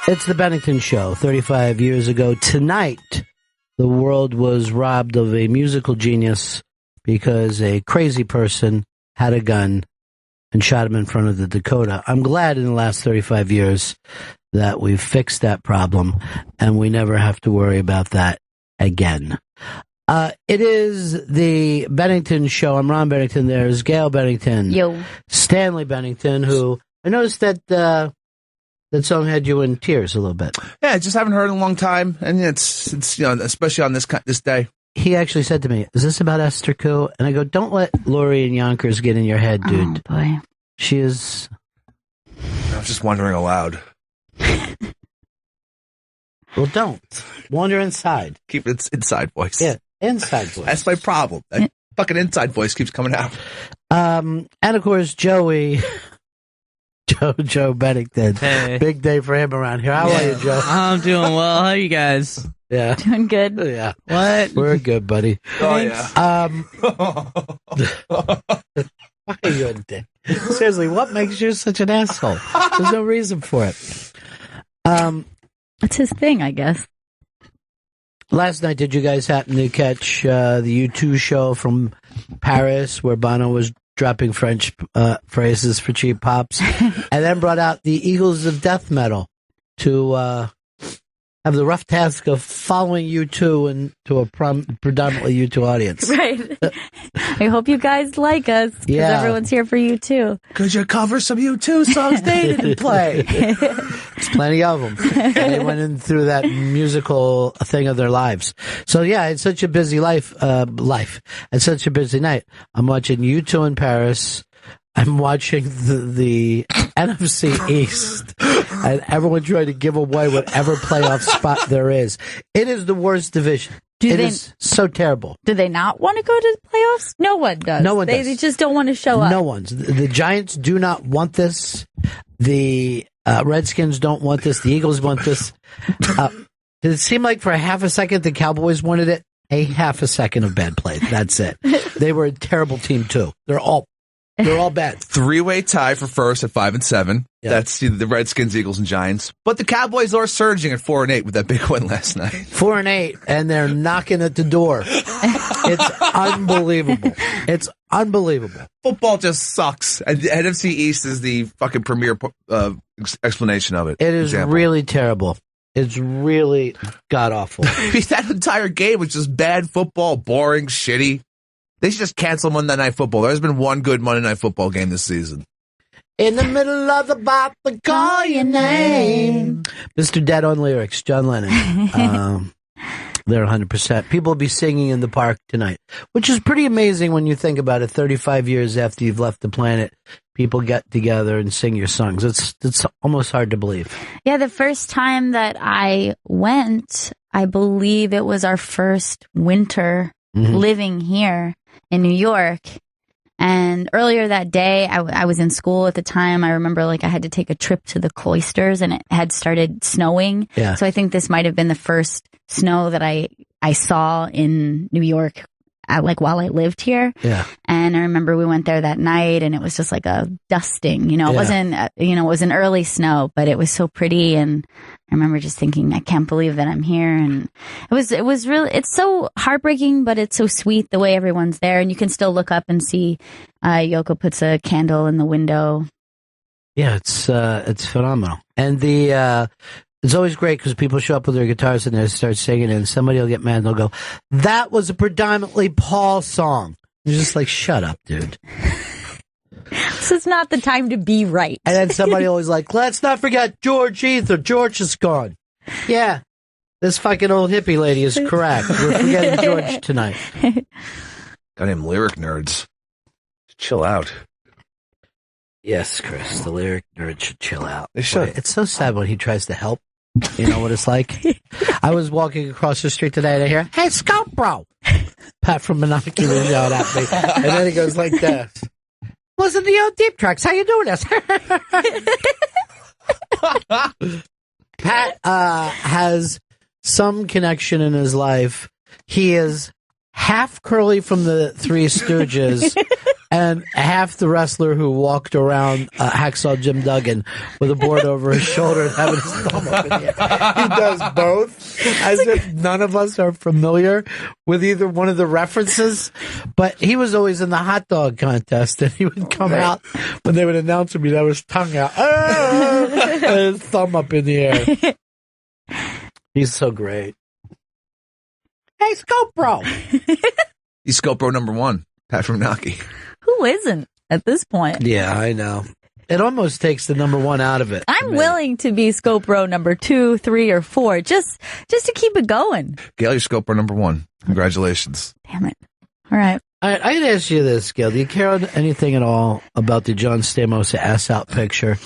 It's the Bennington Show. 35 years ago tonight, the world was robbed of a musical genius because a crazy person had a gun and shot him in front of the Dakota. I'm glad in the last 35 years that we've fixed that problem and we never have to worry about that again. It is the Bennington Show. I'm Ron Bennington. There's Gail Bennington. Yo. Stanley Bennington, who I noticed that that song had you in tears a little bit. Yeah, I just haven't heard it in a long time, and it's especially on this day. He actually said to me, "Is this about Esther Koo?" And I go, "Don't let Lori and Yonkers get in your head, dude." Oh, boy. She is. I was just wondering aloud. Well, don't wander inside. Keep it inside voice. Yeah, inside voice. That's my problem. That fucking inside voice keeps coming out. And of course, Joe Bennington. Hey. Big day for him around here. How are you, Joe? I'm doing well. How are you guys? Yeah. Doing good. Yeah. What? We're good, buddy. Oh, yeah. Why are you a dick? Seriously, what makes you such an asshole? There's no reason for it. That's his thing, I guess. Last night, did you guys happen to catch the U2 show from Paris where Bono was dropping French phrases for cheap pops and then brought out the Eagles of Death Metal to have the rough task of following U2 into a predominantly U2 audience? Right. I hope you guys like us, because everyone's here for you, too. Could you cover some U2 songs they didn't play? There's plenty of them. They went in through that musical thing of their lives. So yeah, it's such a busy life. It's such a busy night. I'm watching U2 in Paris. I'm watching the NFC East, and everyone trying to give away whatever playoff spot there is. It is the worst division. It is so terrible. Do they not want to go to the playoffs? No one does. No one does. They just don't want to show up. No one's. The Giants do not want this. The Redskins don't want this. The Eagles want this. Did it seem like for a half a second the Cowboys wanted it? A half a second of bad play. That's it. They were a terrible team too. They're all bad. Three-way tie for first at 5-7. Yeah. That's the Redskins, Eagles, and Giants. But the Cowboys are surging at 4-8 with that big win last night. 4-8, and they're knocking at the door. It's unbelievable. It's unbelievable. Football just sucks. And the NFC East is the fucking premier explanation of it. It is really terrible. It's really god-awful. That entire game was just bad football, boring, shitty. They should just cancel Monday Night Football. There's been one good Monday Night Football game this season. In the middle of the bop, they call your name. Mr. Dead on Lyrics, John Lennon. They're 100%. People will be singing in the park tonight, which is pretty amazing when you think about it. 35 years after you've left the planet, people get together and sing your songs. It's almost hard to believe. Yeah, the first time that I went, I believe it was our first winter living here in New York. And earlier that day, I was in school at the time. I remember I had to take a trip to the cloisters and it had started snowing. Yeah. So I think this might have been the first snow that I saw in New York while I lived here. Yeah. And I remember we went there that night and it was just like a dusting, it wasn't, it was an early snow, but it was so pretty. And I remember just thinking, I can't believe that I'm here. And it was really, it's so heartbreaking, but it's so sweet the way everyone's there. And you can still look up and see, Yoko puts a candle in the window. Yeah, it's phenomenal. And it's always great because people show up with their guitars and they start singing, and somebody will get mad and they'll go, "That was a predominantly Paul song." You're just like, shut up, dude. This is not the time to be right. And then somebody always like, "Let's not forget George either. George is gone." Yeah, this fucking old hippie lady is correct. We're forgetting George tonight. Goddamn lyric nerds. Chill out. Yes, Chris, the lyric nerd should chill out. They should. Boy, it's so sad when he tries to help. You know what it's like? I was walking across the street today and I hear, "Hey, Scout Bro!" Pat from Monocular yelled at me. And then he goes like this. "Listen to your deep tracks. How you doing this?" Pat has some connection in his life. He is half Curly from the Three Stooges, and half the wrestler who walked around Hacksaw Jim Duggan with a board over his shoulder and having his thumb up in the air. He does both, as if none of us are familiar with either one of the references. But he was always in the hot dog contest, and he would come out when they would announce him. He'd have his tongue out, and his thumb up in the air. He's so great. Hey, Scope Bro. He's Scope Bro number 1, Pat from Naki. Who isn't at this point? Yeah, I know. It almost takes the number 1 out of it. I'm willing to be Scope Bro number 2, 3, or 4, just to keep it going. Gail, you're Scope Bro number 1. Congratulations. Damn it. All right. I can ask you this, Gail. Do you care anything at all about the John Stamos ass out picture?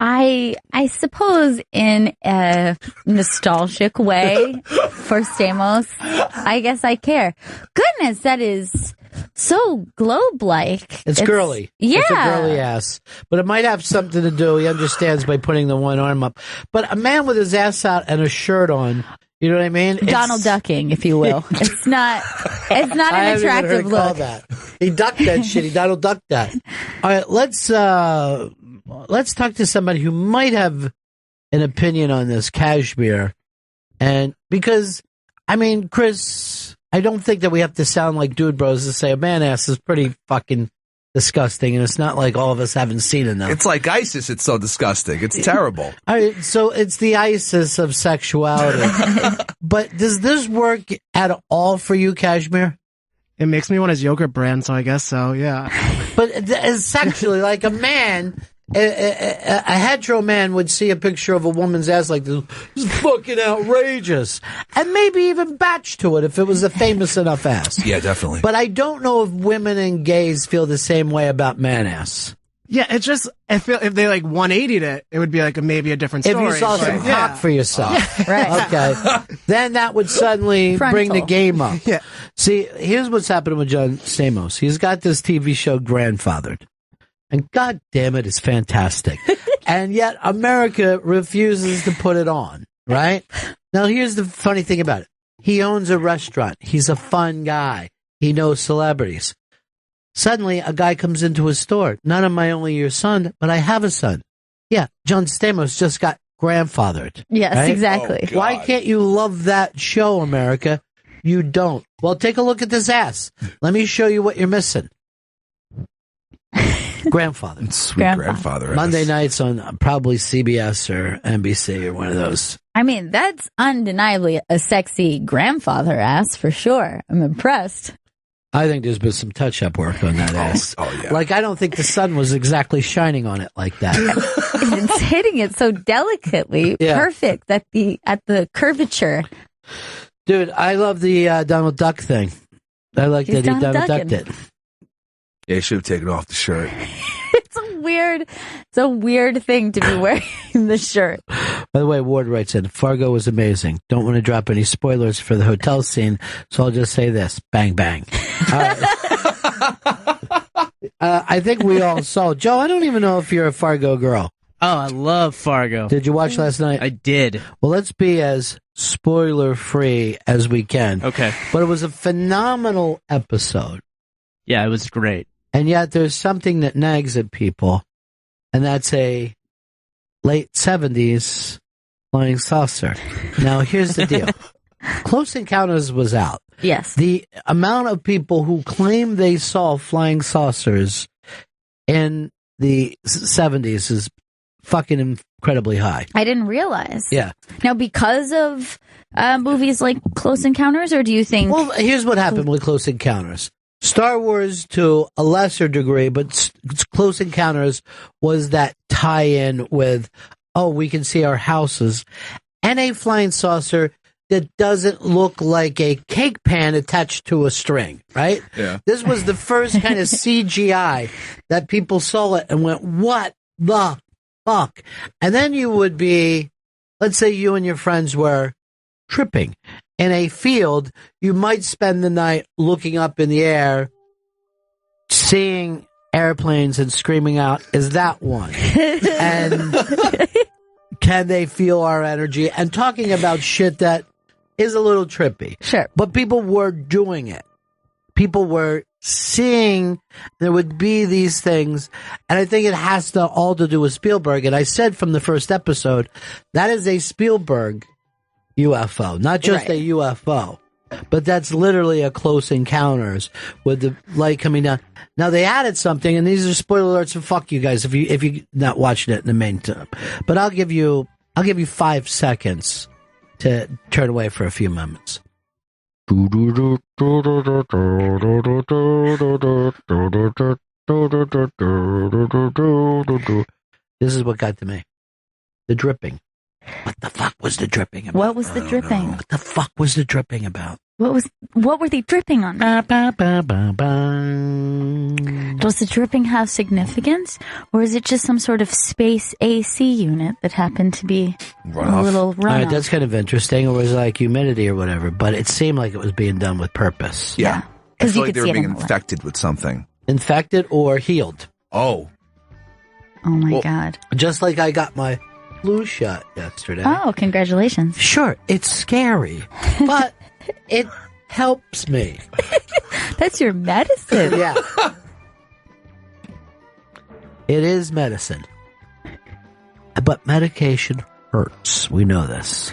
I suppose in a nostalgic way for Stamos, I guess I care. Goodness, that is so globe-like. It's girly. Yeah. It's a girly ass. But it might have something to do, he understands, by putting the one arm up. But a man with his ass out and a shirt on, you know what I mean? Donald ducking, if you will. It's not an attractive look. That. He ducked that shit. He Donald ducked that. All right, let's talk to somebody who might have an opinion on this, Kashmir. And because, I mean, Chris, I don't think that we have to sound like dude bros to say a man ass is pretty fucking disgusting, and it's not like all of us haven't seen enough. It's like ISIS. It's so disgusting. It's terrible. All right, so it's the ISIS of sexuality. But does this work at all for you, Kashmir? It makes me want his yogurt brand, so I guess so, yeah. But sexually, like a man, a hetero man would see a picture of a woman's ass like this. This is fucking outrageous. And maybe even batch to it if it was a famous enough ass. Yeah, definitely. But I don't know if women and gays feel the same way about man ass. Yeah, it's just, I feel if they like 180'd it, it would be like maybe a different story. If you saw some cock for yourself. Right. Okay. Then that would suddenly bring the game up. Yeah. See, here's what's happening with John Stamos. He's got this TV show, Grandfathered. And God damn it, it's fantastic. And yet America refuses to put it on, right? Now, here's the funny thing about it. He owns a restaurant. He's a fun guy. He knows celebrities. Suddenly, a guy comes into his store. Not am I only your son, but I have a son. Yeah, John Stamos just got grandfathered. Yes, right? exactly. Oh, Why can't you love that show, America? You don't. Well, take a look at this ass. Let me show you what you're missing. Grandfather. Sweet grandfather. Monday nights on probably CBS or NBC or one of those. I mean, that's undeniably a sexy grandfather ass for sure. I'm impressed. I think there's been some touch-up work on that ass. Oh, yeah. Like, I don't think the sun was exactly shining on it like that. It's hitting it so delicately, perfect at the curvature. Dude, I love the Donald Duck thing. I like that he Donald Ducked it. Yeah, he should have taken off the shirt. It's a weird thing to be wearing the shirt. By the way, Ward writes in, Fargo was amazing. Don't want to drop any spoilers for the hotel scene, so I'll just say this. Bang, bang. All right. I think we all saw. Joe, I don't even know if you're a Fargo girl. Oh, I love Fargo. Did you watch last night? I did. Well, let's be as spoiler-free as we can. Okay. But it was a phenomenal episode. Yeah, it was great. And yet there's something that nags at people, and that's a late 70s flying saucer. Now, here's the deal. Close Encounters was out. Yes. The amount of people who claim they saw flying saucers in the 70s is fucking incredibly high. I didn't realize. Yeah. Now, because of movies like Close Encounters, or do you think... Well, here's what happened with Close Encounters. Star Wars to a lesser degree, but Close Encounters was that tie-in with, we can see our houses, and a flying saucer that doesn't look like a cake pan attached to a string, right? Yeah. This was the first kind of CGI that people saw it and went, what the fuck? And then you would be, let's say you and your friends were tripping in a field. You might spend the night looking up in the air, seeing airplanes and screaming out, is that one? And can they feel our energy? And talking about shit that is a little trippy. Sure. But people were doing it. People were seeing there would be these things, and I think it has to all to do with Spielberg. And I said from the first episode, that is a Spielberg UFO, not just a UFO, but that's literally a close encounters with the light coming down. Now they added something, and these are spoiler alerts, and fuck you guys if you're not watching it in the main time. But I'll give you 5 seconds to turn away for a few moments. This is what got to me. The dripping. What the fuck was the dripping about? What was the dripping? What the fuck was the dripping about? What were they dripping on? Ba, ba, ba, ba, ba. Does the dripping have significance, or is it just some sort of space AC unit that happened to be a little runoff? All right, that's kind of interesting. Or was it like humidity or whatever? But it seemed like it was being done with purpose. Yeah. I Because feel you like could they see were it being in the infected with something. Infected or healed. Oh. Oh my God. Just like I got my flu shot yesterday. Oh, congratulations. Sure, it's scary, but it helps me. That's your medicine. Yeah. It is medicine. But medication hurts. We know this.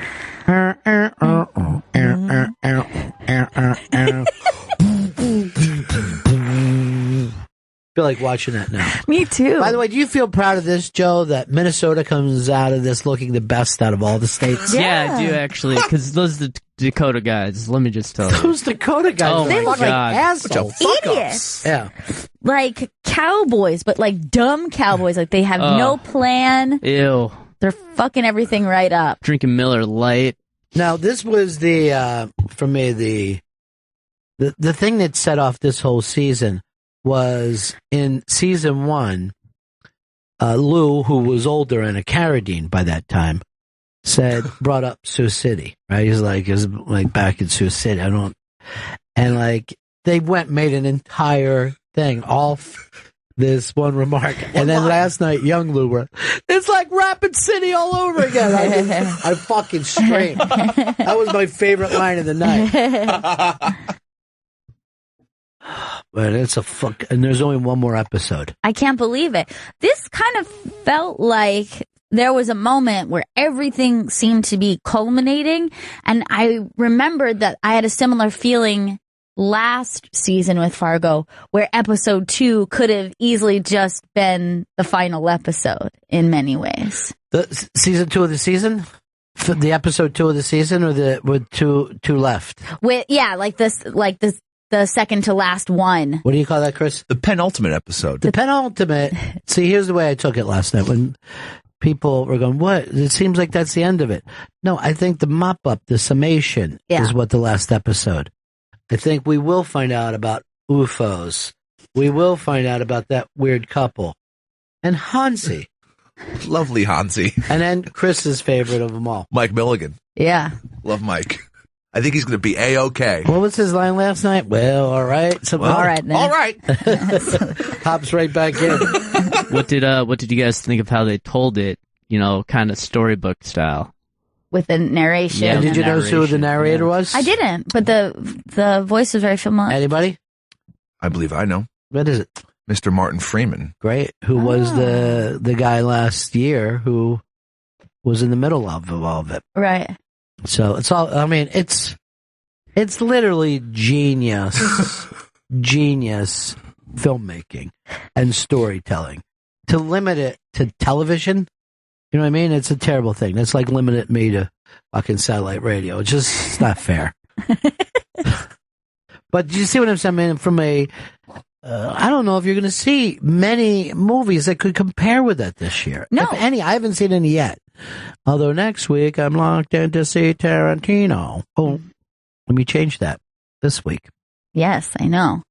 Feel like watching that now. Me too. By the way, do you feel proud of this, Joe, that Minnesota comes out of this looking the best out of all the states? Yeah, I do actually, because those are the Dakota guys. Let me just tell you. Those Dakota guys Oh are my fucking God. assholes. Idiots. Yeah. Like cowboys, but like dumb cowboys. Like they have no plan. Ew. They're fucking everything right up. Drinking Miller Lite. Now, this was for me, the thing that set off this whole season was in season 1, Lou, who was older and a Carradine by that time, brought up Sioux City, right? He's like, it was like back in Sioux City. They made an entire thing off this one remark. And then last night, young Lou it's like Rapid City all over again. I fucking screamed. That was my favorite line of the night. But it's and there's only one more episode. I can't believe it. This kind of felt like there was a moment where everything seemed to be culminating. And I remembered that I had a similar feeling last season with Fargo, where episode 2 could have easily just been the final episode in many ways. The season 2 of the season? The episode 2 of the season, or with two left? The second to last one. What do you call that, Chris? The penultimate episode. The penultimate. See, here's the way I took it last night when people were going, what? It seems like that's the end of it. No, I think the mop-up, the summation is what the last episode. I think we will find out about UFOs. We will find out about that weird couple. And Hansi. Lovely Hansi. And then Chris's favorite of them all. Mike Milligan. Yeah. Love Mike. I think he's going to be A-OK. What was his line last night? Well, all right. All right, then. All right. Hops right back in. What did you guys think of how they told it? Kind of storybook style. With the narration. Yeah, Did you notice who the narrator was? I didn't, but the voice was very familiar. Anybody? I believe I know. What is it? Mr. Martin Freeman. Great. Who was the guy last year who was in the middle of all of it. Right. So it's all, I mean, it's literally genius filmmaking and storytelling. To limit it to television, you know what I mean? It's a terrible thing. That's like limiting me to fucking satellite radio. It's not fair. But do you see what I'm saying? I mean, from I don't know if you're going to see many movies that could compare with that this year. No. If any, I haven't seen any yet. Although next week I'm locked in to see Tarantino. Oh, let me change that this week. Yes, I know.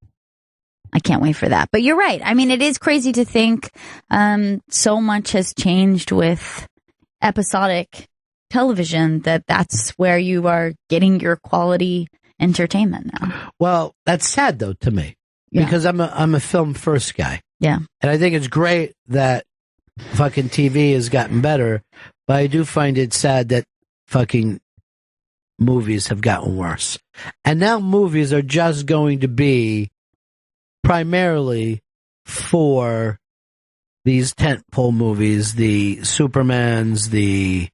I can't wait for that. But you're right. I mean, it is crazy to think so much has changed with episodic television that's where you are getting your quality entertainment now. Well, that's sad though to me because I'm a film first guy. Yeah. And I think it's great that fucking TV has gotten better, but I do find it sad that fucking movies have gotten worse. And now movies are just going to be primarily for these tentpole movies, the Supermans, the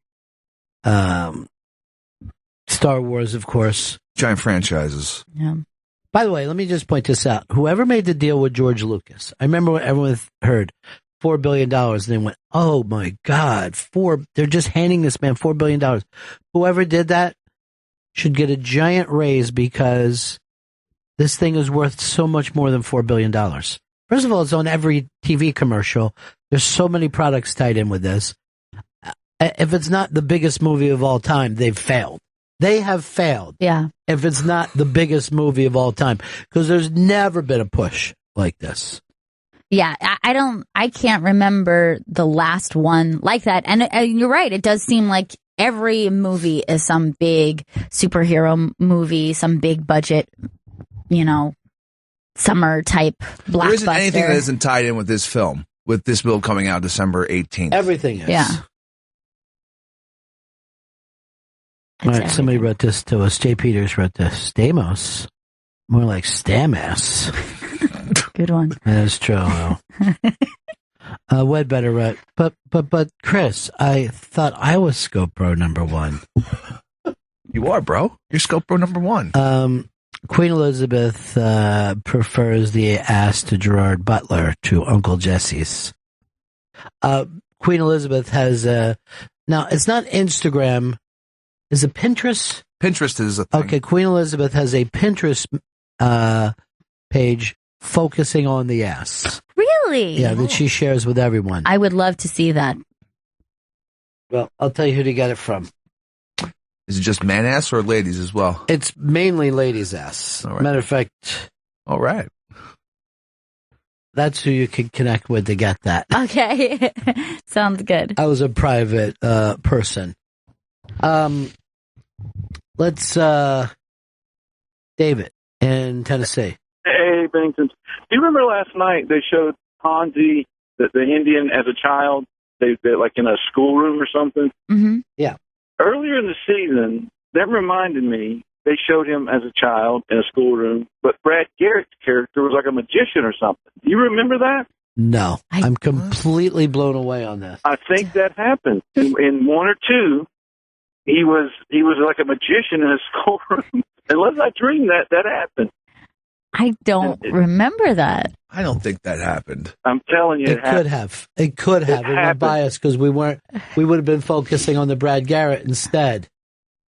Star Wars, of course. Giant franchises. Yeah. By the way, let me just point this out. Whoever made the deal with George Lucas, I remember when everyone heard $4 billion and they went, oh my God, they're just handing this man $4 billion. Whoever did that should get a giant raise because this thing is worth so much more than $4 billion. First of all, it's on every TV commercial. There's so many products tied in with this. If it's not the biggest movie of all time, they've failed. They have failed. Yeah. If it's not the biggest movie of all time, because there's never been a push like this. Yeah, I can't remember the last one like that. And you're right. It does seem like every movie is some big superhero movie, some big budget, summer type blockbuster. There isn't anything that isn't tied in with this film, with this bill coming out December 18th. Everything is. Yeah. All right, somebody wrote this to us. Jay Peters wrote this. Stamos. More like Stamos. Good one. That's true. Wed better wrote, but Chris, I thought I was ScopeBro number one. You are, bro. You're ScopeBro number one. Queen Elizabeth prefers the ass to Gerard Butler to Uncle Jesse's. Queen Elizabeth has now it's not Instagram. Is it Pinterest? Pinterest is a thing. Okay, Queen Elizabeth has a Pinterest page focusing on the ass. Really? Yeah, that she shares with everyone. I would love to see that. Well, I'll tell you who to get it from. Is it just man ass or ladies as well? It's mainly ladies' ass. All right. Matter of fact, all right. That's who you can connect with to get that. Okay. Sounds good. I was a private person. Let's David in Tennessee. Hey, Bennington. Do you remember last night they showed Hansi, the Indian, as a child? They like in a schoolroom or something? Mm-hmm. Yeah. Earlier in the season, that reminded me, they showed him as a child in a schoolroom, but Brad Garrett's character was like a magician or something. Do you remember that? No. I'm completely blown away on this. I think that happened. In one or two, he was like a magician in a schoolroom. Unless I dreamed that happened. I don't remember that. I don't think that happened. I'm telling you, it could have. It could have. It went biased because we would have been focusing on the Brad Garrett instead.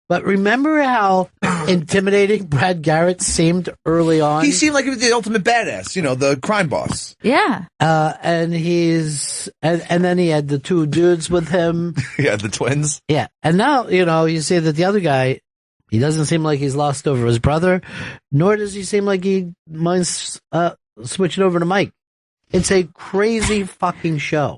But remember how intimidating Brad Garrett seemed early on? He seemed like he was the ultimate badass, the crime boss. Yeah. And then he had the two dudes with him. Yeah, the twins. Yeah. And now, you see that the other guy, he doesn't seem like he's lost over his brother, nor does he seem like he minds switching over to Mike. It's a crazy fucking show.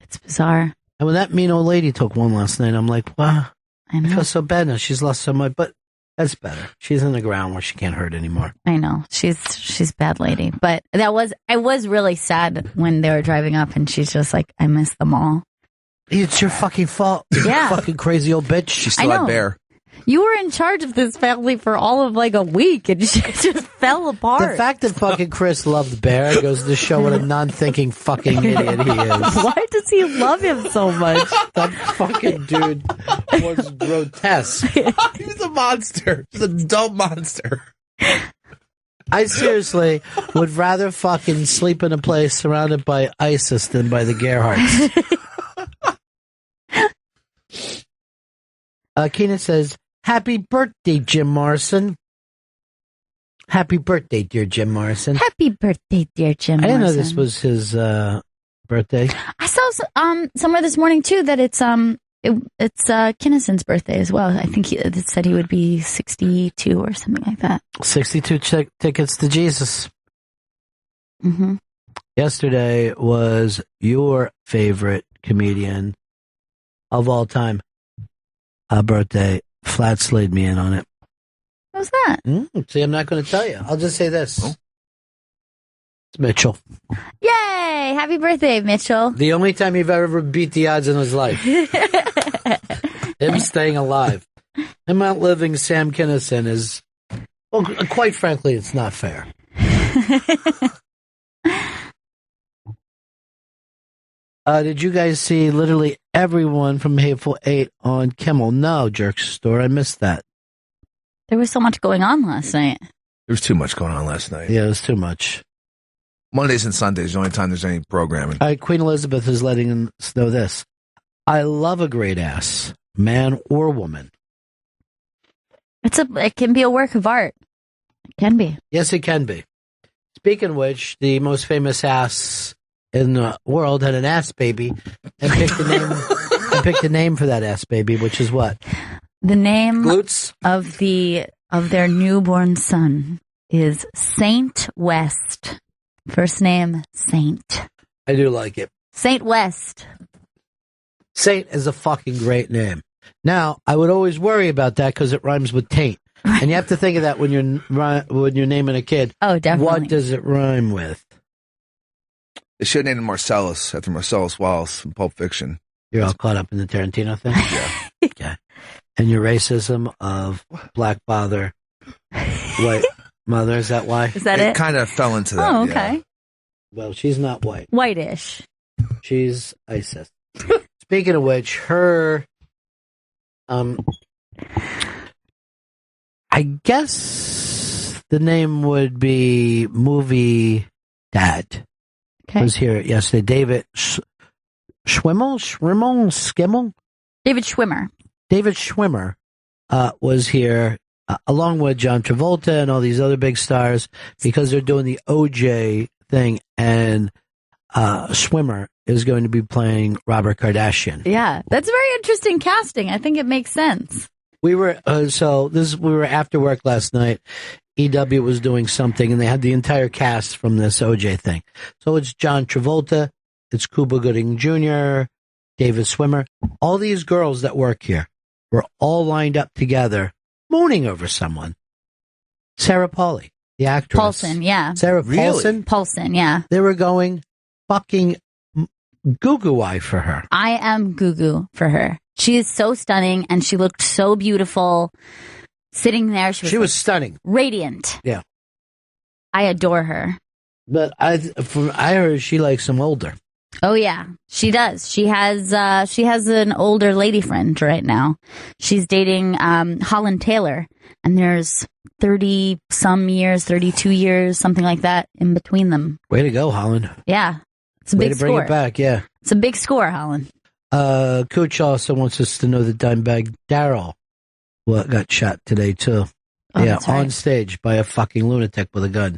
It's bizarre. And when that mean old lady took one last night, I'm like, wow. I know. I feel so bad now. She's lost so much, but that's better. She's in the ground where she can't hurt anymore. I know. She's a bad lady. But I was really sad when they were driving up and she's just like, I miss them all. It's your fucking fault. Yeah. You fucking crazy old bitch. She still had Bear. You were in charge of this family for all of like a week and she just fell apart. The fact that fucking Chris loved Bear goes to show what a non-thinking fucking idiot he is. Why does he love him so much? That fucking dude was grotesque. He's a monster. He's a dumb monster. I seriously would rather fucking sleep in a place surrounded by ISIS than by the Gerhardts. Keenan says, happy birthday, Jim Morrison. Happy birthday, dear Jim Morrison. Happy birthday, dear Jim Morrison. I didn't know this was his birthday. I saw somewhere this morning, too, that it's Kinnison's birthday as well. I think it said he would be 62 or something like that. 62 tickets to Jesus. Mm-hmm. Yesterday was your favorite comedian of all time. Birthday. Flat slayed me in on it. What was that? See, I'm not going to tell you. I'll just say this. It's Mitchell. Yay! Happy birthday, Mitchell. The only time you've ever beat the odds in his life. Him staying alive. Him outliving Sam Kinison is, well, quite frankly, it's not fair. Did you guys see literally everyone from Hateful Eight on Kimmel? No, Jerk Store. I missed that. There was so much going on last night. There was too much going on last night. Yeah, it was too much. Mondays and Sundays, the only time there's any programming. Queen Elizabeth is letting us know this. I love a great ass, man or woman. It can be a work of art. It can be. Yes, it can be. Speaking of which, the most famous ass in the world had an ass baby and picked a name for that ass baby, which is what? The name Glutes? of their newborn son is Saint West. First name, Saint. I do like it. Saint West. Saint is a fucking great name. Now, I would always worry about that because it rhymes with taint. And you have to think of that when you're naming a kid. Oh, definitely. What does it rhyme with? They should have named him Marcellus after Marcellus Wallace from Pulp Fiction. You're all caught up in the Tarantino thing? Yeah. Okay. And your racism of black father, white mother, is that why? Is that it? It kind of fell into that. Oh, okay. Yeah. Well, she's not white. Whitish. She's ISIS. Speaking of which, her, I guess the name would be Movie Dad. Okay. Was here yesterday. David Schwimmer? David Schwimmer. David Schwimmer was here along with John Travolta and all these other big stars because they're doing the OJ thing, and Schwimmer is going to be playing Robert Kardashian. Yeah, that's very interesting casting. I think it makes sense. We were after work last night. EW was doing something, and they had the entire cast from this OJ thing. So it's John Travolta, it's Cuba Gooding Jr., David Schwimmer. All these girls that work here were all lined up together, mooning over someone. Sarah Pauli, the actress. Paulson, yeah. Sarah Paulson? Paulson, yeah. They were going fucking goo-goo-eye for her. I am goo-goo for her. She is so stunning, and she looked so beautiful sitting there. She was stunning. Radiant. Yeah. I adore her. But I heard she likes him older. Oh yeah, she does. She has an older lady friend right now. She's dating Holland Taylor, and there's 30 some years, 32 years, something like that in between them. Way to go, Holland. Yeah. It's a big score. Way to bring it back, yeah. It's a big score, Holland. Cooch also wants us to know that Dimebag Darrell got shot today too. Oh, yeah, that's right. on stage by a fucking lunatic with a gun.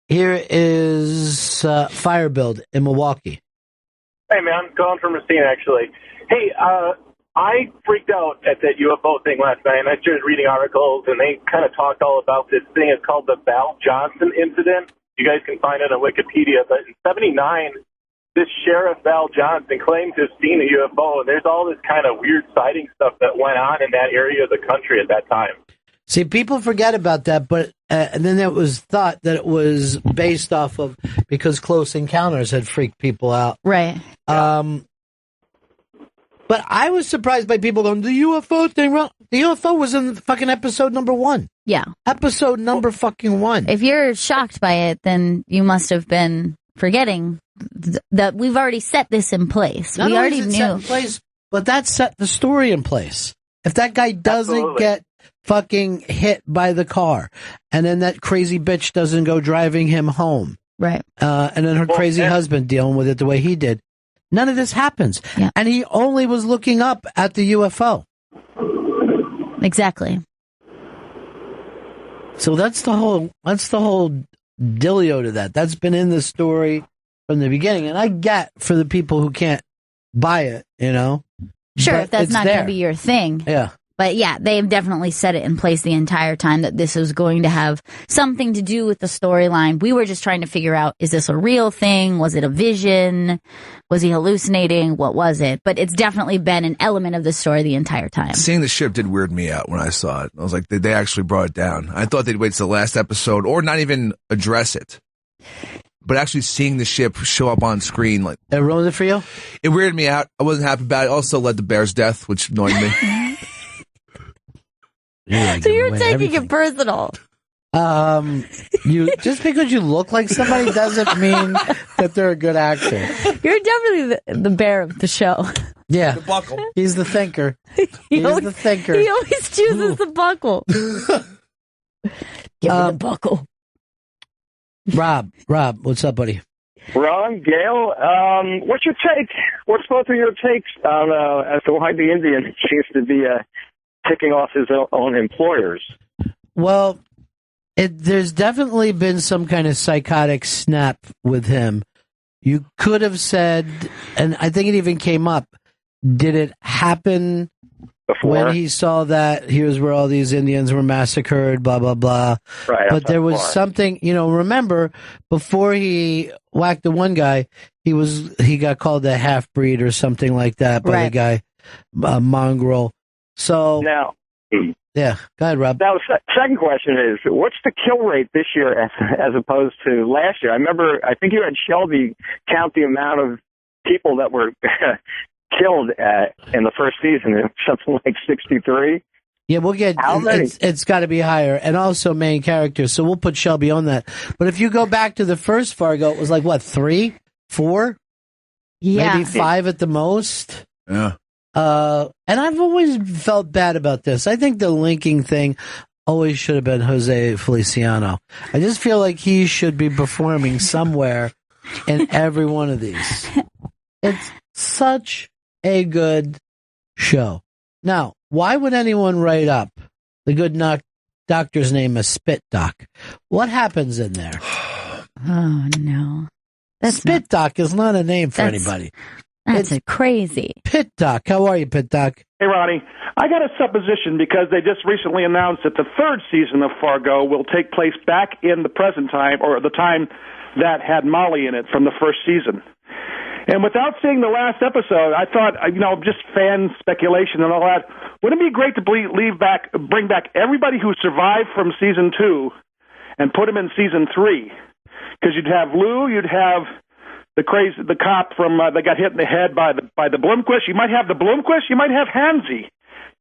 Here is Fire Build in Milwaukee. Hey, man. Calling from Racine, actually. Hey, I freaked out at that UFO thing last night, and I started reading articles, and they kind of talked all about this thing. It's called the Val Johnson incident. You guys can find it on Wikipedia. But in '79, this Sheriff Val Johnson claimed to have seen a UFO, and there's all this kind of weird sighting stuff that went on in that area of the country at that time. See, people forget about that, but and then it was thought that it was based off of because Close Encounters had freaked people out. Right. But I was surprised by people going, the UFO thing. Well, the UFO was in fucking episode number 1. Yeah. Episode number fucking 1. If you're shocked by it, then you must have been forgetting that we've already set this in place. Not we only already is it knew. set in place, but that set the story in place. If that guy doesn't Absolutely. get fucking hit by the car, and then that crazy bitch doesn't go driving him home, Right. and then her crazy husband dealing with it the way he did, none of this happens. Yeah. And he only was looking up at the UFO. Exactly. So that's the whole dealio to that. That's been in the story from the beginning. And I get for the people who can't buy it, you know. Sure, but if that's it's not going there. to be your thing. Yeah. But yeah, they've definitely set it in place the entire time that this was going to have something to do with the storyline. We were just trying to figure out, is this a real thing? Was it a vision? Was he hallucinating? What was it? But it's definitely been an element of the story the entire time. Seeing the ship did weird me out when I saw it. I was like, they actually brought it down. I thought they'd wait till the last episode or not even address it. But actually seeing the ship show up on screen, like, It ruined it for you? it weirded me out. I wasn't happy about it. Also led to Bear's death, which annoyed me. So you're taking it personal. You just because you look like somebody doesn't mean that they're a good actor. You're definitely the bear of the show. Yeah, The buckle. he's the thinker. He's the thinker. He always chooses the buckle. Give me the buckle. Rob, what's up, buddy? Ron, Gail, what's your take? What's both of your takes on as to why the Indian seems to be ticking off his own employers? Well, there's definitely been some kind of psychotic snap with him. You could have said, and I think it even came up, did it happen Before? when he saw that here's where all these Indians were massacred, blah, blah, blah. Right, But there was before. something, remember, before he whacked the one guy, he got called a half-breed or something like that by the guy, mongrel. So, Now, yeah, go ahead, Rob. now the second question is, what's the kill rate this year as opposed to last year? I think you had Shelby count the amount of people that were killed in the first season, something like 63. Yeah, we'll get. How many? It's got to be higher, and also main characters. So we'll put Shelby on that. But if you go back to the first Fargo, it was like what, 3, 4, maybe 5 at the most. Yeah. And I've always felt bad about this. I think the linking thing always should have been Jose Feliciano. I just feel like he should be performing somewhere in every one of these. It's such a good show. Now, why would anyone write up the good doctor's name as Spit Doc? What happens in there? Oh, no. Spit Doc is not a name for anybody. That's crazy. Pit Doc. How are you, Pit Doc? Hey, Ronnie. I got a supposition because they just recently announced that the third season of Fargo will take place back in the present time, or the time that had Molly in it from the first season. And without seeing the last episode, I thought, just fan speculation and all that, wouldn't it be great to bring back everybody who survived from season 2 and put them in season 3? Because you'd have Lou, you'd have the cop from that got hit in the head by the Blomquist. You might have the Blomquist. You might have Hansy,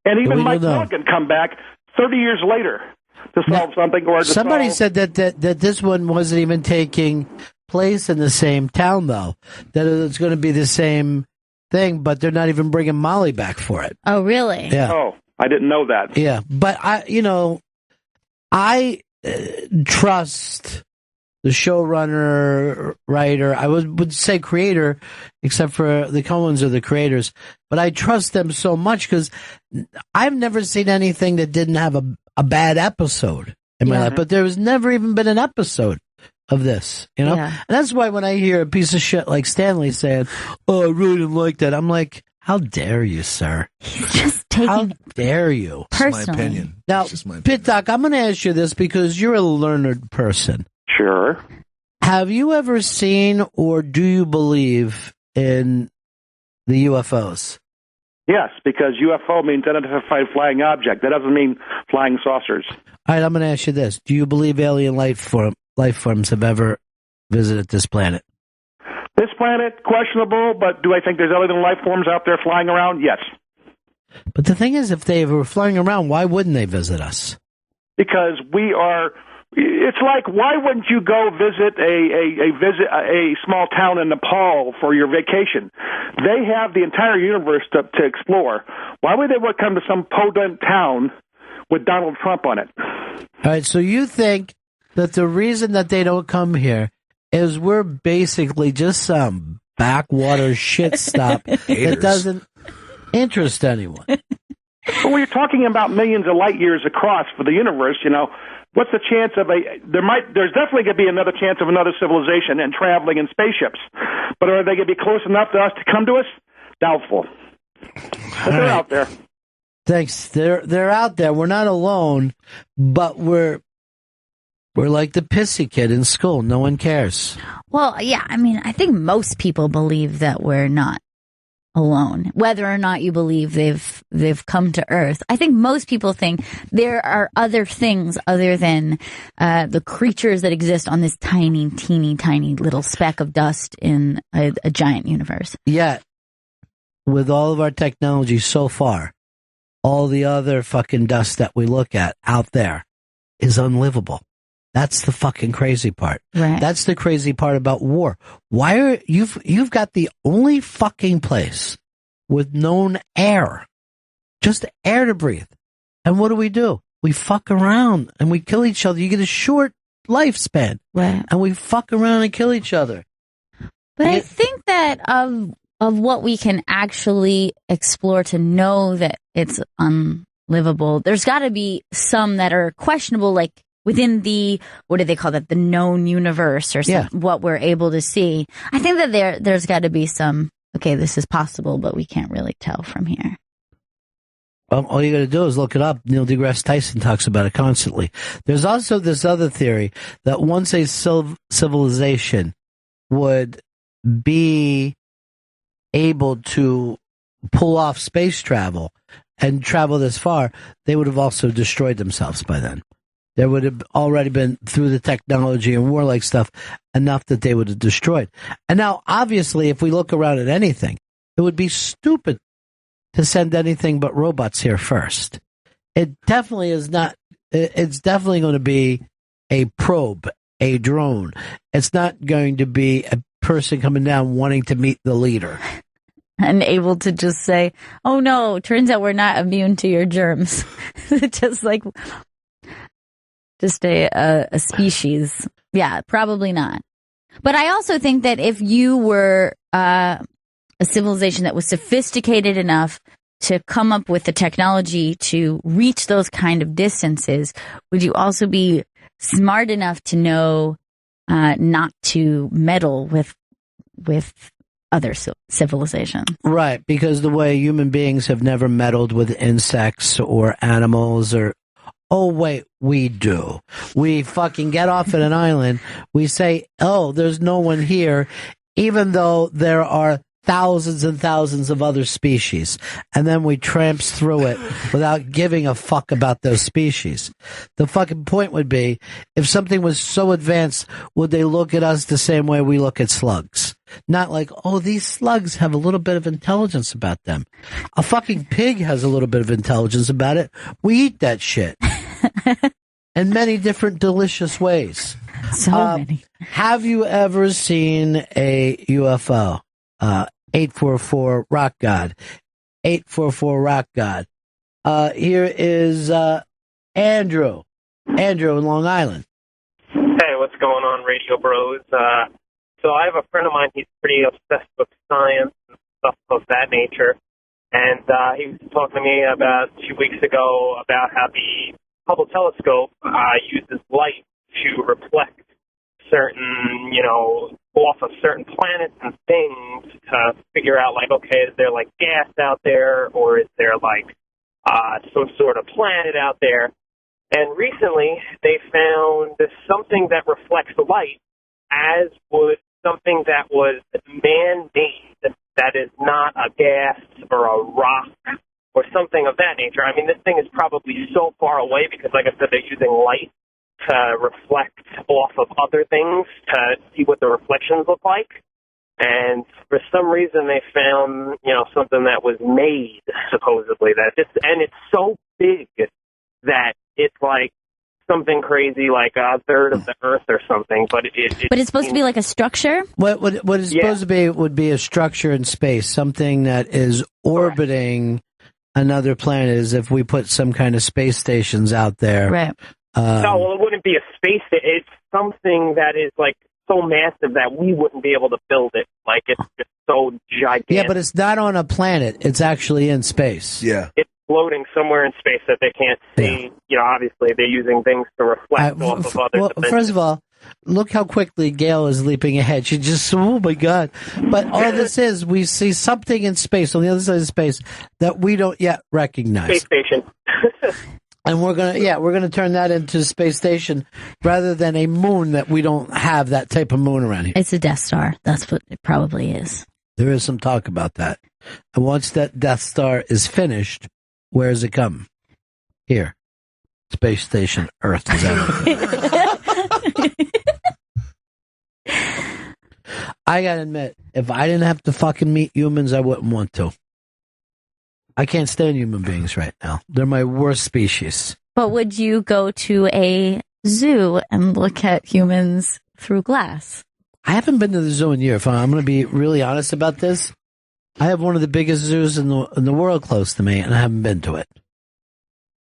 and even Mike Milligan come back 30 years later to solve something. Or somebody said that this one wasn't even taking place in the same town, though. That it's going to be the same thing, but they're not even bringing Molly back for it. Oh, really? Yeah. Oh, I didn't know that. Yeah, but I trust the showrunner, writer, I would say creator, except for the Cohens are the creators, but I trust them so much because I've never seen anything that didn't have a bad episode in my life, but there's never even been an episode of this, And that's why when I hear a piece of shit like Stanley saying, "Oh, I really didn't like that," I'm like, how dare you, sir? He's just taking How dare you? It's my opinion. Now, It's just my opinion. Pit Doc, I'm going to ask you this because you're a learned person. Sure. Have you ever seen or do you believe in the UFOs? Yes, because UFO means unidentified flying object. That doesn't mean flying saucers. All right, I'm going to ask you this. Do you believe alien life forms have ever visited this planet? This planet, questionable, but do I think there's other life forms out there flying around? Yes. But the thing is, if they were flying around, why wouldn't they visit us? Because it's like, why wouldn't you go visit a small town in Nepal for your vacation? They have the entire universe to explore. Why would they come to some podunk town with Donald Trump on it? All right, so you think that the reason that they don't come here is we're basically just some backwater shit stop that doesn't interest anyone. Well, we're talking about millions of light years across for the universe, What's the chance of there's definitely going to be another chance of another civilization and traveling in spaceships. But are they going to be close enough to us to come to us? Doubtful. But they're out there. Thanks. They're out there. We're not alone, but we're like the pissy kid in school. No one cares. Well, yeah, I think most people believe that we're not alone, whether or not you believe they've come to Earth. I think most people think there are other things other than the creatures that exist on this tiny, teeny, tiny little speck of dust in a giant universe. Yet, with all of our technology so far, all the other fucking dust that we look at out there is unlivable. That's the fucking crazy part. Right. That's the crazy part about war. Why are you've got the only fucking place with known air, just air to breathe. And what do? We fuck around and we kill each other. You get a short lifespan, Right. and we fuck around and kill each other. But I think that of what we can actually explore to know that it's unlivable, there's got to be some that are questionable, like within the, what do they call that, the known universe or what we're able to see. I think that there's got to be some, okay, this is possible, but we can't really tell from here. All you got to do is look it up. Neil deGrasse Tyson talks about it constantly. There's also this other theory that once a civilization would be able to pull off space travel and travel this far, they would have also destroyed themselves by then. There would have already been, through the technology and warlike stuff, enough that they would have destroyed. And now, obviously, if we look around at anything, it would be stupid to send anything but robots here first. It definitely is not. It's definitely going to be a probe, a drone. It's not going to be a person coming down wanting to meet the leader. And able to just say, oh no, turns out we're not immune to your germs. Just like, just a species. Yeah, probably not. But I also think that if you were a civilization that was sophisticated enough to come up with the technology to reach those kind of distances, would you also be smart enough to know not to meddle with other civilizations? Right, because the way human beings have never meddled with insects or animals or... Oh, wait, we do. We fucking get off at an island. We say, oh, there's no one here, even though there are thousands and thousands of other species. And then we tramps through it without giving a fuck about those species. The fucking point would be, if something was so advanced, would they look at us the same way we look at slugs? Not like, oh, these slugs have a little bit of intelligence about them. A fucking pig has a little bit of intelligence about it. We eat that shit. In many different delicious ways. So many. Have you ever seen a UFO? 844 Rock God. 844 Rock God. Here is Andrew. Andrew in Long Island. Hey, what's going on, Radio Bros? So I have a friend of mine, he's pretty obsessed with science and stuff of that nature. And he was talking to me about 2 weeks ago about how the Hubble telescope uses light to reflect certain, off of certain planets and things to figure out, like, okay, is there, like, gas out there, or is there, like, some sort of planet out there? And recently they found something that reflects the light, as would something that was man-made, that is not a gas or a rock or something of that nature. I mean, this thing is probably so far away because, like I said, they're using light to reflect off of other things to see what the reflections look like. And for some reason they found, something that was made, supposedly, and it's so big that it's like something crazy, like a third of the Earth or something. But but it's supposed to be like a structure? What is supposed to be would be a structure in space, something that is orbiting another planet, as if we put some kind of space stations out there. Right. No, well, it wouldn't be a space. It's something that is like so massive that we wouldn't be able to build it. Like, it's just so gigantic. Yeah, but it's not on a planet. It's actually in space. Yeah. It's floating somewhere in space that they can't see. Yeah. Obviously they're using things to reflect off of other dimensions. First of all, look how quickly Gail is leaping ahead. She just, oh my God. But all this is, we see something in space, on the other side of space, that we don't yet recognize. Space station. And we're gonna turn that into a space station rather than a moon that we don't have that type of moon around here. It's a Death Star. That's what it probably is. There is some talk about that. And once that Death Star is finished, where does it come? Here. Space Station Earth is out. I gotta admit, if I didn't have to fucking meet humans, I wouldn't want to. I can't stand human beings right now. They're my worst species. But would you go to a zoo and look at humans through glass. I haven't been to the zoo in years. I'm going to be really honest about this. I have one of the biggest zoos in the world close to me, and I haven't been to it.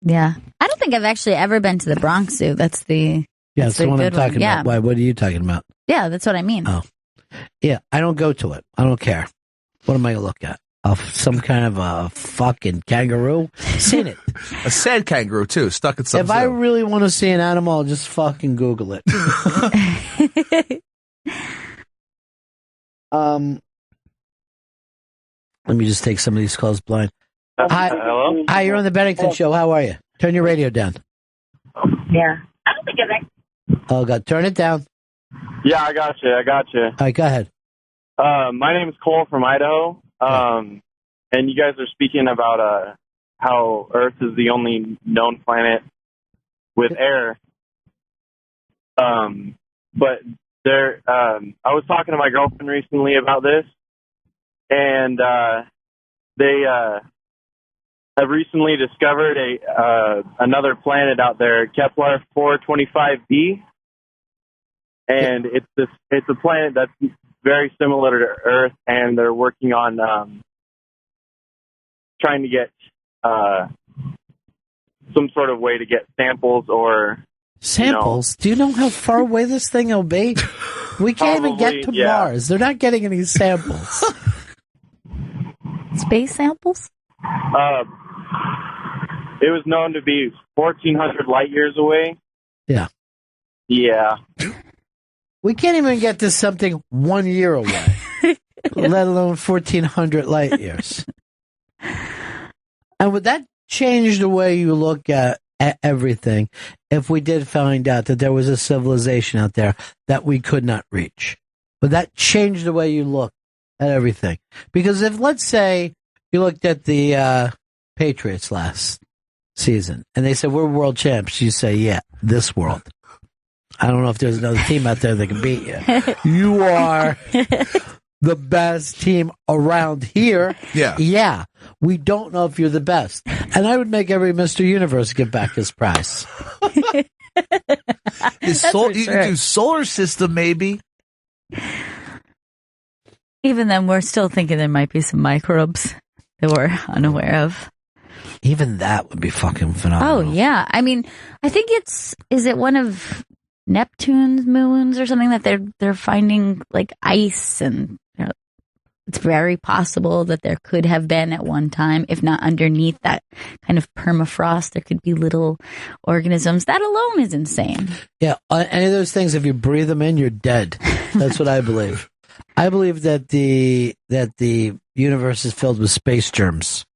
Yeah. I don't think I've actually ever been to the Bronx Zoo. That's the one I'm talking Yeah. about. Why? What are you talking about? Yeah, that's what I mean. Oh. Yeah, I don't go to it. I don't care. What am I going to look at? Some kind of a fucking kangaroo? Seen it. A sad kangaroo, too, stuck at some If zoo. I really want to see an animal, I'll just fucking Google it. Let me just take some of these calls blind. Hi, Hello? Hi, you're on the Bennington Show. How are you? Turn your radio down. Yeah. I don't think I've Oh, God. Turn it down. Yeah, I got you. All right, go ahead. My name is Cole from Idaho. And you guys are speaking about how Earth is the only known planet with air. But there, I was talking to my girlfriend recently about this, and they have recently discovered another planet out there, Kepler 425b, and it's a planet that's very similar to Earth, and they're working on trying to get some sort of way to get samples or samples. Do you know how far away this thing will be? We can't even get to Mars. They're not getting any samples. Space samples? It was known to be 1,400 light years away. Yeah. Yeah. We can't even get to something 1 year away, let alone 1,400 light years. And would that change the way you look at everything if we did find out that there was a civilization out there that we could not reach? Would that change the way you look at everything? Because if, let's say, you looked at the Patriots last season and they said, we're world champs, you say, yeah, this world. I don't know if there's another team out there that can beat you. You are the best team around here. Yeah. Yeah. We don't know if you're the best. And I would make every Mr. Universe give back his prize. You can do solar system, maybe. Even then, we're still thinking there might be some microbes that we're unaware of. Even that would be fucking phenomenal. Oh, yeah. I mean, I think is it one of Neptune's moons or something that they're finding like ice, and it's very possible that there could have been at one time, if not underneath that kind of permafrost, there could be little organisms. That alone is insane. Yeah, any of those things, if you breathe them in, you're dead. That's what I believe. I believe that the universe is filled with space germs.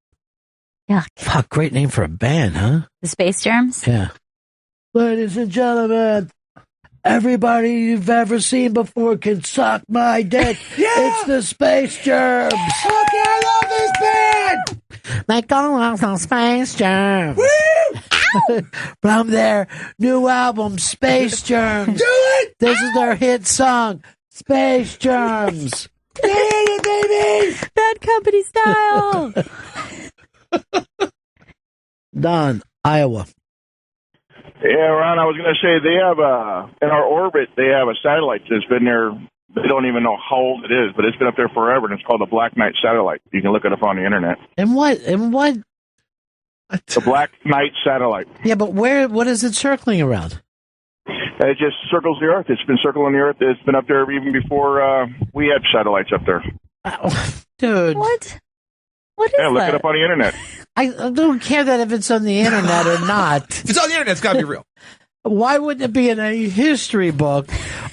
Yeah. Fuck, great name for a band, huh? The space germs? Yeah. Ladies and gentlemen, everybody you've ever seen before can suck my dick. Yeah! It's the space germs. Okay, I love this band. They call us the space germs. Woo! From their new album, Space Germs. Do it! This is their hit song, Space Germs. Baby! Bad Company style. Don, Iowa. Yeah, Ron, I was going to say they have in our orbit, they have a satellite that's been there. They don't even know how old it is, but it's been up there forever, and it's called the Black Knight satellite. You can look it up on the internet. And what? The Black Knight satellite. Yeah, but what is it circling around? It just circles the Earth. It's been circling the Earth. It's been up there even before we had satellites up there. Dude. What? What is that? Yeah, look that? it up on the internet. I don't care that if it's on the internet or not. If it's on the internet, it's got to be real. Why wouldn't it be in a history book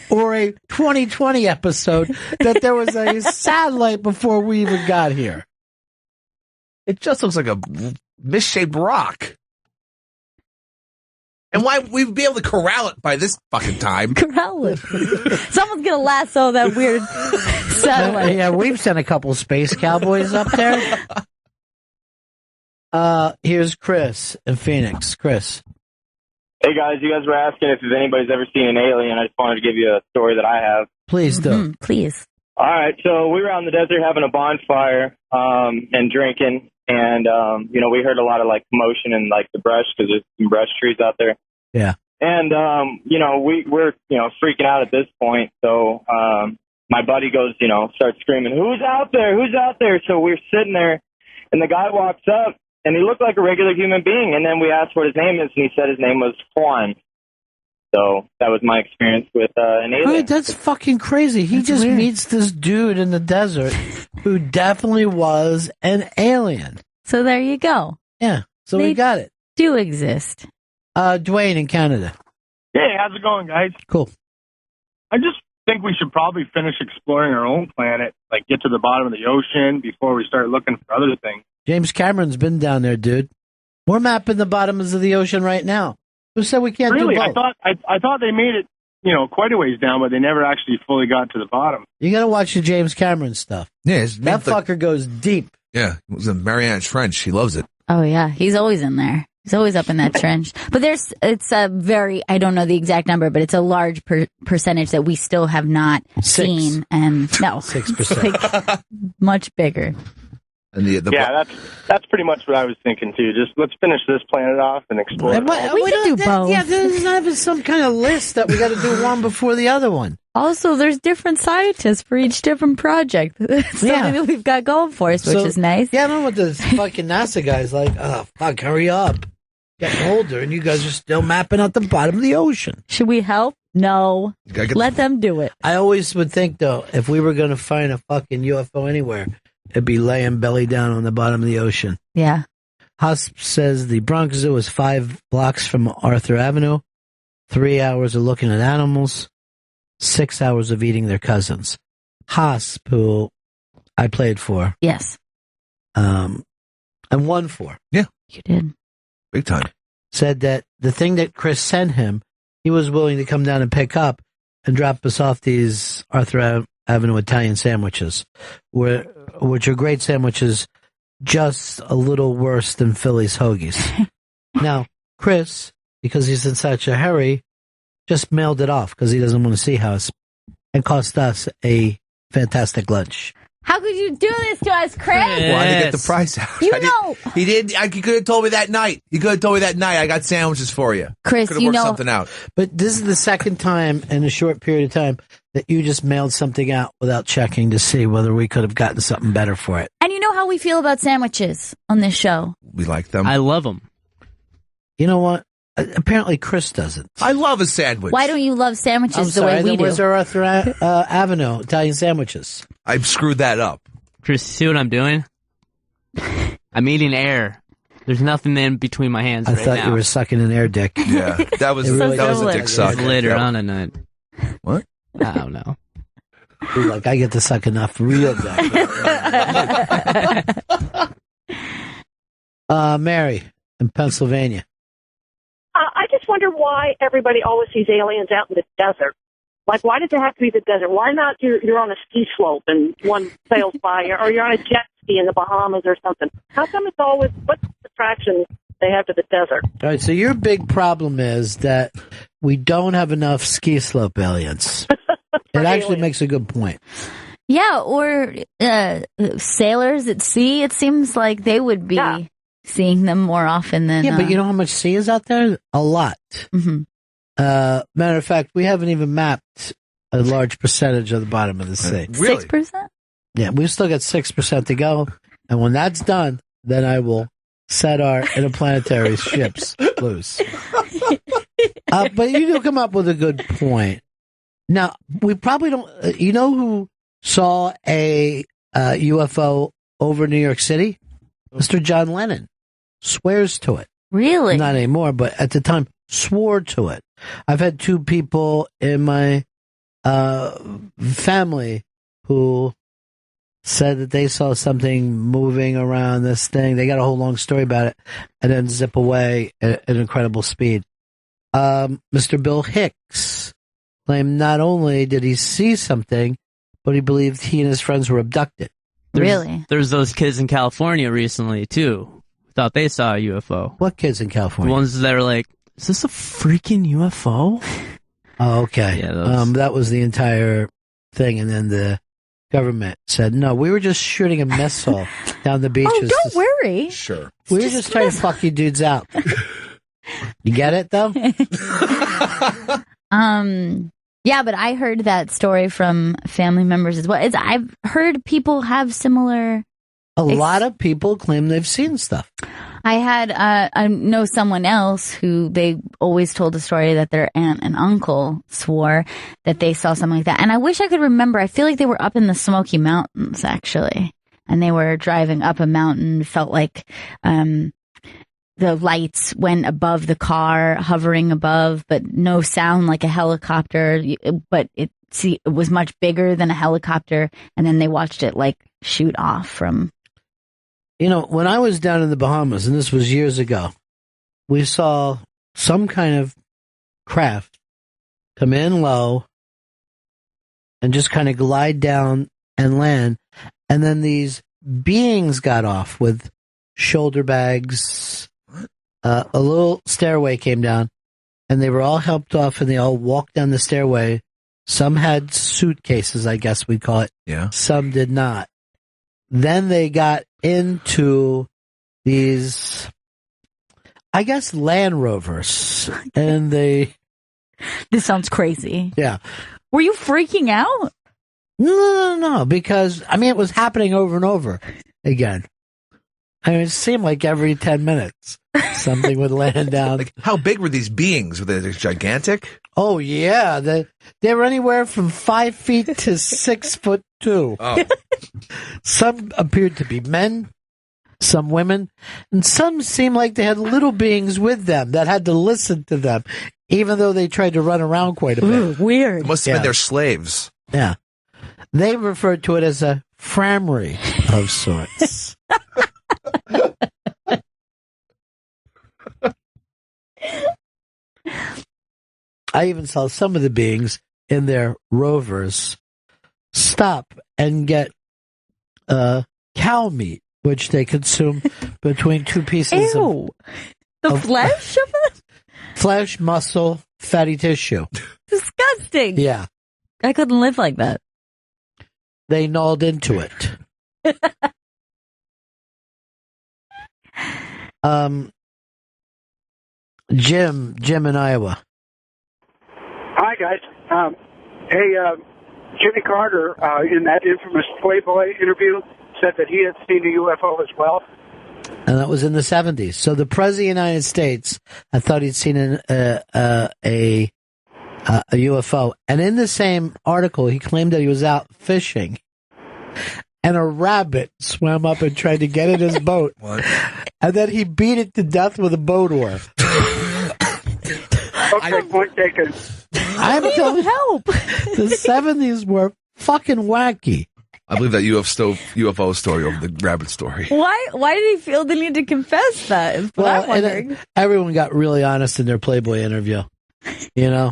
or a 2020 episode that there was a satellite before we even got here? It just looks like a misshaped rock. And why we'd be able to corral it by this fucking time? Corral it. Someone's gonna lasso that weird satellite. Yeah, we've sent a couple space cowboys up there. Here's Chris in Phoenix. Chris. Hey guys, you guys were asking if anybody's ever seen an alien. I just wanted to give you a story that I have. Please do. Please. All right, so we were out in the desert having a bonfire and drinking, and we heard a lot of like commotion in like the brush because there's some brush trees out there. Yeah. And, we're, freaking out at this point. So, my buddy goes, starts screaming, who's out there? Who's out there? So we're sitting there, and the guy walks up, and he looked like a regular human being. And then we asked what his name is, and he said his name was Juan. So that was my experience with an alien. Right, that's fucking crazy. He just meets this dude in the desert who definitely was an alien. So there you go. Yeah, so we got it. Do exist. Dwayne in Canada. Hey, how's it going, guys? Cool. I just think we should probably finish exploring our own planet, like get to the bottom of the ocean before we start looking for other things. James Cameron's been down there, dude. We're mapping the bottoms of the ocean right now. Who said we can't really? do both? I thought they made it, quite a ways down, but they never actually fully got to the bottom. You got to watch the James Cameron stuff. Yeah, that fucker goes deep. Yeah, it was in Mariana Trench. He loves it. Oh, yeah. He's always in there. He's always up in that trench. But it's a very, I don't know the exact number, but it's a large percentage that we still have not seen. And no, 6%. Like, much bigger. And that's pretty much what I was thinking too. Just let's finish this planet off and explore. We can do both. Yeah, there's not even some kind of list that we got to do one before the other one. Also, there's different scientists for each different project. It's something that we've got going for us, which is nice. Yeah, I don't know what this fucking NASA guy's like. Oh, fuck, hurry up. Getting older, and you guys are still mapping out the bottom of the ocean. Should we help? No. Let them do it. I always would think, though, if we were going to find a fucking UFO anywhere, it'd be laying belly down on the bottom of the ocean. Yeah. Haas says the Bronx Zoo is 5 blocks from Arthur Avenue, 3 hours of looking at animals, 6 hours of eating their cousins. Haas, who I played for. Yes. And won for. Yeah. You did. Big time. Said that the thing that Chris sent him, he was willing to come down and pick up and drop us off these Arthur Avenue Italian sandwiches, which are great sandwiches, just a little worse than Philly's hoagies. Now, Chris, because he's in such a hurry, just mailed it off because he doesn't want to see us and cost us a fantastic lunch. How could you do this to us, Chris? Well, I didn't get the price out. He did. He could have told me that night. He could have told me that night. I got sandwiches for you. Chris, could have worked something out. But this is the second time in a short period of time that you just mailed something out without checking to see whether we could have gotten something better for it. And you know how we feel about sandwiches on this show. We like them. I love them. You know what? Apparently Chris doesn't. I love a sandwich. Why don't you love sandwiches the way we do? Where's our Arthur Avenue Italian sandwiches? I screwed that up. Chris, see what I'm doing? I'm eating air. There's nothing in between my hands I right thought now. you were sucking an air dick. Yeah, that was a dick suck. Later on at night. What? I don't know. He's like, I get to suck enough real dick. Mary in Pennsylvania. I just wonder why everybody always sees aliens out in the desert. Like, why does it have to be the desert? Why not you're on a ski slope and one sails by, or you're on a jet ski in the Bahamas or something? How come it's always, what's the attraction they have to the desert? All right, so your big problem is that we don't have enough ski slope aliens. It actually makes a good point. Yeah, or sailors at sea. It seems like they would be seeing them more often than... Yeah, but you know how much sea is out there? A lot. Mm-hmm. Matter of fact, we haven't even mapped a large percentage of the bottom of the sea. Really? 6%? Yeah, we've still got 6% to go. And when that's done, then I will set our interplanetary ships loose. But you do come up with a good point. Now, we probably don't... you know who saw a UFO over New York City? Mr. John Lennon swears to it. Really? Not anymore, but at the time swore to it. I've had 2 people in my family who said that they saw something moving around this thing. They got a whole long story about it and then zip away at an incredible speed. Mr. Bill Hicks claimed not only did he see something, but he believed he and his friends were abducted. Really? There's those kids in California recently, too. Thought they saw a UFO. What kids in California? The ones that are like, is this a freaking UFO? Oh, okay. Yeah, that was the entire thing. And then the government said, no, we were just shooting a missile down the beaches. Oh, don't worry. Sure. We were just trying to fuck you dudes out. You get it though? Yeah, but I heard that story from family members as well. I've heard people have similar. A lot of people claim they've seen stuff. I know someone else who they always told a story that their aunt and uncle swore that they saw something like that. And I wish I could remember. I feel like they were up in the Smoky Mountains, actually. And they were driving up a mountain, felt like the lights went above the car, hovering above, but no sound like a helicopter. But it was much bigger than a helicopter. And then they watched it like shoot off from... You know, when I was down in the Bahamas, and this was years ago, we saw some kind of craft come in low and just kind of glide down and land. And then these beings got off with shoulder bags. A little stairway came down, and they were all helped off, and they all walked down the stairway. Some had suitcases, I guess we'd call it. Yeah. Some did not. Then they got into these, I guess, Land Rovers, and they... This sounds crazy. Yeah. Were you freaking out? No, because, I mean, it was happening over and over again. I mean, it seemed like every 10 minutes something would land down. Like, how big were these beings? Were they gigantic? Oh, yeah. They were anywhere from 5 feet to 6'2". Oh. Some appeared to be men, some women, and some seemed like they had little beings with them that had to listen to them, even though they tried to run around quite a bit. Ooh, weird. It must have been their slaves. Yeah. They referred to it as a frammery of sorts. I even saw some of the beings in their rovers stop and get cow meat, which they consume between two pieces of flesh of it? Flesh, muscle, fatty tissue. Disgusting. Yeah. I couldn't live like that. They gnawed into it. Jim in Iowa. Hi, guys. Hey, Jimmy Carter, in that infamous Playboy interview, said that he had seen a UFO as well. And that was in the 70s. So the President of the United States, I thought he'd seen a UFO. And in the same article, he claimed that he was out fishing. And a rabbit swam up and tried to get in his boat. What? And then he beat it to death with a boat oar. Okay, point taken. I'm telling you, the 70s were fucking wacky. I believe that UFO story over the rabbit story. Why did he feel the need to confess that? Is what I'm wondering. Everyone got really honest in their Playboy interview. You know?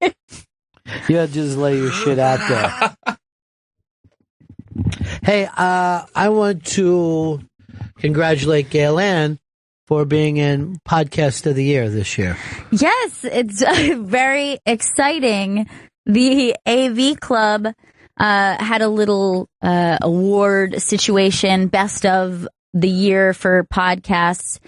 You had to just lay your shit out there. Hey, I want to congratulate Gail Ann for being in Podcast of the Year this year. Yes, it's very exciting. The AV Club had a little award situation, best of the year for podcasts,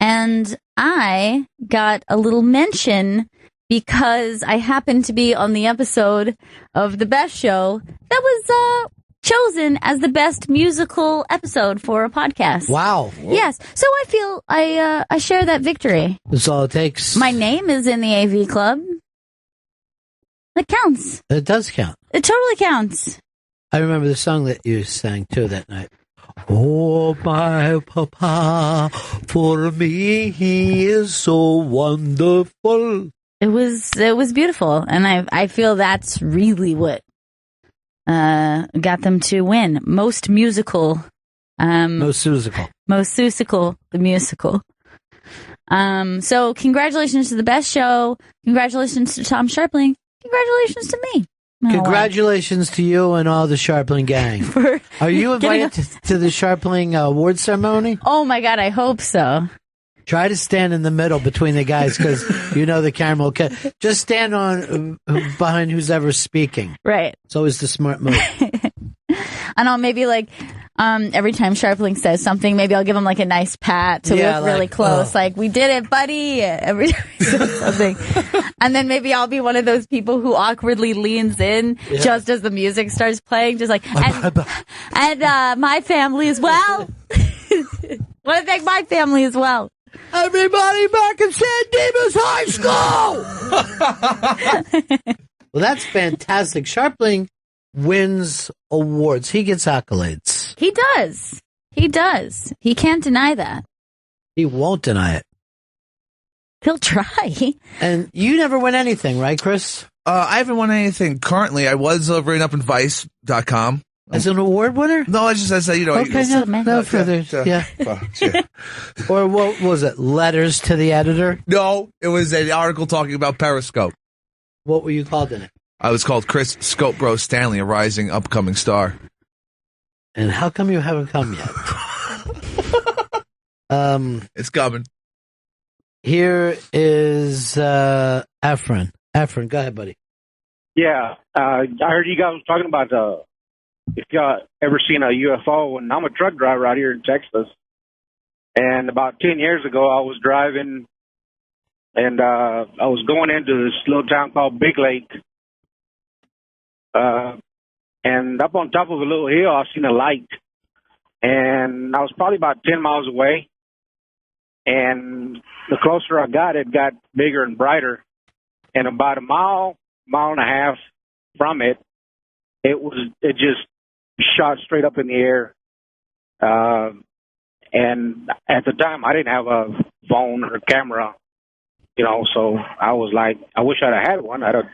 and I got a little mention because I happened to be on the episode of The Best Show that was chosen as the best musical episode for a podcast. Wow. Yes. So I feel I share that victory. That's all it takes. My name is in the AV Club. It counts. It does count. It totally counts. I remember the song that you sang too that night. Oh, my papa, for me he is so wonderful. It was beautiful, and I feel that's really what got them to win most musical. Most musical, the musical. So congratulations to The Best Show. Congratulations to Tom Sharpling. Congratulations to me. Congratulations to you and all the Sharpling gang. Are you invited to the Sharpling award ceremony? Oh my God, I hope so. Try to stand in the middle between the guys because you know the camera will just stand on behind who's ever speaking. Right. It's always the smart move. And I'll maybe Every time Sharpling says something, maybe I'll give him like a nice pat so we look really close. Like, we did it, buddy. Every time he says something. And then maybe I'll be one of those people who awkwardly leans in just as the music starts playing, just like, and my family as well. Want to thank my family as well. Everybody back in San Dimas High School! Well, that's fantastic. Sharpling wins awards. He gets accolades. He does. He does. He can't deny that. He won't deny it. He'll try. And you never win anything, right, Chris? I haven't won anything currently. I was written up in Vice.com. As an award winner? No, I said, you know. Okay, no further. Yeah. Or what was it? Letters to the editor? No, it was an article talking about Periscope. What were you called in it? I was called Chris Scope Bro Stanley, a rising upcoming star. And how come you haven't come yet? It's coming. Here is Apron. Apron, go ahead, buddy. Yeah, I heard you guys talking about if y'all ever seen a UFO, and I'm a truck driver out here in Texas. And about 10 years ago, I was driving, and I was going into this little town called Big Lake. And up on top of a little hill, I seen a light. And I was probably about 10 miles away. And the closer I got, it got bigger and brighter. And about a mile and a half from it, it just shot straight up in the air. And at the time, I didn't have a phone or a camera, you know, so I was like, I wish I'd have had one. I'd have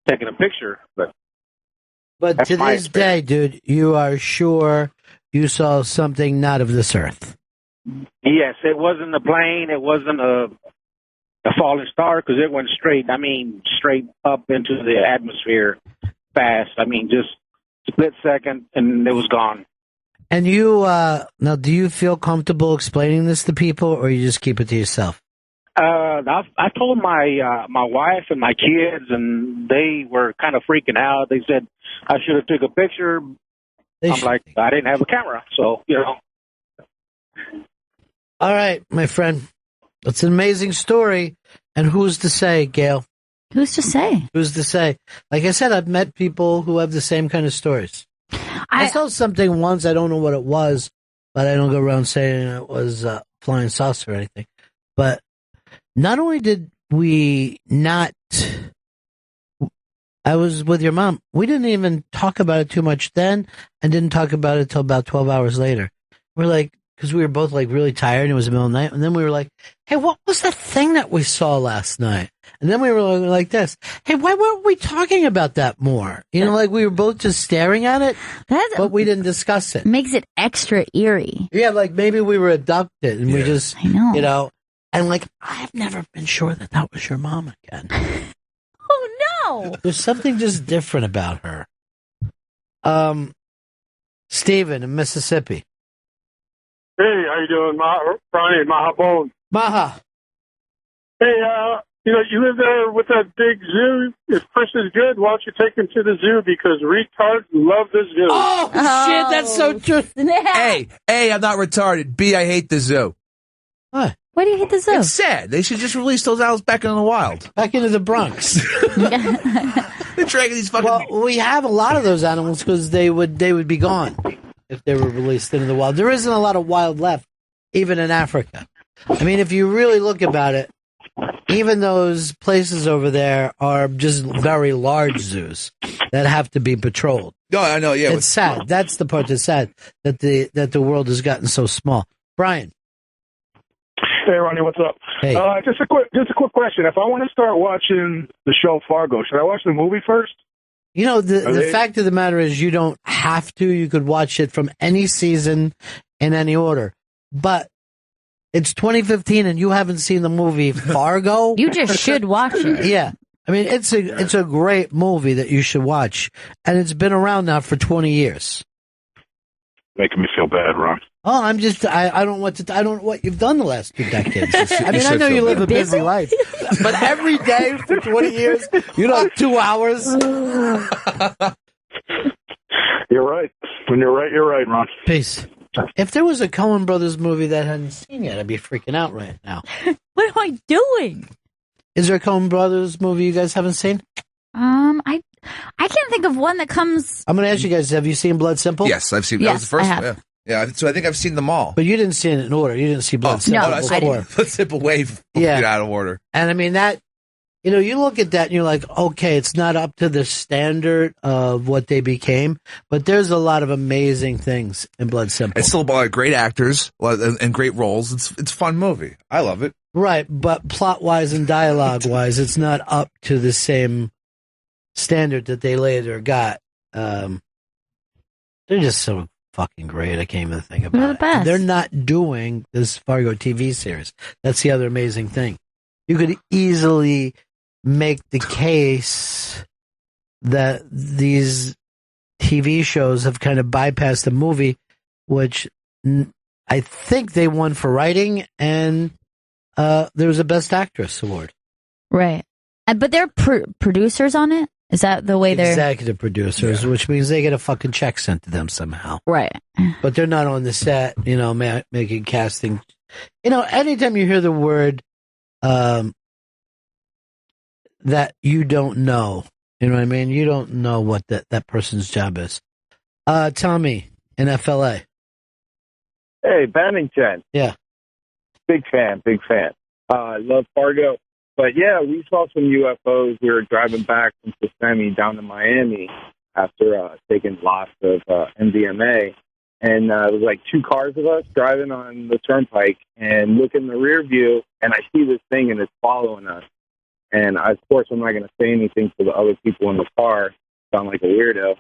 taken a picture, but to this day, dude, you are sure you saw something not of this earth? Yes, it wasn't a plane. It wasn't a falling star because it went straight up into the atmosphere fast. I mean, just split second and it was gone. And you, now, do you feel comfortable explaining this to people, or you just keep it to yourself? I told my wife and my kids, and they were kind of freaking out. They said I should have took a picture. I'm like, I didn't have a camera, so, you know. All right, my friend. It's an amazing story. And who's to say, Gail? Who's to say? Who's to say? Like I said, I've met people who have the same kind of stories. I saw something once. I don't know what it was, but I don't go around saying it was flying saucer or anything. But not only did we not, I was with your mom. We didn't even talk about it too much then, and didn't talk about it till about 12 hours later. We're like, because we were both like really tired, and it was the middle of the night, and then we were like, hey, what was that thing that we saw last night? And then we were like this, hey, why weren't we talking about that more? You know, like we were both just staring at it, but we didn't discuss it. Makes it extra eerie. Yeah, like maybe we were abducted, and we just, you know, and like, I've never been sure that that was your mom again. Oh, no! There's something just different about her. Steven in Mississippi. Hey, how you doing, Ronnie? Maha Bone. Maha. Hey, you know, you live there with that big zoo. If Chris is good, why don't you take him to the zoo? Because retards love the zoo. Oh, shit, that's so true. A, I'm not retarded. B, I hate the zoo. What? Why do you hate the zoo? It's sad. They should just release those animals back into the wild. Back into the Bronx. They're dragging these fucking... Well, we have a lot of those animals because they would be gone if they were released into the wild. There isn't a lot of wild left, even in Africa. I mean, if you really look about it, even those places over there are just very large zoos that have to be patrolled. No, I know, yeah. It's sad. That's the part that's sad, that the world has gotten so small. Brian. Hey, Ronnie, what's up? Hey. Just a quick question. If I want to start watching the show Fargo, should I watch the movie first? You know, the fact of the matter is you don't have to. You could watch it from any season in any order. But it's 2015 and you haven't seen the movie Fargo. You just should watch it. Yeah. I mean, it's a great movie that you should watch. And it's been around now for 20 years. Making me feel bad, Ron. Oh, I don't know what you've done the last 2 decades. I mean, I know you live a busy life, but every day for 20 years, 2 hours. You're right. When you're right, Ron. Peace. If there was a Cohen Brothers movie that I hadn't seen yet, I'd be freaking out right now. What am I doing? Is there a Cohen Brothers movie you guys haven't seen? I can't think of one that comes. I'm going to ask you guys, have you seen Blood Simple? Yes, I've seen. Yes, that was the first I one. have. Yeah. So I think I've seen them all. But you didn't see it in order. You didn't see Blood Simple I saw before. Blood Simple way out of order. And I mean, that, you look at that and you're like, okay, it's not up to the standard of what they became, but there's a lot of amazing things in Blood Simple. It's still about great actors and great roles. It's a fun movie. I love it. Right, but plot-wise and dialogue-wise, it's not up to the same standard that they later got. They're just so fucking great. I can't even think about They're the best. They're not doing this Fargo TV series. That's the other amazing thing. You could easily make the case that these TV shows have kind of bypassed the movie, which I think they won for writing, and there was a Best Actress award. Right. But they're producers on it? Is that the way they're... Executive producers, which means they get a fucking check sent to them somehow. Right. But they're not on the set, making casting. Anytime you hear the word that you don't know, you know what I mean? You don't know what that person's job is. Tommy in FLA. Hey, Bennington. Yeah. Big fan. I love Fargo. But yeah, we saw some UFOs. We were driving back from Kissimmee down to Miami after taking lots of MDMA. And it was like two cars of us driving on the turnpike and look in the rear view, and I see this thing and it's following us. And of course, I'm not going to say anything to the other people in the car. Sound like a weirdo.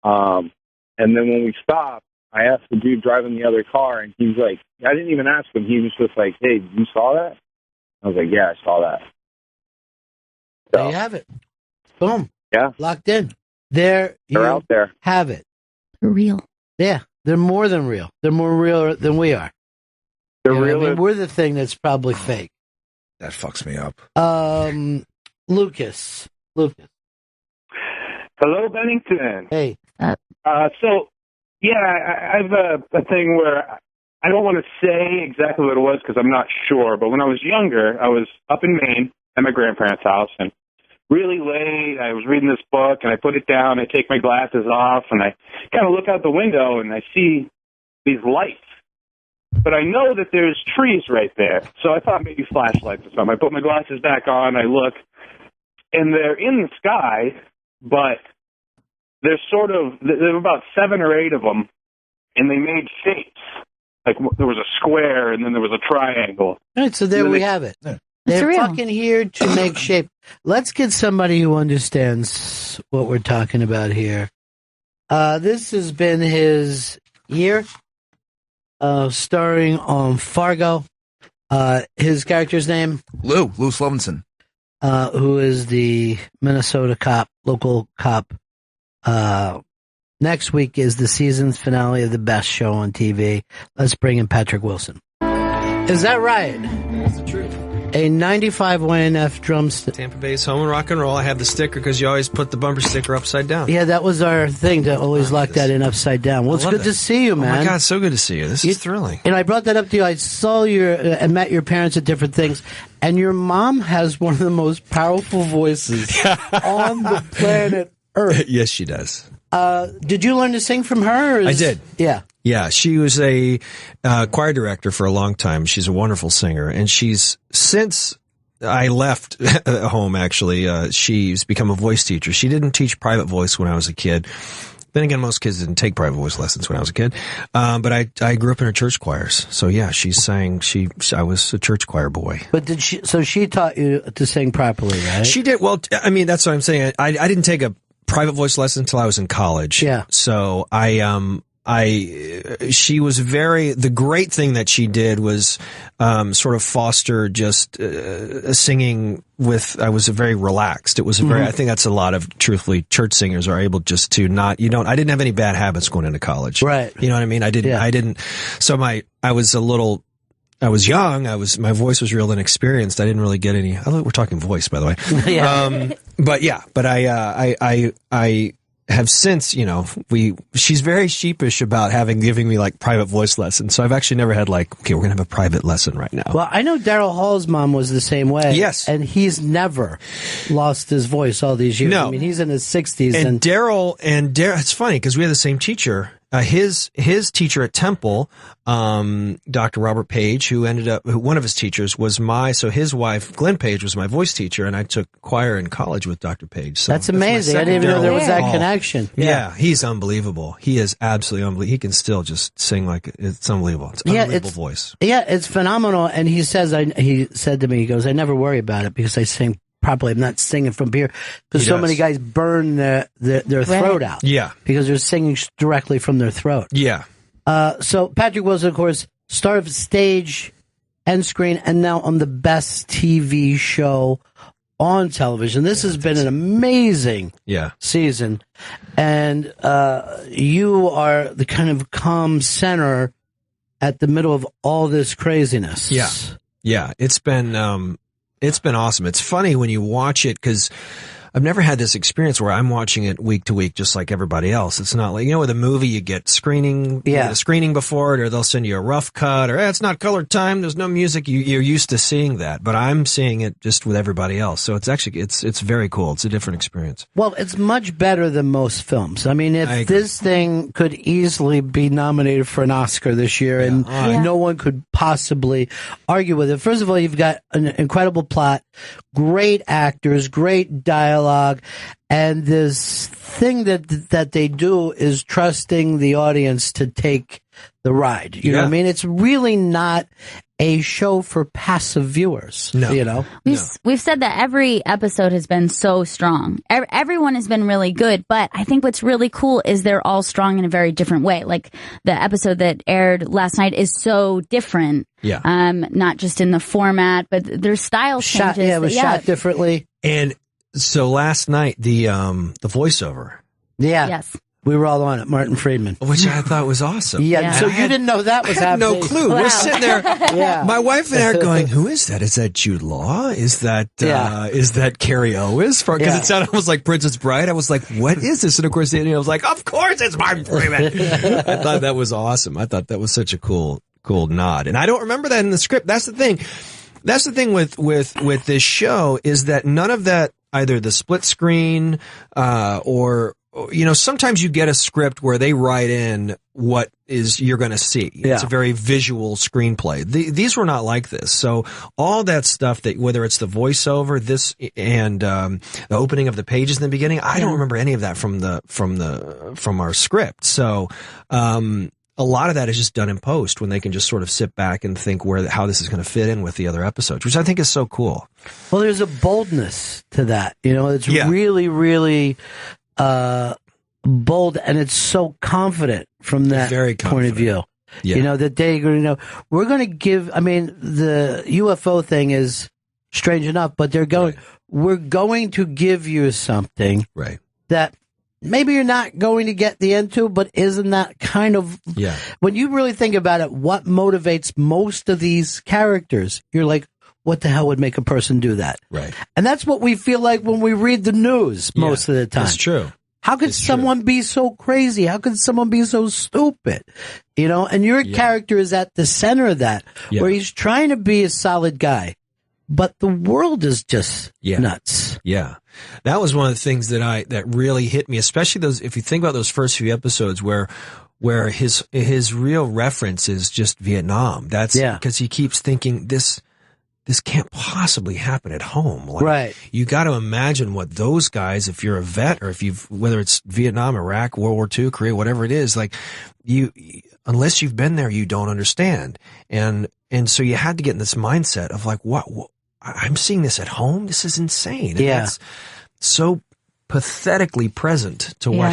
And then when we stopped, I asked the dude driving the other car, and he was like, I didn't even ask him. He was just like, hey, you saw that? I was like, yeah, I saw that. So, there you have it. Boom. Yeah. Locked in. They're out there. Have it. They're real. Yeah. They're more than real. They're more real than we are. They're real. I mean, we're the thing that's probably fake. That fucks me up. Lucas. Hello, Bennington. Hey. So, yeah, I have a thing where I don't want to say exactly what it was because I'm not sure, but when I was younger, I was up in Maine at my grandparents' house, and really late, I was reading this book, and I put it down, I take my glasses off, and I kind of look out the window, and I see these lights. But I know that there's trees right there, so I thought maybe flashlights or something. I put my glasses back on, I look, and they're in the sky, but there were about 7 or 8 of them, and they made shapes. Like there was a square, and then there was a triangle. All right, so there we have it. They're fucking here to make shape. Let's get somebody who understands what we're talking about here. This has been his year starring on Fargo. His character's name? Lou Slovenson. Who is the Minnesota cop, local cop. Next week is the season's finale of the best show on TV. Let's bring in Patrick Wilson. Is that right? That's the truth. A 95 YNF drumstick. Tampa Bay's home and rock and roll. I have the sticker because you always put the bumper sticker upside down. Yeah, that was our thing to always lock that in upside down. Well, it's good to see you, man. Oh my God, so good to see you. This is thrilling. And I brought that up to you. I saw and met your parents at different things, and your mom has one of the most powerful voices on the planet Earth. Yes, she does. Did you learn to sing from her? I did. Yeah. Yeah, she was a choir director for a long time. She's a wonderful singer, and since I left home, actually, she's become a voice teacher. She didn't teach private voice when I was a kid. Then again, most kids didn't take private voice lessons when I was a kid. But I grew up in her church choirs. So yeah, she sang. I was a church choir boy. But so she taught you to sing properly, right? She did. Well, I mean, that's what I'm saying. I didn't take a private voice lesson until I was in college. Yeah. So she was the great thing that she did was, sort of foster just, singing I was very relaxed. It was I think that's a lot of, truthfully, church singers are able just to I didn't have any bad habits going into college. Right. You know what I mean? I didn't, so I was young. My voice was real inexperienced. I didn't really get any, we're talking voice, by the way. Yeah. But have since, she's very sheepish about giving me like private voice lessons. So I've actually never had like, okay, we're going to have a private lesson right now. Well, I know Daryl Hall's mom was the same way. Yes. And he's never lost his voice all these years. No. I mean, he's in his 60s. And Daryl, it's funny because we had the same teacher. His teacher at Temple, Dr. Robert Page, one of his teachers was so his wife, Glenn Page, was my voice teacher, and I took choir in college with Dr. Page. So that's amazing. I didn't even know there was that connection. Yeah, he's unbelievable. He is absolutely unbelievable. He can still just sing like it's unbelievable. It's unbelievable voice. Yeah, it's phenomenal. And he said to me, he goes, I never worry about it because I sing properly. I'm not singing from here because so many guys burn their throat out. Yeah. Because they're singing directly from their throat. Yeah. So Patrick was, of course, star of stage and screen and now on the best TV show on television. This has been an amazing season. And you are the kind of calm center at the middle of all this craziness. Yeah. Yeah. It's been awesome. It's funny when you watch it because I've never had this experience where I'm watching it week to week just like everybody else. It's not like, with a movie you get screening, you get a screening before it, or they'll send you a rough cut, or it's not colored time, there's no music. You're used to seeing that, but I'm seeing it just with everybody else. So it's actually, it's very cool. It's a different experience. Well, it's much better than most films. I mean, if this thing could easily be nominated for an Oscar this year and no one could possibly argue with it. First of all, you've got an incredible plot, great actors, great dialogue, and this thing that they do is trusting the audience to take the ride. You know what I mean? It's really not a show for passive viewers. No. We've said that every episode has been so strong. Everyone has been really good, but I think what's really cool is they're all strong in a very different way. Like the episode that aired last night is so different. Yeah. Not just in the format, but their style changes. It was shot differently. And so last night, the voiceover. Yeah. Yes. We were all on it, Martin Friedman. Which I thought was awesome. Yeah. So you didn't know that was happening? No clue. Wow. We're sitting there. My wife and I are going, who is that? Is that Jude Law? Is that Carrie Owens? Because it sounded almost like Princess Bride. I was like, what is this? And of course, I was like, of course it's Martin Freeman. I thought that was awesome. I thought that was such a cool nod. And I don't remember that in the script. That's the thing. That's the thing with this show is that none of that, either the split screen, or sometimes you get a script where they write in what you're going to see. Yeah. It's a very visual screenplay. These were not like this. So all that stuff whether it's the voiceover, and the opening of the pages in the beginning, I don't remember any of that from our script. So, a lot of that is just done in post when they can just sort of sit back and think how this is going to fit in with the other episodes, which I think is so cool. Well, there's a boldness to that. It's really, really bold, and it's so confident from that point of view. Yeah. That we're going to give. I mean, the UFO thing is strange enough, but we're going to give you something that maybe you're not going to get the end to, but isn't that kind of, when you really think about it, what motivates most of these characters? You're like, what the hell would make a person do that? Right. And that's what we feel like when we read the news most of the time. That's true. How could someone be so crazy? How could someone be so stupid? And your character is at the center of that, where he's trying to be a solid guy, but the world is just nuts. Yeah. That was one of the things that really hit me, especially if you think about those first few episodes where his real reference is just Vietnam. That's because he keeps thinking this can't possibly happen at home. Like, you got to imagine what those guys, if you're a vet or whether it's Vietnam, Iraq, World War II, Korea, whatever it is, like unless you've been there, you don't understand. And so you had to get in this mindset of like, what I'm seeing this at home. This is insane. And that's so pathetically present to what,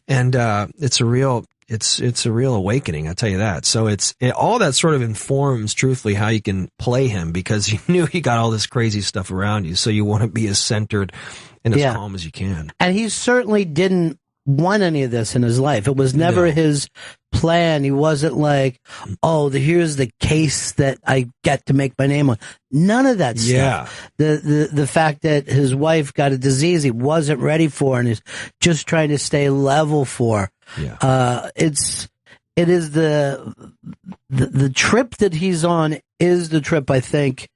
and, it's a real awakening. I'll tell you that. So all that sort of informs truthfully how you can play him, because you knew he got all this crazy stuff around you. So you want to be as centered and as calm as you can. And he certainly didn't want any of this in his life. It was never his plan. He wasn't like, oh, here's the case that I get to make my name on. None of that stuff. The fact that his wife got a disease he wasn't ready for and is just trying to stay level for. It is the trip that he's on is the trip I think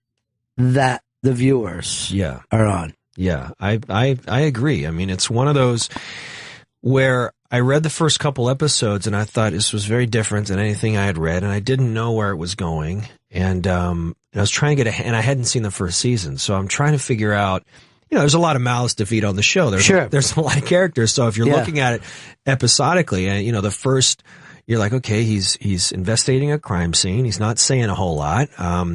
that the viewers are on. Yeah, I agree. I mean, it's one of those where I read the first couple episodes and I thought this was very different than anything I had read, and I didn't know where it was going. And I was trying to and I hadn't seen the first season, so I'm trying to figure out. There's a lot of mouths to feed on the show. There's a lot of characters. So if you're looking at it episodically, and the first. You're like, okay, he's investigating a crime scene. He's not saying a whole lot.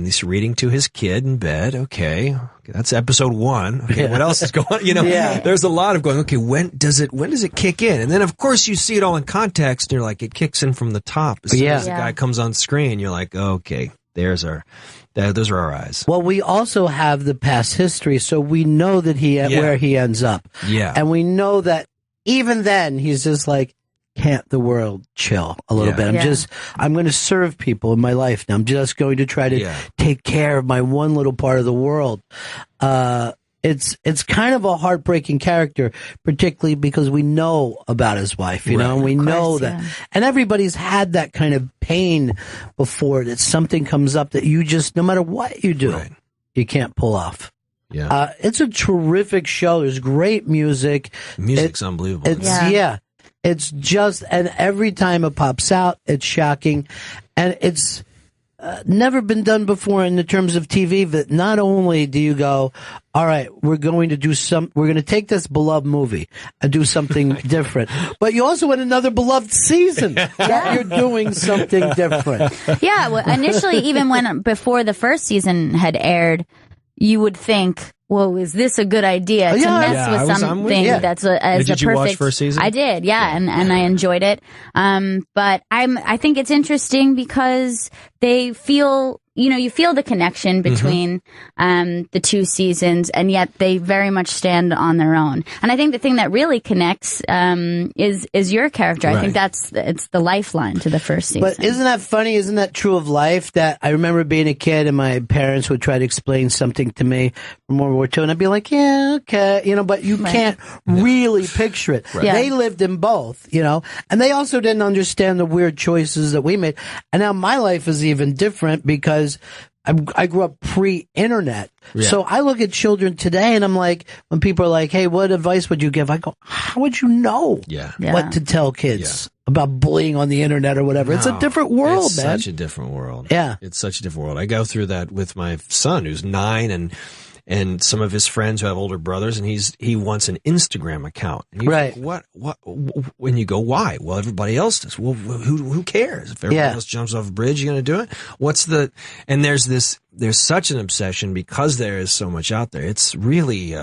He's reading to his kid in bed. Okay, that's episode 1. Okay, what else is going on? There's a lot of going, okay, when does it kick in? And then, of course, you see it all in context. And you're like, it kicks in from the top. As soon as the guy comes on screen, you're like, okay, those are our eyes. Well, we also have the past history, so we know that where he ends up. Yeah. And we know that even then, he's just like, can't the world chill a little bit? I'm going to serve people in my life now. I'm just going to try to take care of my one little part of the world. It's kind of a heartbreaking character, particularly because we know about his wife, you know, and we know that, and everybody's had that kind of pain before, that something comes up that you just, no matter what you do, you can't pull off. Yeah. It's a terrific show. There's great music. Music's unbelievable. It's just, and every time it pops out, it's shocking. And it's never been done before in the terms of TV, that not only do you go, all right, we're going to take this beloved movie and do something different, but you also had another beloved season that you're doing something different. Yeah. Well, initially, even before the first season had aired, you would think, well, is this a good idea to mess with something that's a perfect? Did you watch first season? I did, and I enjoyed it. But I think it's interesting because they feel, you feel the connection between the two seasons, and yet they very much stand on their own. And I think the thing that really connects is your character. I think it's the lifeline to the first season. But isn't that funny? Isn't that true of life? That I remember being a kid and my parents would try to explain something to me from World War II, and I'd be like, yeah, okay, but you can't really picture it. Right. Yeah. They lived in both, and they also didn't understand the weird choices that we made. And now my life is even different because I grew up pre-internet. Yeah. So I look at children today and I'm like, when people are like, hey, what advice would you give? I go, how would you know what to tell kids about bullying on the internet or whatever? It's a different world, man. It's such a different world. Yeah. It's such a different world. I go through that with my son who's 9 and some of his friends who have older brothers, and he wants an Instagram account. And like, what? When you go, why? Well, everybody else does. Well, who cares? If everybody else jumps off a bridge, you're going to do it? And there's such an obsession because there is so much out there. It's really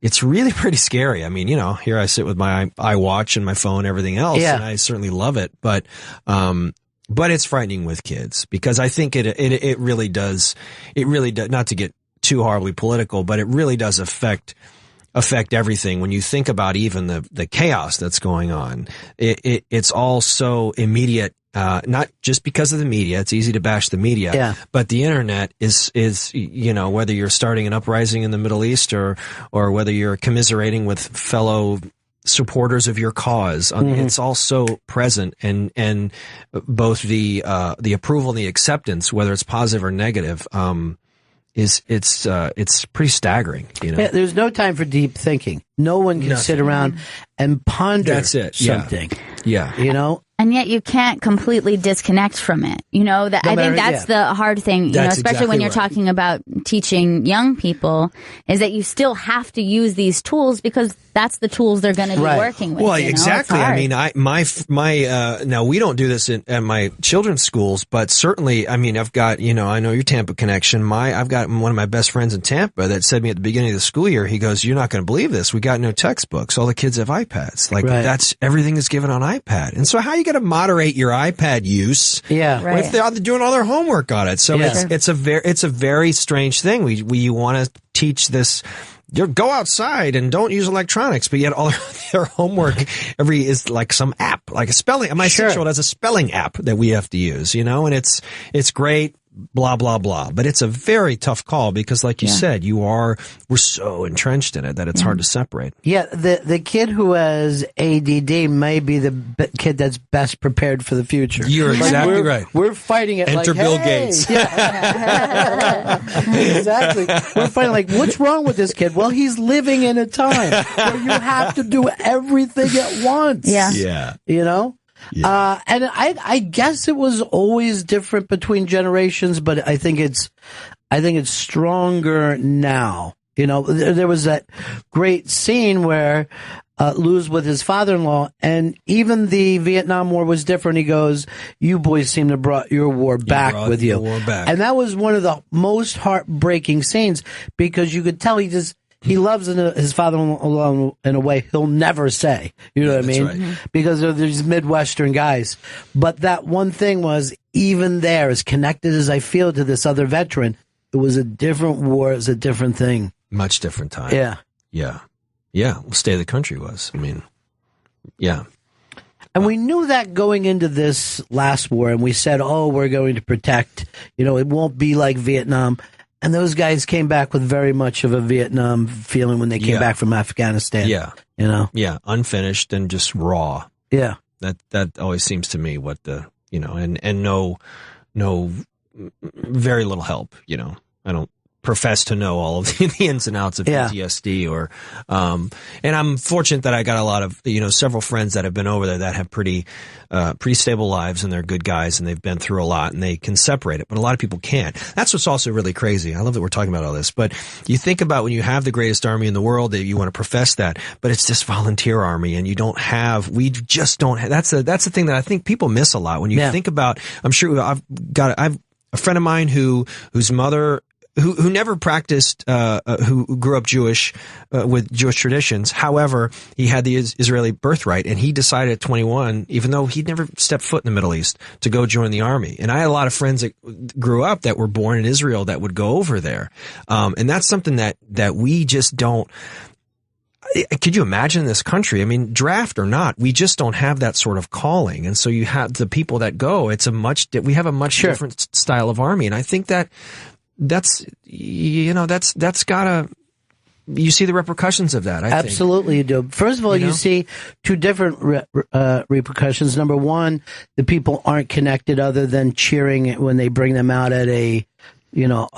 pretty scary. I mean, here I sit with my iWatch and my phone, everything else, and I certainly love it. But it's frightening with kids because I think it really does, not to get too horribly political, but it really does affect everything. When you think about even the chaos that's going on, it's all so immediate, not just because of the media. It's easy to bash the media, but the internet is, whether you're starting an uprising in the Middle East or whether you're commiserating with fellow supporters of your cause. It's all so present, and both the approval and the acceptance, whether it's positive or negative, it's pretty staggering. There's no time for deep thinking. No one can sit around and ponder something. Yeah. And yet you can't completely disconnect from it. I think that's the hard thing, especially when you're talking about teaching young people, is that you still have to use these tools because that's the tools they're going to be working with. Well, exactly. I mean, now we don't do this at my children's schools, but certainly, I mean, I've got, I know your Tampa connection. I've got one of my best friends in Tampa that said to me at the beginning of the school year, he goes, you're not going to believe this. We got no textbooks. All the kids have iPads. Everything is given on iPad. And so how are you going to moderate your iPad use? If they're doing all their homework on it. So it's a very strange thing. We want to teach this go outside and don't use electronics, but yet all their homework is like some app, like a spelling. My 6-year-old has a spelling app that we have to use, and it's great. Blah, blah, blah. But it's a very tough call because, like you said, we're so entrenched in it that it's hard to separate. Yeah, the kid who has ADD may be the kid that's best prepared for the future. You're exactly right. We're fighting it. Enter like, Bill hey. Gates. Yeah. Exactly. We're fighting like, what's wrong with this kid? Well, he's living in a time where you have to do everything at once. Yeah. Yeah. And I guess it was always different between generations, but I think it's stronger now. There was that great scene where Lou's with his father-in-law, and even the Vietnam War was different. He goes, "You boys seem to brought your war back with you," and that was one of the most heartbreaking scenes because you could tell he loves his father-in-law in a way he'll never say. You know what I mean? Right. Because they're these Midwestern guys. But that one thing was, even there, as connected as I feel to this other veteran, it was a different war. It was a different thing. Much different time. Yeah. Yeah. Well, State of the Country was. I mean, yeah. And we knew that going into this last war, and we said, we're going to protect. It won't be like Vietnam. And those guys came back with very much of a Vietnam feeling when they came back from Afghanistan. Yeah. Yeah. Unfinished and just raw. Yeah. That always seems to me what and no, very little help, I don't profess to know all of the ins and outs of PTSD and I'm fortunate that I got a lot of, several friends that have been over there that have pretty stable lives and they're good guys and they've been through a lot and they can separate it, but a lot of people can't. That's what's also really crazy. I love that we're talking about all this, but you think about when you have the greatest army in the world that you want to profess that, but it's this volunteer army and we just don't have, that's the thing that I think people miss a lot when you think about, I'm sure I've a friend of mine whose mother, who never practiced, who grew up Jewish, with Jewish traditions. However, he had the Israeli birthright and he decided at 21, even though he'd never stepped foot in the Middle East, to go join the army. And I had a lot of friends that grew up that were born in Israel that would go over there. And that's something that we just don't, could you imagine this country? I mean, draft or not, we just don't have that sort of calling. And so you have the people that go, we have a much different style of army. And I think that's gotta, you see the repercussions of that. Absolutely, you do. First of all, you see two different repercussions. Number one, the people aren't connected other than cheering when they bring them out at a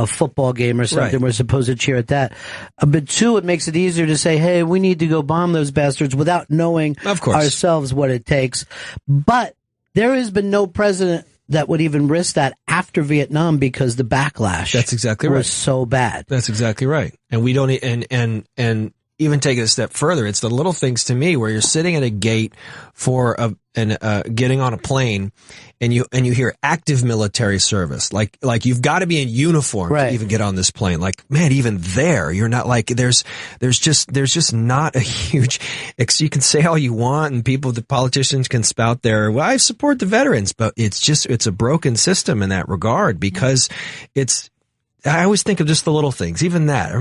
football game or something. We're supposed to cheer at that. But two, it makes it easier to say, hey, we need to go bomb those bastards without knowing ourselves what it takes. But there has been no president that would even risk that after Vietnam because the backlash. That's exactly right. Was so bad. That's exactly right. And we don't, and even take it a step further, it's the little things to me where you're sitting at a gate for getting on a plane and you hear active military service. Like you've got to be in uniform to even get on this plane. Like, man, even there, you're not like, there's just not a huge, you can say all you want and the politicians can spout I support the veterans, but it's a broken system in that regard because I always think of just the little things, even that.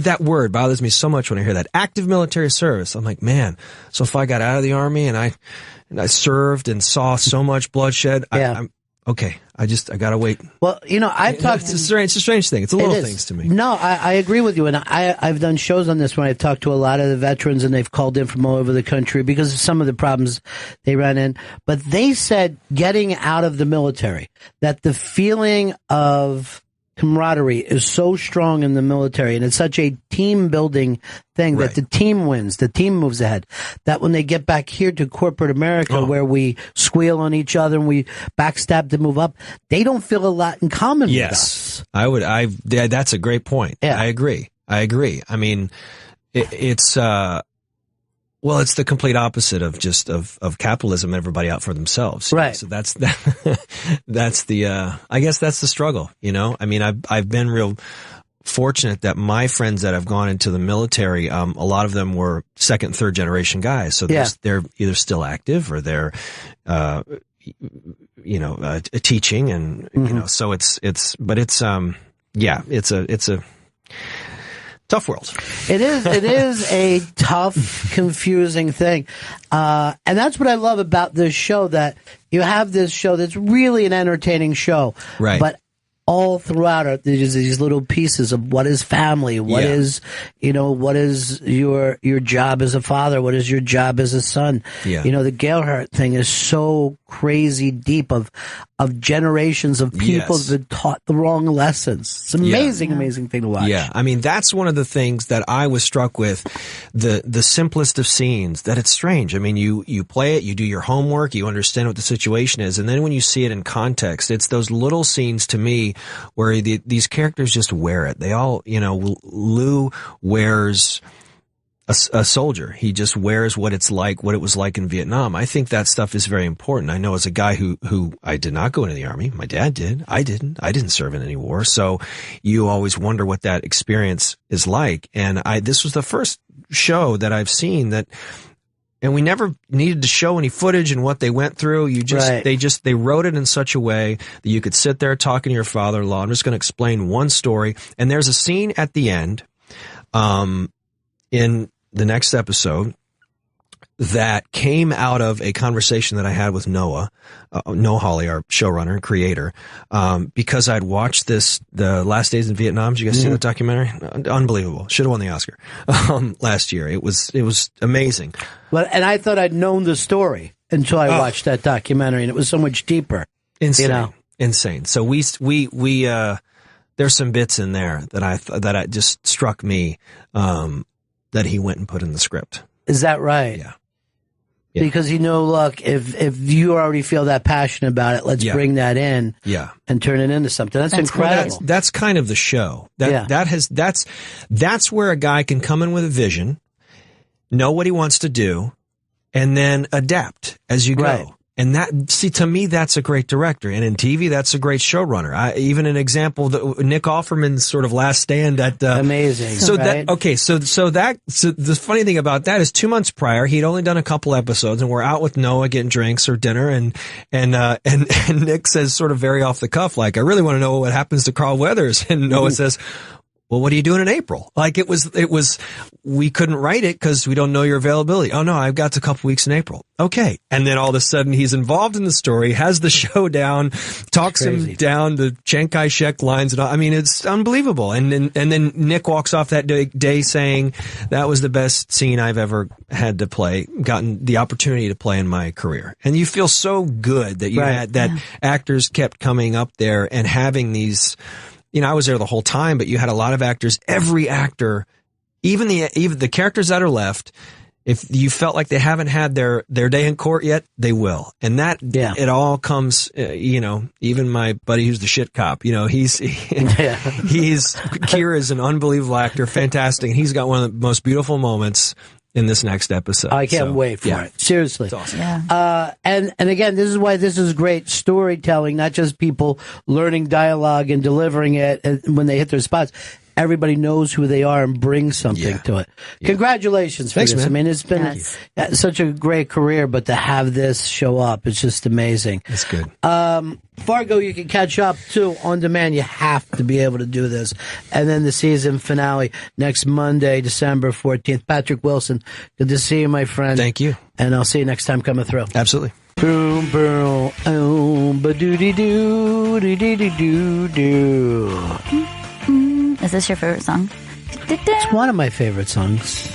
That word bothers me so much when I hear that. Active military service. I'm like, man, so if I got out of the army and I served and saw so much bloodshed, I'm okay. I gotta wait. Well, I've talked. It's a strange thing. It's the little things to me. No, I agree with you. And I've done shows on this when I've talked to a lot of the veterans and they've called in from all over the country because of some of the problems they ran in. But they said getting out of the military, that the feeling of camaraderie is so strong in the military and it's such a team building thing that the team wins, the team moves ahead, that when they get back here to corporate America where we squeal on each other and we backstab to move up, they don't feel a lot in common with us. That's a great point. Yeah. I agree. I mean, it's the complete opposite of just of capitalism and everybody out for themselves. Right. So that's the, I guess that's the struggle, I mean, I've been real fortunate that my friends that have gone into the military, a lot of them were second, third generation guys. So they're either still active or they're, teaching and, so it's Tough world. It is a tough, confusing thing. And that's what I love about this show, that you have this show that's really an entertaining show. Right. But all throughout it, there's these little pieces of what is family, what is your job as a father, what is your job as a son. Yeah. The Gail thing is so crazy deep of generations of people that have been taught the wrong lessons. It's an amazing thing to watch. Yeah, I mean, that's one of the things that I was struck with, the simplest of scenes, that it's strange. I mean, you play it, you do your homework, you understand what the situation is, and then when you see it in context, it's those little scenes to me where these characters just wear it. They all, Lou wears a soldier. He just wears what it was like in Vietnam. I think that stuff is very important. I know as a guy who I did not go into the Army. My dad did. I didn't serve in any war. So you always wonder what that experience is like. And this was the first show that I've seen that, and we never needed to show any footage and what they went through. They wrote it in such a way that you could sit there talking to your father-in-law. I'm just going to explain one story. And there's a scene at the end, in the next episode that came out of a conversation that I had with Noah Hawley, our showrunner and creator, because I'd watched the Last Days in Vietnam. Did you guys see that documentary? Unbelievable. Should have won the Oscar last year. It was amazing. Well, and I thought I'd known the story until I watched that documentary, and it was so much deeper. Insane. So we there's some bits in there that just struck me, that he went and put in the script. Is that right? Yeah. Because look, if you already feel that passionate about it, let's bring that in. Yeah. And turn it into something. That's incredible. That's kind of the show. That's where a guy can come in with a vision, know what he wants to do, and then adapt as you go. Right. And to me, that's a great director. And in TV, that's a great showrunner. Even an example, Nick Offerman's sort of Last Stand at, amazing. So the funny thing about that is 2 months prior, he'd only done a couple episodes, and we're out with Noah getting drinks or dinner, and Nick says sort of very off the cuff, like, I really want to know what happens to Carl Weathers. And Noah says, well, what are you doing in April? Like it was, we couldn't write it because we don't know your availability. Oh no, I've got a couple weeks in April. Okay. And then all of a sudden he's involved in the story, has the show down, talks him down the Chiang Kai-shek lines and all. I mean, it's unbelievable. And then Nick walks off that day saying that was the best scene I've ever had to play, gotten the opportunity to play in my career. And you feel so good that had that actors kept coming up there and having these, I was there the whole time, but you had a lot of actors. Every actor, even the characters that are left, if you felt like they haven't had their day in court yet, they will. And it all comes, even my buddy who's the shit cop, he's Kira's an unbelievable actor, fantastic. And he's got one of the most beautiful moments in this next episode. I can't wait for it. Seriously. It's awesome. Yeah. And again, this is why this is great storytelling, not just people learning dialogue and delivering it when they hit their spots. Everybody knows who they are and brings something to it. Yeah. Congratulations for this. Man. I mean, it's been such a great career, but to have this show up, it's just amazing. It's good. Fargo, you can catch up too on demand. You have to be able to do this. And then the season finale next Monday, December 14th. Patrick Wilson, good to see you, my friend. Thank you. And I'll see you next time coming through. Absolutely. Boom, boom, ba-doo-dee-doo, dee-dee-dee-doo-doo. Is this your favorite song? It's one of my favorite songs.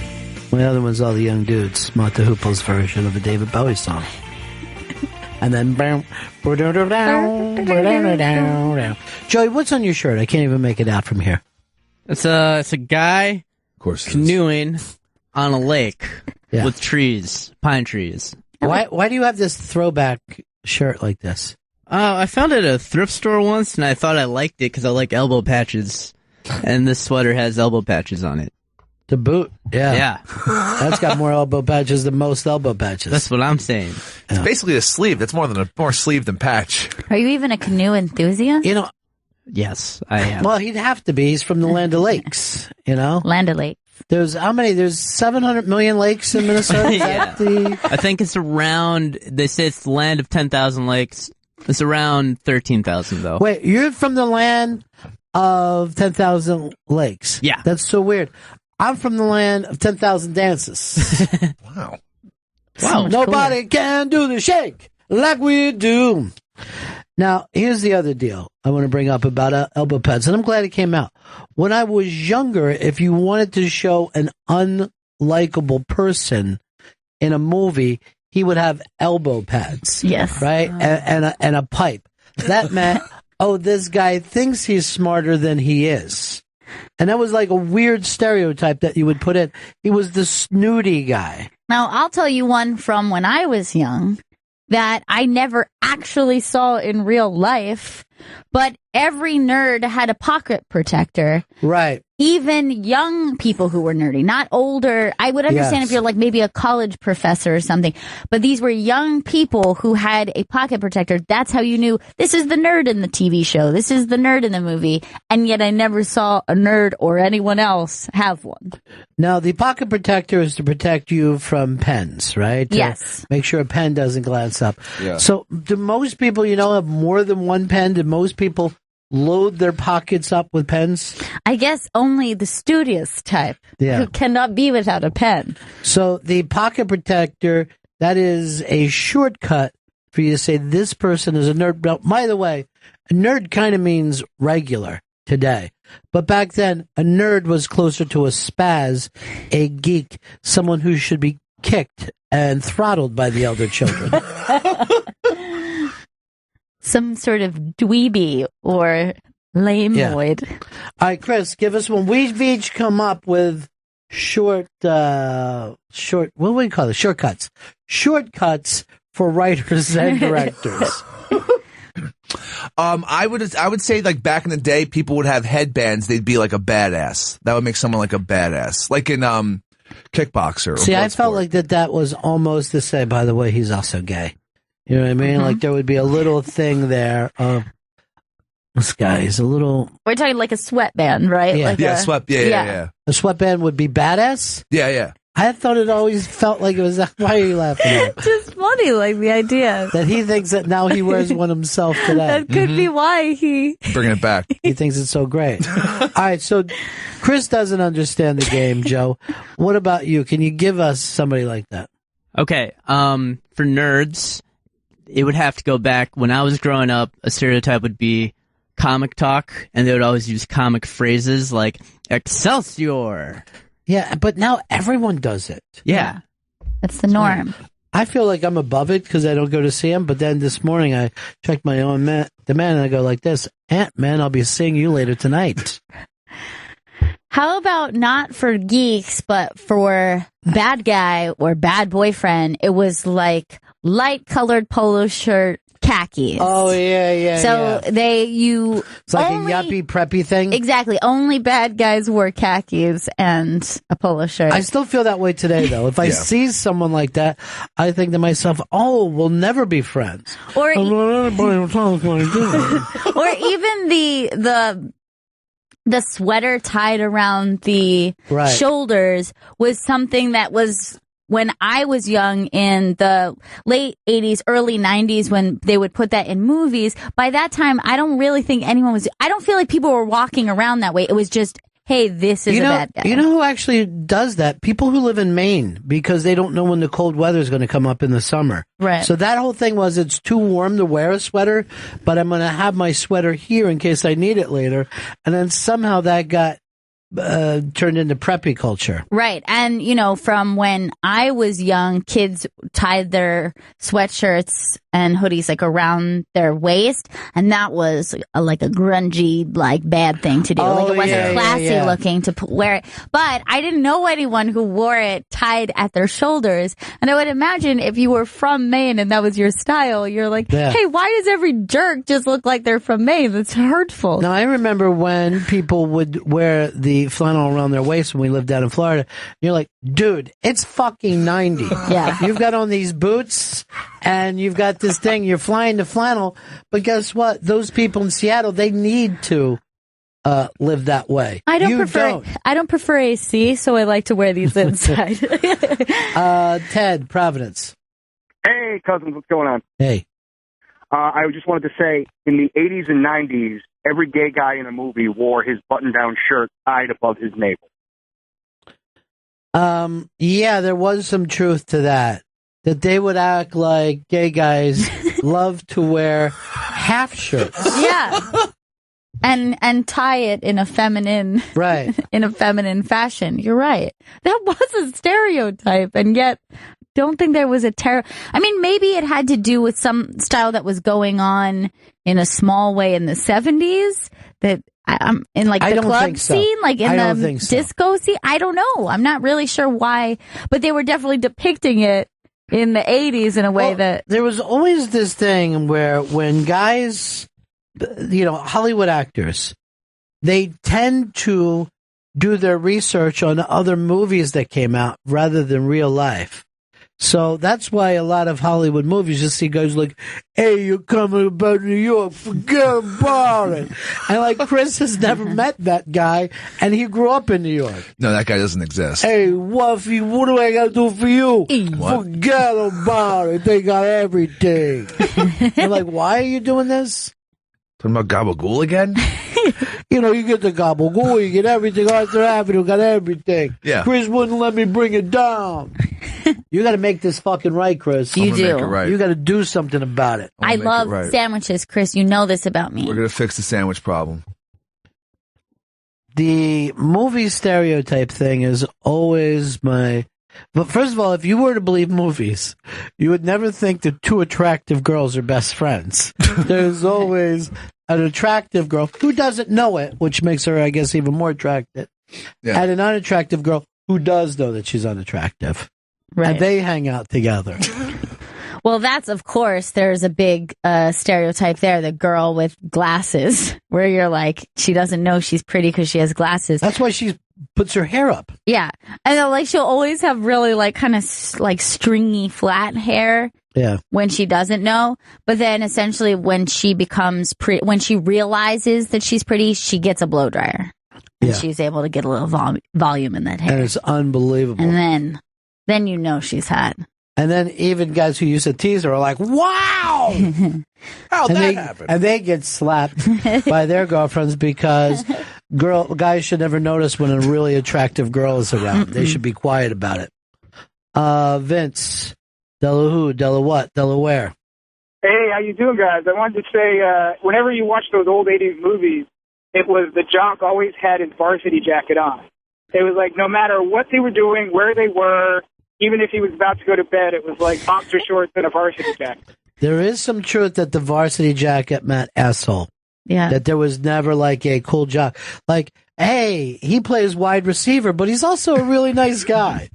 My other one's All the Young Dudes, Martha Hoople's version of a David Bowie song. And then, Joey, what's on your shirt? I can't even make it out from here. It's a guy canoeing on a lake with trees, pine trees. Why do you have this throwback shirt like this? I found it at a thrift store once, and I thought I liked it because I like elbow patches. And this sweater has elbow patches on it. To boot, yeah. That's got more elbow patches than most elbow patches. That's what I'm saying. It's basically a sleeve. That's more sleeve than patch. Are you even a canoe enthusiast? Yes, I am. Well, he'd have to be. He's from the Land of Lakes, Land of Lakes. There's how many? There's 700 million lakes in Minnesota. I think it's around, they say it's the land of 10,000 lakes. It's around 13,000, though. Wait, you're from the land of 10,000 lakes. Yeah. That's so weird. I'm from the land of 10,000 dances. Wow. Wow. Nobody can do the shake like we do. Now, here's the other deal I want to bring up about elbow pads, and I'm glad it came out. When I was younger, if you wanted to show an unlikable person in a movie, he would have elbow pads. Yes. Right? And a pipe. That meant, oh, this guy thinks he's smarter than he is. And that was like a weird stereotype that you would put in. He was the snooty guy. Now, I'll tell you one from when I was young that I never actually saw in real life, but every nerd had a pocket protector. Right. Even young people who were nerdy, not older. I would understand if you're like maybe a college professor or something, but these were young people who had a pocket protector. That's how you knew this is the nerd in the TV show. This is the nerd in the movie. And yet I never saw a nerd or anyone else have one. Now, the pocket protector is to protect you from pens, right? Yes. Make sure a pen doesn't glance up. Yeah. So do most people, have more than one pen? Do most people load their pockets up with pens? I guess only the studious type who cannot be without a pen. So the pocket protector, that is a shortcut for you to say this person is a nerd. Now, by the way, a nerd kind of means regular today. But back then, a nerd was closer to a spaz, a geek, someone who should be kicked and throttled by the elder children. Some sort of dweeby or lameoid. All right, Chris, give us one. We've each come up with short, what do we call it? Shortcuts. Shortcuts for writers and directors. I would say like back in the day, people would have headbands. They'd be like a badass. That would make someone like a badass, like in Kickboxer. Or See, I felt like that was almost to say, by the way, he's also gay. You know what I mean? Mm-hmm. Like there would be a little thing there of this guy is a little. We're talking like a sweatband, right? Yeah, like yeah. A sweatband would be badass. Yeah. I thought it always felt like it was. Why are you laughing at? Just funny, like the idea that he thinks that now he wears one himself today. That could be why he bringing it back. He thinks it's so great. All right, so Chris doesn't understand the game, Joe. What about you? Can you give us somebody like that? Okay, for nerds, it would have to go back. When I was growing up, a stereotype would be comic talk, and they would always use comic phrases like Excelsior. Yeah, but now everyone does it. Yeah. That's the norm. I feel like I'm above it because I don't go to see him, but then this morning I checked my own the man, and I go like this, Ant-Man, I'll be seeing you later tonight. How about not for geeks, but for bad guy or bad boyfriend, it was like light-colored polo shirt, khakis. Oh, yeah. So it's like a yuppie preppy thing. Exactly. Only bad guys wore khakis and a polo shirt. I still feel that way today, though. If I see someone like that, I think to myself, oh, we'll never be friends. Or or even the sweater tied around the shoulders was something that was, when I was young in the late 80s, early 90s, when they would put that in movies, by that time, I don't really think I don't feel like people were walking around that way. It was just, hey, this is a bad guy. You know who actually does that? People who live in Maine, because they don't know when the cold weather is going to come up in the summer. Right. So that whole thing was, it's too warm to wear a sweater, but I'm going to have my sweater here in case I need it later. And then somehow that got turned into preppy culture. Right. And, from when I was young, kids tied their sweatshirts and hoodies like around their waist. And that was like a grungy, like bad thing to do. Like it wasn't classy looking to wear it. But I didn't know anyone who wore it tied at their shoulders. And I would imagine if you were from Maine and that was your style, you're like, hey, why does every jerk just look like they're from Maine? That's hurtful. Now, I remember when people would wear the flannel around their waist when we lived down in Florida. You're like, dude, it's fucking 90. Yeah. You've got on these boots and you've got this thing, you're flying the flannel, but guess what? Those people in Seattle, they need to live that way. I don't prefer AC, so I like to wear these inside. Ted, Providence. Hey, cousins, what's going on? Hey. I just wanted to say, in the 80s and 90s, every gay guy in a movie wore his button-down shirt tied above his navel. Yeah, there was some truth to that. That they would act like gay guys love to wear half shirts. Yeah. And tie it in a feminine fashion. You're right. That was a stereotype, and yet don't think there was a I mean, maybe it had to do with some style that was going on in a small way in the 70s that in like the club scene, like in the disco scene. I don't know. I'm not really sure why, but they were definitely depicting it in the 80s in a way that there was always this thing where when guys, Hollywood actors, they tend to do their research on other movies that came out rather than real life. So that's why a lot of Hollywood movies just see guys like, hey, you're coming about New York, forget about it. And like Chris has never met that guy, and he grew up in New York. No, that guy doesn't exist. Hey, Wuffy, what do I got to do for you? What? Forget about it. They got everything. You're like, why are you doing this? Talking about Gabagool again? You get the Gabagool, you get everything. Arthur Avenue got everything. Yeah. Chris wouldn't let me bring it down. You got to make this fucking right, Chris. You do. Make it right. You got to do something about it. I love sandwiches, Chris. You know this about me. We're going to fix the sandwich problem. The movie stereotype thing is always my... But first of all, if you were to believe movies, you would never think that two attractive girls are best friends. There's always an attractive girl who doesn't know it, which makes her, I guess, even more attractive, and an unattractive girl who does know that she's unattractive. Right. And they hang out together. Well, that's, of course, there's a big stereotype there, the girl with glasses, where you're like, she doesn't know she's pretty because she has glasses. That's why she puts her hair up. Yeah. And then, like, she'll always have really, like, kind of, like, stringy, flat hair. Yeah. When she doesn't know. But then, essentially, when she becomes when she realizes that she's pretty, she gets a blow dryer. And she's able to get a little volume in that hair. And it's unbelievable. And then you know she's hot. And then even guys who used to tease her are like, wow! How'd that happen? And they get slapped by their girlfriends because guys should never notice when a really attractive girl is around. They should be quiet about it. Vince, Della who, Della what, Delaware. Hey, how you doing, guys? I wanted to say, whenever you watch those old 80s movies, it was the jock always had his varsity jacket on. It was like no matter what they were doing, where they were, even if he was about to go to bed, it was like boxer shorts and a varsity jacket. There is some truth that the varsity jacket meant asshole. Yeah. That there was never like a cool jock. Like, hey, he plays wide receiver, but he's also a really nice guy.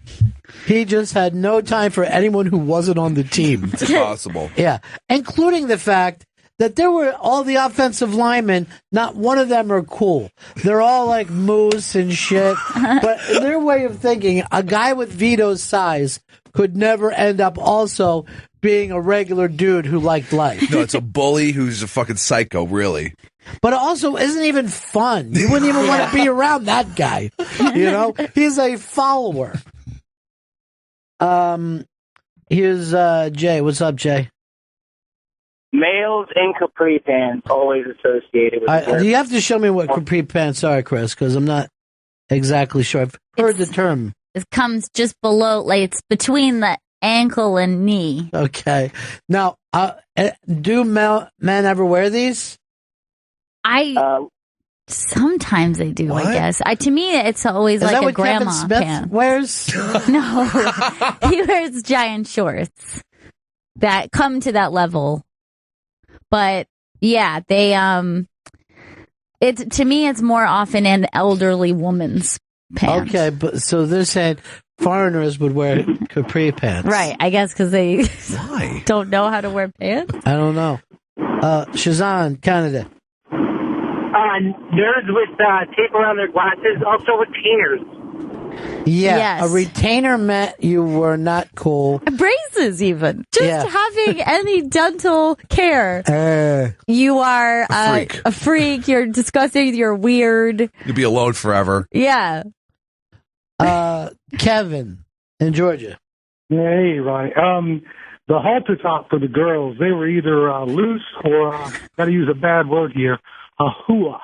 He just had no time for anyone who wasn't on the team. It's impossible. Yeah. Including the fact that there were all the offensive linemen, not one of them are cool. They're all like moose and shit. But their way of thinking, a guy with Vito's size could never end up also being a regular dude who liked life. No, it's a bully who's a fucking psycho, really. But it also isn't even fun. You wouldn't even want to be around that guy. He's a follower. Here's Jay. What's up, Jay? Males in capri pants always associated with. You have to show me what capri pants are, Chris, because I'm not exactly sure. I've heard the term. It comes just below, like it's between the ankle and knee. Okay. Now, do men ever wear these? Sometimes they do, I guess. To me, it's always Is like that a what grandma Kevin Smith pants. wears? No, he wears giant shorts that come to that level. But yeah, they to me, it's more often an elderly woman's pants. Okay, but so they're saying foreigners would wear capri pants, right? I guess because they don't know how to wear pants. I don't know. Shazan, Canada. Nerds with tape around their glasses, also retainers. Yeah, Yes. a retainer meant you were not cool. Braces, even just having any dental care. You are a freak. You're disgusting. You're weird. You'll be alone forever. Yeah. Kevin in Georgia. Hey, Ronnie. The halter top for the girls, they were either loose or, got to use a bad word here, a hua.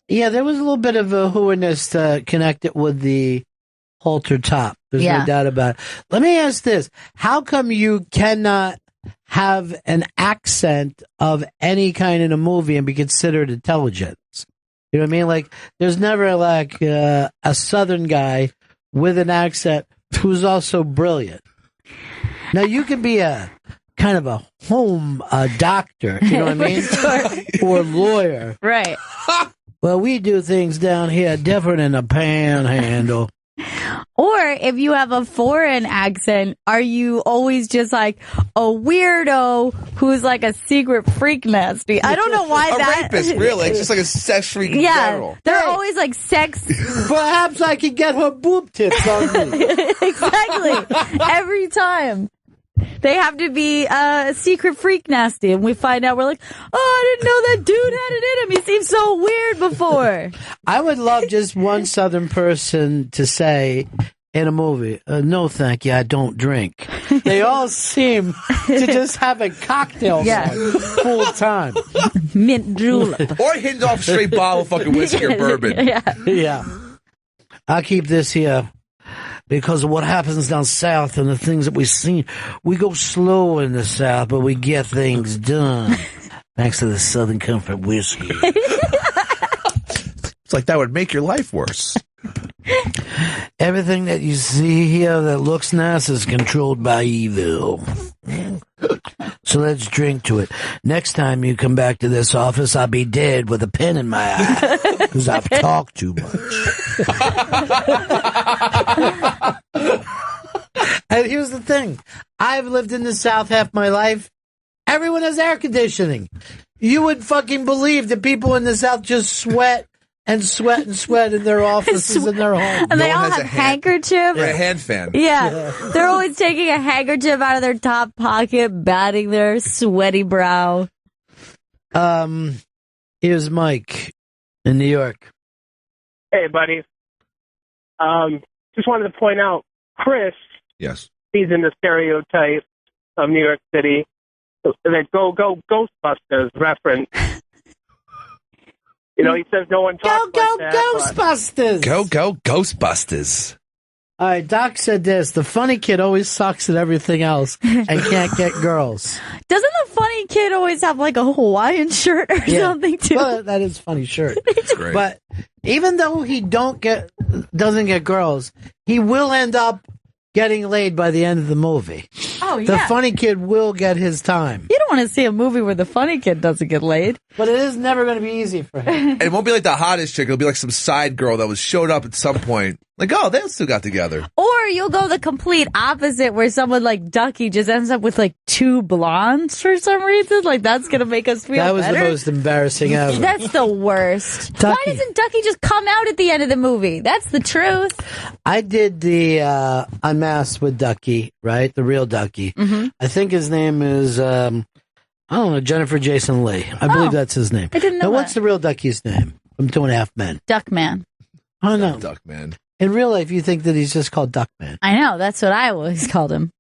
Yeah, there was a little bit of a hooiness to connect it with the halter top. There's no doubt about it. Let me ask this. How come you cannot have an accent of any kind in a movie and be considered intelligent? You know what I mean? Like, there's never like a Southern guy with an accent who's also brilliant. Now, you can be a kind of a home doctor, you know what I mean? Or lawyer. Right. Well, we do things down here different in the panhandle. Or if you have a foreign accent, are you always just like a weirdo who's like a secret freak nasty? I don't know why a rapist, really. It's just like a sex freak in general. They're always like sex. Perhaps I could get her boob tips on me. Exactly. Every time. They have to be a secret freak nasty, and we find out, we're like, oh, I didn't know that dude had it in him. He seemed so weird before. I would love just one Southern person to say in a movie, no, thank you, I don't drink. They all seem to just have a cocktail full time. Mint julep. Or hit off straight bottle of fucking whiskey or bourbon. Yeah. I'll keep this here. Because of what happens down south and the things that we've seen. We go slow in the south, but we get things done. Thanks to the Southern Comfort whiskey. It's like that would make your life worse. Everything that you see here that looks nice is controlled by evil. So let's drink to it. Next time you come back to this office, I'll be dead with a pen in my eye because I've talked too much. And here's the thing. I've lived in the South half my life. Everyone has air conditioning. You would fucking believe that people in the South just sweat and sweat and sweat in their offices and their homes. And they all have handkerchief. Yeah, a hand fan. Yeah. They're always taking a handkerchief out of their top pocket, batting their sweaty brow. Here's Mike in New York. Hey, buddy. Just wanted to point out, Chris. Yes. He's in the Stereotypes of New York City. That Go Ghostbusters reference. You know, he says no one talks like that. Ghostbusters! Go Ghostbusters. All right, Doc said this. The funny kid always sucks at everything else and can't get girls. Doesn't the funny kid always have like a Hawaiian shirt or something too? Well, that is a funny shirt. That's great. But even though he doesn't get girls, he will end up getting laid by the end of the movie. Oh, yeah. The funny kid will get his time. You don't want to see a movie where the funny kid doesn't get laid. But it is never going to be easy for him. And it won't be like the hottest chick. It'll be like some side girl that showed up at some point. Like, oh, they still got together. Or you'll go the complete opposite where someone like Ducky just ends up with like two blondes for some reason. Like, that's going to make us feel better. That was the most embarrassing ever. That's the worst. Ducky. Why doesn't Ducky just come out at the end of the movie? That's the truth. I did the Unmasked with Ducky, right? The real Ducky. Mm-hmm. I think his name is, I don't know, Jennifer Jason Leigh. I believe that's his name. I didn't know Now, what's the real Ducky's name from 2.5 Men? Duckman. Oh, no. Duckman. In real life, you think that he's just called Duckman. I know. That's what I always called him.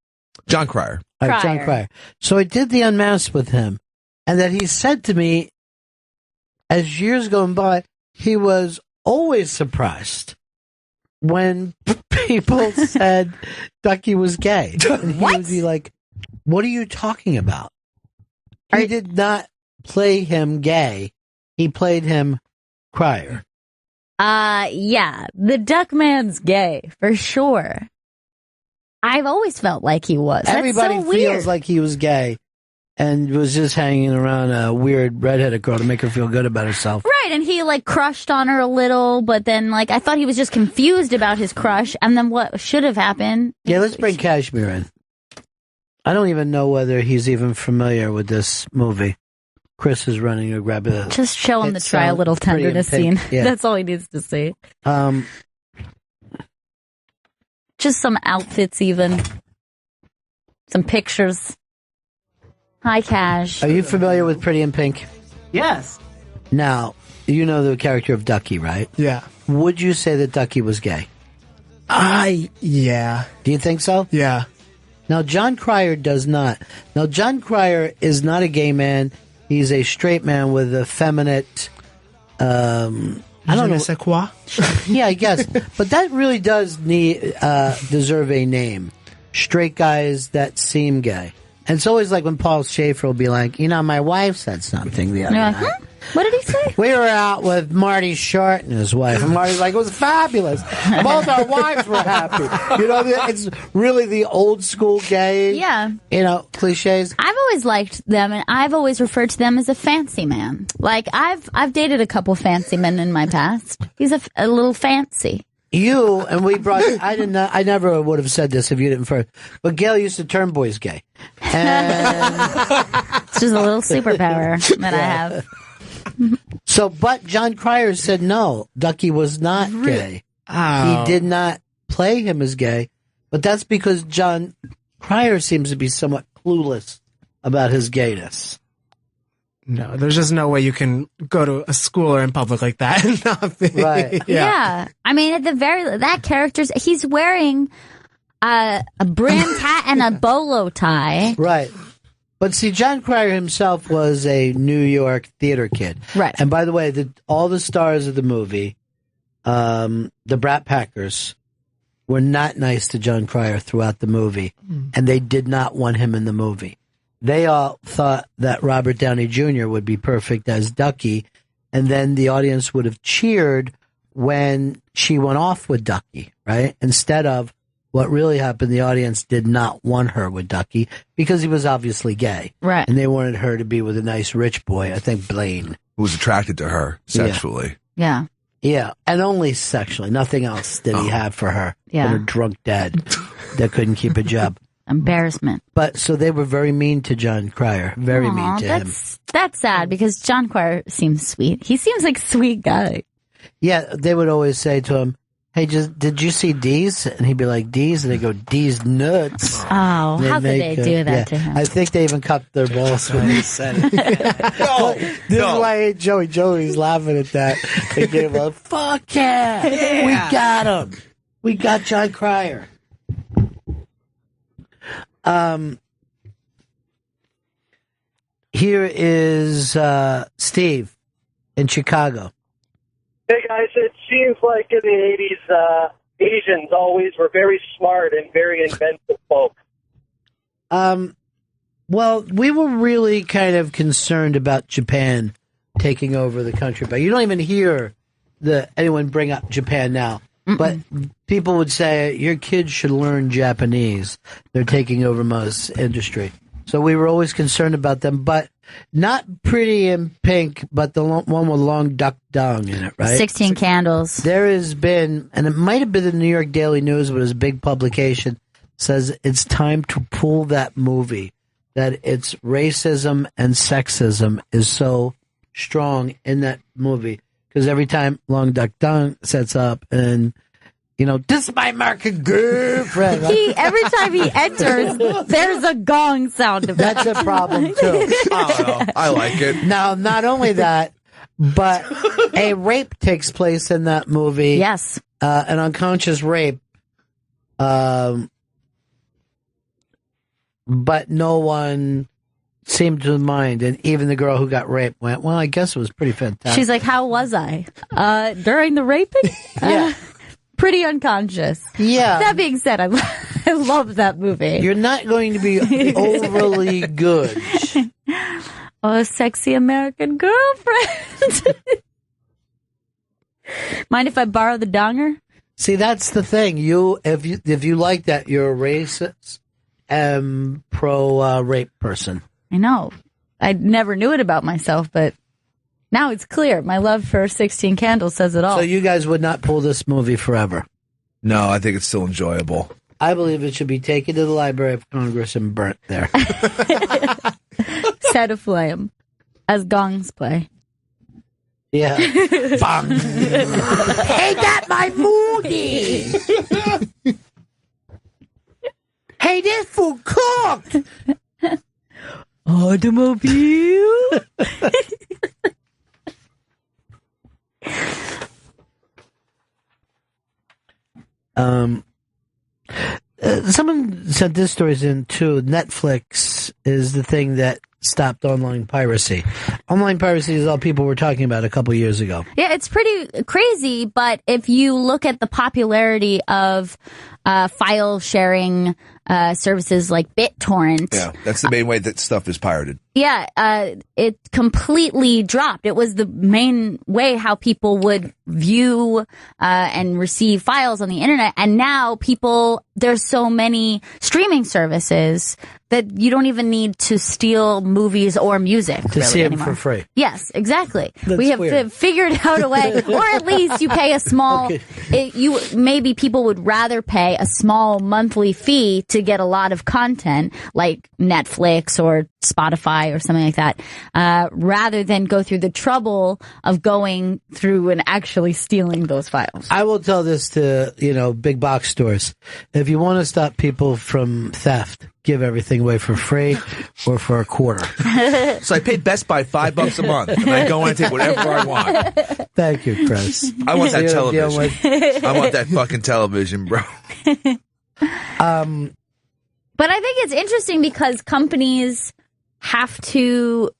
John Cryer. John Cryer. So I did the Unmasked with him, and that he said to me, as years going by, he was always surprised when people said Ducky was gay. And he would be like, what are you talking about? He did not play him gay. He played him Cryer. Yeah, the Duckman's gay, for sure. I've always felt like he was. Everybody That's so weird. feels like he was gay and was just hanging around a weird redheaded girl to make her feel good about herself. Right, and he like crushed on her a little, but then like I thought he was just confused about his crush, and then what should have happened? Yeah, let's bring Kashmir in. I don't even know whether he's even familiar with this movie. Chris is running to grab it. Just show him the try a little tenderness scene. Yeah. That's all he needs to see. Just some outfits, even some pictures. Hi, Cash. Are you familiar with Pretty in Pink? Yes. Now, you know the character of Ducky, right? Yeah. Would you say that Ducky was gay? Yeah. Do you think so? Yeah. Now, John Cryer does not. Now, John Cryer is not a gay man. He's a straight man with effeminate. I don't know. C'est quoi? Yeah, I guess. But that really does deserve a name. Straight guys that seem gay. And it's always like when Paul Schaefer will be like, my wife said something the other night. What did he say? We were out with Marty Short and his wife, and Marty's like, it was fabulous. Both our wives were happy. It's really the old school gay, cliches. I've always liked them, and I've always referred to them as a fancy man. Like, I've dated a couple fancy men in my past. He's a little fancy. I never would have said this if you didn't first, but Gail used to turn boys gay. And it's just a little superpower that I have. But John Cryer said no, Ducky was not gay. Oh. He did not play him as gay, but that's because John Cryer seems to be somewhat clueless about his gayness. No, there's just no way you can go to a school or in public like that and not be. Right. Yeah. I mean, that character's, he's wearing a brimmed hat and a bolo tie. Right. But see, John Cryer himself was a New York theater kid. Right. And by the way, all the stars of the movie, the Brat Packers, were not nice to John Cryer throughout the movie. And they did not want him in the movie. They all thought that Robert Downey Jr. would be perfect as Ducky, and then the audience would have cheered when she went off with Ducky, right? Instead of what really happened, the audience did not want her with Ducky because he was obviously gay. Right. And they wanted her to be with a nice rich boy, I think Blaine. Who was attracted to her sexually. Yeah. Yeah, and only sexually. Nothing else did he have for her. Yeah. But her drunk dad that couldn't keep a job. Embarrassment. But so they were very mean to John Cryer. Very mean to him. That's sad because John Cryer seems sweet. He seems like a sweet guy. Yeah, they would always say to him, hey, did you see D's? And he'd be like, D's? And they go, D's nuts. Oh, how could they do that to him? I think they even cut their balls when they said it. This is why I hate Joey. Joey's laughing at that. They gave a fuck yeah. We got him. We got John Cryer. Here is Steve in Chicago. Hey guys, it seems like in the 80s, Asians always were very smart and very inventive folk. Well, we were really kind of concerned about Japan taking over the country, but you don't even hear anyone bring up Japan now. But people would say, your kids should learn Japanese. They're taking over most industry. So we were always concerned about them, but not Pretty in Pink, but the one with Long Duck Dong in it, right? 16 Candles. There has been, and it might have been the New York Daily News, but it's a big publication, says it's time to pull that movie, that its racism and sexism is so strong in that movie. Because every time Long Duck Dong sets up and, this is my American girlfriend. Every time he enters, there's a gong sound. That's a problem, too. I like it. Now, not only that, but a rape takes place in that movie. Yes. An unconscious rape. But no one seemed to mind, and even the girl who got raped went, well, I guess it was pretty fantastic. She's like, how was I? During the raping? Yeah. Pretty unconscious. Yeah. That being said, I love that movie. You're not going to be overly good. Oh, sexy American girlfriend. Mind if I borrow the donger? See, that's the thing. If you like that, you're a racist and pro rape person. I know. I never knew it about myself, but now it's clear. My love for 16 Candles says it all. So you guys would not pull this movie forever? No, I think it's still enjoyable. I believe it should be taken to the Library of Congress and burnt there. Set aflame, as gongs play. Yeah. Bang. Hey, got my moody. Hey, this food cooked. Automobile. Someone sent this story in too. Netflix is the thing that stopped online piracy. Online piracy is all people were talking about a couple years ago. Yeah, it's pretty crazy, but if you look at the popularity of file sharing services like BitTorrent. Yeah, that's the main way that stuff is pirated. Yeah, it completely dropped. It was the main way how people would view and receive files on the internet. And now there's so many streaming services that you don't even need to steal movies or music To really see them anymore. for free. Yes, exactly. That's we have weird. figured out a way, or at least you pay a small. Maybe people would rather pay a small monthly fee to get a lot of content, like Netflix or Spotify or something like that, rather than go through the trouble of going through and actually stealing those files. I will tell this to, big box stores. If you want to stop people from theft, give everything away for free or for a quarter. So I paid Best Buy $5 a month, and I go in and take whatever I want. Thank you, Chris. I want that You know, television. I want that fucking television, bro. But I think it's interesting because companies have to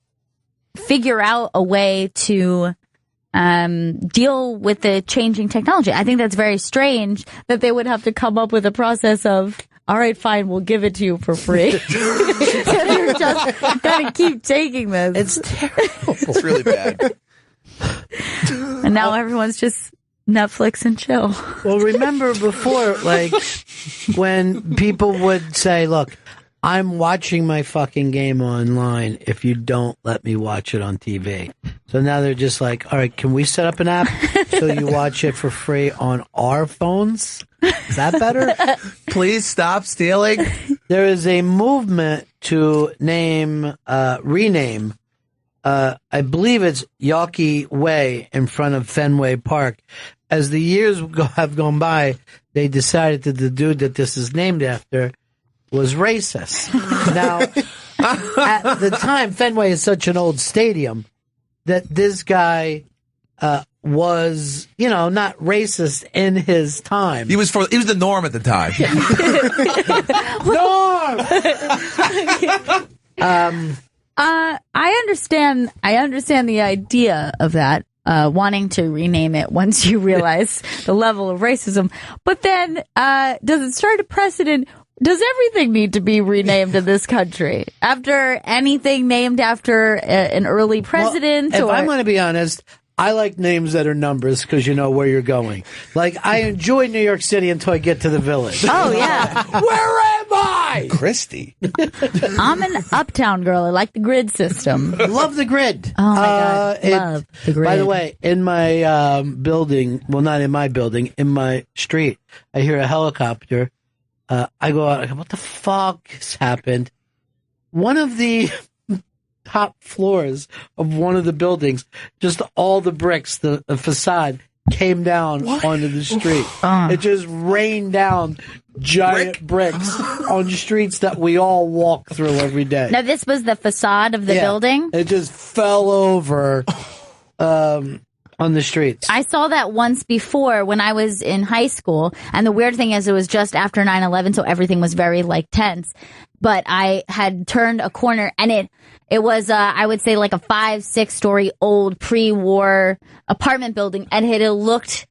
figure out a way to deal with the changing technology. I think that's very strange that they would have to come up with a process of, all right, fine, we'll give it to you for free. And you're just going to keep taking this. It's terrible. It's really bad. And now everyone's just Netflix and chill. Well, remember before, when people would say, look, I'm watching my fucking game online if you don't let me watch it on TV. So now they're just like, all right, can we set up an app so you watch it for free on our phones? Is that better? Please stop stealing. There is a movement to rename, I believe it's Yawkey Way in front of Fenway Park. As the years have gone by, they decided that the dude that this is named after was racist. Now, at the time, Fenway is such an old stadium that this guy was, not racist in his time. He was the norm at the time. Norm! I understand the idea of that, wanting to rename it once you realize the level of racism. But then, does it start a precedent? Does everything need to be renamed in this country? After anything named after an early president? Well, if I'm going to be honest, I like names that are numbers because you know where you're going. Like, I enjoy New York City until I get to the Village. Oh, yeah. Where am I? Christy. I'm an uptown girl. I like the grid system. Love the grid. Oh, my God. Love the grid. By the way, in my building, well, not in my building, in my street, I hear a helicopter. I go out, I go, what the fuck has happened? One of the top floors of one of the buildings, just all the bricks, the facade came down onto the street. It just rained down giant bricks on streets that we all walk through every day. Now, this was the facade of the building? It just fell over on the streets. I saw that once before when I was in high school. And the weird thing is it was just after 9/11, so everything was very tense. But I had turned a corner and it was, I would say, like a 5-6 story old pre-war apartment building, and it looked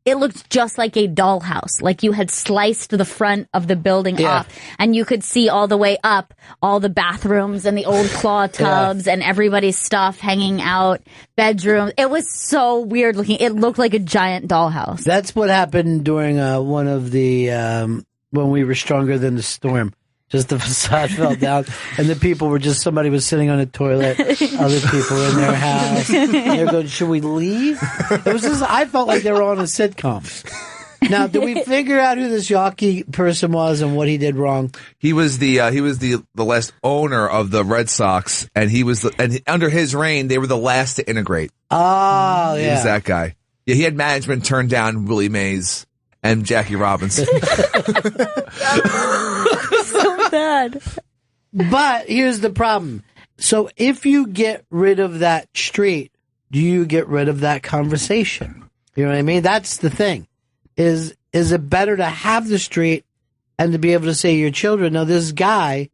just like a dollhouse. Like you had sliced the front of the building off, and you could see all the way up all the bathrooms and the old claw tubs and everybody's stuff hanging out, bedrooms. It was so weird looking. It looked like a giant dollhouse. That's what happened during one of the when we were stronger than the storm. Just the facade fell down, and the people were just, somebody was sitting on a toilet, other people in their house. They're going, should we leave? It was just, I felt like they were on a sitcom. Now, did we figure out who this Yawkey person was and what he did wrong? He was the last owner of the Red Sox, and under his reign, they were the last to integrate. Oh, yeah. He was that guy. Yeah, he had management turn down Willie Mays and Jackie Robinson. So bad. But here's the problem. So if you get rid of that street, do you get rid of that conversation? You know what I mean? That's the thing. Is it better to have the street and to be able to say to your children, now this guy,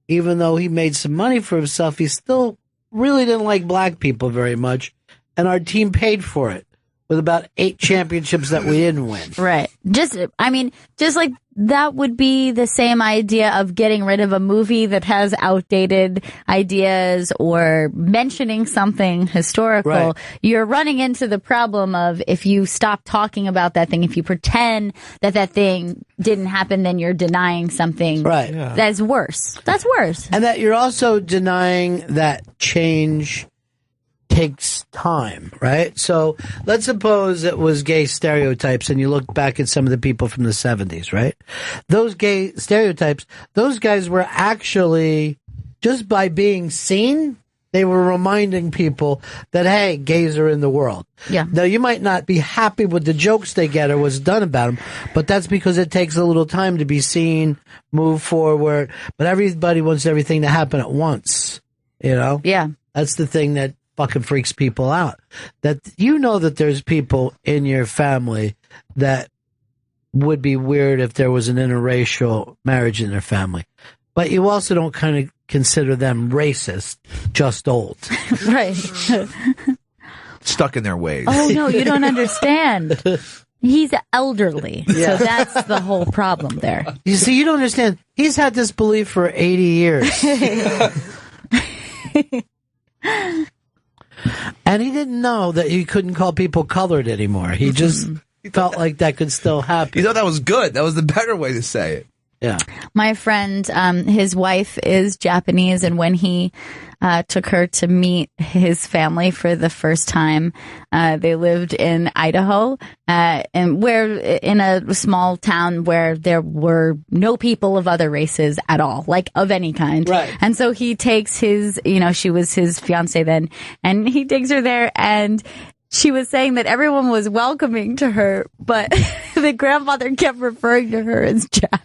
even though he made some money for himself, he's still really didn't like black people very much, and our team paid for it with about 8 championships that we didn't win. Right. Just like that would be the same idea of getting rid of a movie that has outdated ideas or mentioning something historical. Right. You're running into the problem of if you stop talking about that thing, if you pretend that thing didn't happen, then you're denying something that's worse. That's worse. And that you're also denying that change takes time, right? So let's suppose it was gay stereotypes and you look back at some of the people from the 70s, right? Those gay stereotypes, those guys were actually, just by being seen, they were reminding people that, hey, gays are in the world. Yeah. Now, you might not be happy with the jokes they get or what's done about them, but that's because it takes a little time to be seen, move forward. But everybody wants everything to happen at once, you know? Yeah. That's the thing that fucking freaks people out. That you know that there's people in your family that would be weird if there was an interracial marriage in their family. But you also don't kind of consider them racist, just old. Right. Stuck in their ways. Oh, no, you don't understand. He's elderly. Yeah. So that's the whole problem there. You see, you don't understand. He's had this belief for 80 years. And he didn't know that he couldn't call people colored anymore. He just felt like that could still happen. You thought that was good. That was the better way to say it. Yeah. My friend, his wife is Japanese, and when he took her to meet his family for the first time, they lived in Idaho, and where in a small town where there were no people of other races at all, like of any kind. Right. And so he takes his, she was his fiance then, and he takes her there, and she was saying that everyone was welcoming to her, but the grandfather kept referring to her as Jap.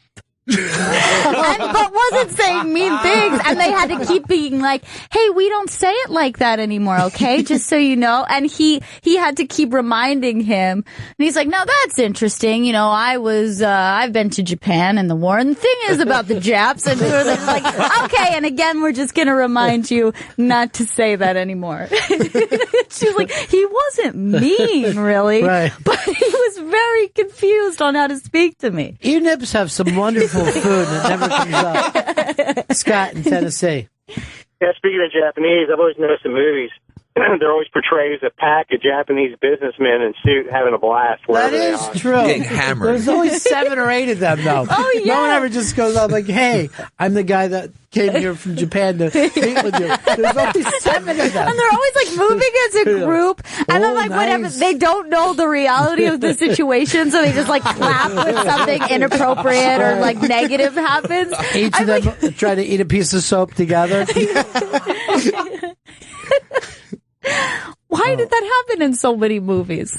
But wasn't saying mean things, and they had to keep being like, hey, we don't say it like that anymore, okay, just so you know. And he had to keep reminding him, and he's like, no, that's interesting, I've been to Japan in the war, and the thing is about the Japs, and they're like, okay, and again, we're just gonna remind you not to say that anymore. She's like, he wasn't mean, really, right, but he was very confused on how to speak to me. You nips have some wonderful food that never comes up. Scott in Tennessee. Yeah, speaking of Japanese, I've always noticed in movies, they're always portrayed as a pack of Japanese businessmen in suit having a blast. That is true. Getting hammered. There's always 7 or 8 of them, though. Oh, yeah. No one ever just goes out like, hey, I'm the guy that came here from Japan to meet with you. There's always 7 of them. And they're always like moving as a group. And then like whatever, nice. they don't know the reality of the situation, so they just like clap when something inappropriate or like negative happens. Each of them try to eat a piece of soap together. Why did that happen in so many movies?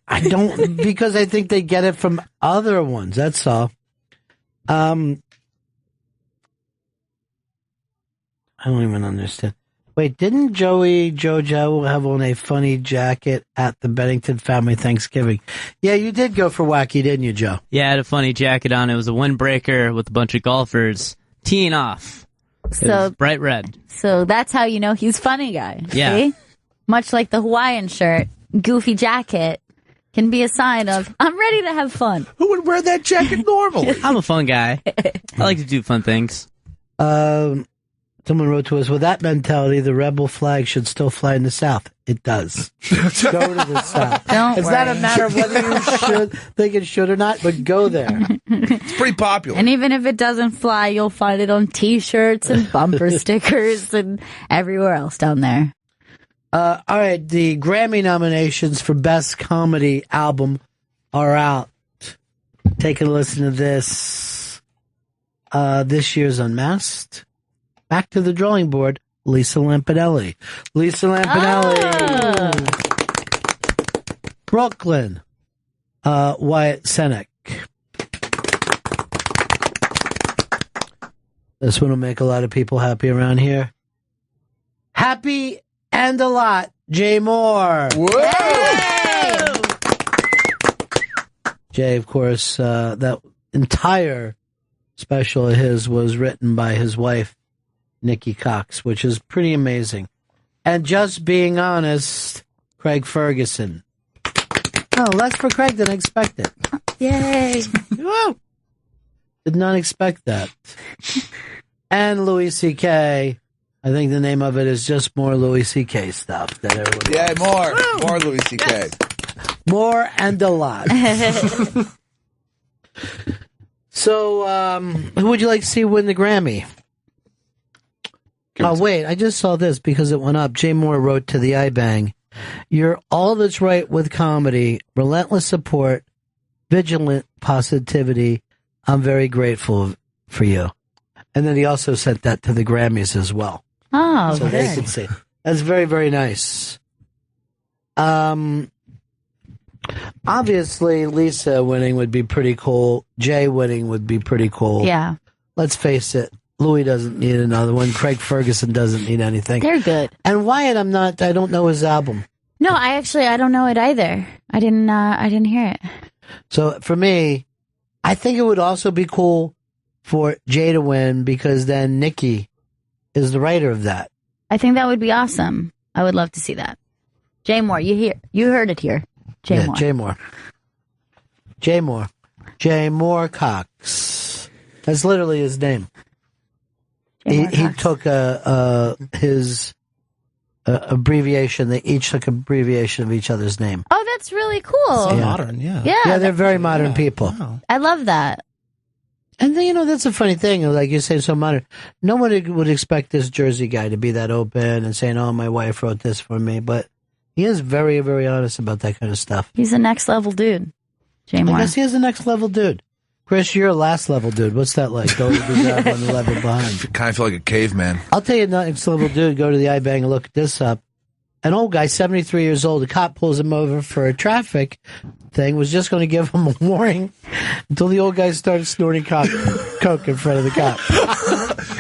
Because I think they get it from other ones. That's all. I don't even understand. Wait, didn't Jojo have on a funny jacket at the Bennington family Thanksgiving? Yeah, you did go for wacky, didn't you, Joe? Yeah, I had a funny jacket on. It was a windbreaker with a bunch of golfers teeing off. It was bright red. So that's how you know he's funny guy. Yeah. See? Much like the Hawaiian shirt, goofy jacket can be a sign of, I'm ready to have fun. Who would wear that jacket normally? I'm a fun guy. I like to do fun things. Someone wrote to us, with that mentality, the rebel flag should still fly in the South. It does. Go to the South. It's not a matter of whether you think it should or not, but go there. It's pretty popular. And even if it doesn't fly, you'll find it on T-shirts and bumper stickers and everywhere else down there. All right, the Grammy nominations for Best Comedy Album are out. Take a listen to this. This year's Unmasked. Back to the drawing board, Lisa Lampanelli. Brooklyn, Wyatt Cenac. This one will make a lot of people happy around here. Happy and a lot, Jay Moore. Whoa! Jay, of course, that entire special of his was written by his wife, Nikki Cox, which is pretty amazing. And just being honest, Craig Ferguson. Oh, less for Craig than expected. Yay. Woo! Did not expect that. And Louis C.K. I think the name of it is just more Louis C.K. stuff that everyone loves. More Louis C.K. Yes. More and a lot. So, who would you like to see win the Grammy? Oh, wait, I just saw this because it went up. Jay Moore wrote to the iBang, "You're all that's right with comedy, relentless support, vigilant positivity. I'm very grateful for you." And then he also sent that to the Grammys as well. Oh, so they can see. That's very, very nice. Obviously, Lisa winning would be pretty cool. Jay winning would be pretty cool. Yeah. Let's face it. Louis doesn't need another one. Craig Ferguson doesn't need anything. They're good. And Wyatt, I don't know his album. No, I don't know it either. I didn't hear it. So for me, I think it would also be cool for Jay to win because then Nikki is the writer of that. I think that would be awesome. I would love to see that. Jay Moore, you heard it here. Jay Moore. Jay Moore. Jay Moore. Jay Moore Cox. That's literally his name. He took his abbreviation. They each took an abbreviation of each other's name. Oh, that's really cool. So modern, yeah. Yeah, they're very modern people. Wow. I love that. And then, that's a funny thing. Like you say, so modern. No one would expect this Jersey guy to be that open and saying, "Oh, my wife wrote this for me." But he is very, very honest about that kind of stuff. He's a next level dude, Jay Moore. I guess he is a next level dude. Chris, you're a last level dude. What's that like? Go to the job on the level behind. Kind of feel like a caveman. I'll tell you, next level dude, go to the iBang and look this up. An old guy, 73 years old, a cop pulls him over for a traffic thing, was just going to give him a warning until the old guy started snorting coke in front of the cop.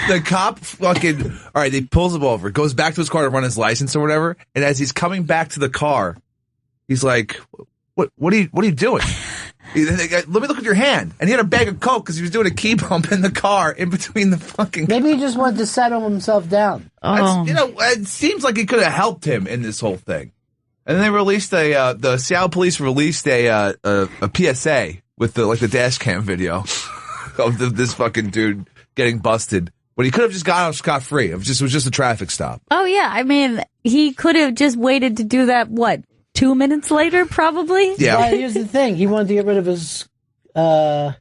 The cop fucking, all right, he pulls him over, goes back to his car to run his license or whatever, and as he's coming back to the car, he's like, what are you doing? Let me look at your hand. And he had a bag of coke because he was doing a key bump in the car in between the fucking. Maybe he just wanted to settle himself down. It seems like it could have helped him in this whole thing. And then they released the Seattle police released a PSA with the dash cam video of this fucking dude getting busted. But he could have just got off scot-free. It was just a traffic stop. Oh, yeah. I mean, he could have just waited to do that, 2 minutes later, probably? Yeah. Well, here's the thing. He wanted to get rid of his coke.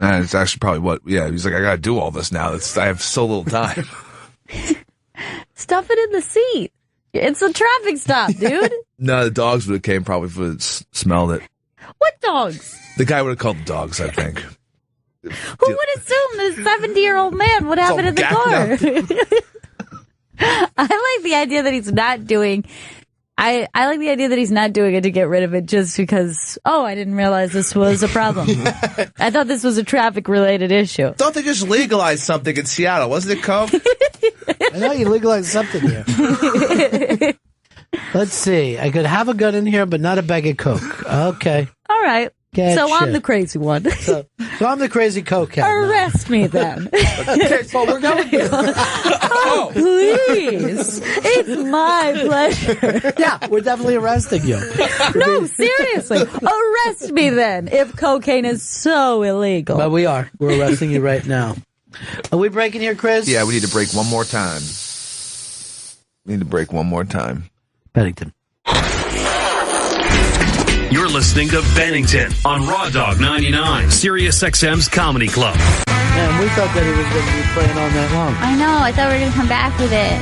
And it's actually probably he's like, I gotta do all this now. I have so little time. Stuff it in the seat. It's a traffic stop, dude. No, the dogs would have came probably if it smelled it. What dogs? The guy would have called the dogs, I think. Who would assume this 70-year-old man would have it in the car? I like the idea that he's not doing. I like the idea that he's not doing it to get rid of it just because. Oh, I didn't realize this was a problem. I thought this was a traffic-related issue. Thought they just legalized something in Seattle, wasn't it, Coke? I know you legalized something here. Let's see. I could have a gun in here, but not a bag of coke. Okay. All right. Gotcha. So I'm the crazy one. So I'm the crazy cokehead. Arrest me then. Okay, so we're going. Oh, please. It's my pleasure. Yeah, we're definitely arresting you. No, seriously. Arrest me then if cocaine is so illegal. But we are. We're arresting you right now. Are we breaking here, Chris? Yeah, we need to break one more time. Bennington. You're listening to Bennington on Raw Dog 99, Sirius XM's Comedy Club. Man, we thought that he was going to be playing all night long. I know. I thought we were going to come back with it.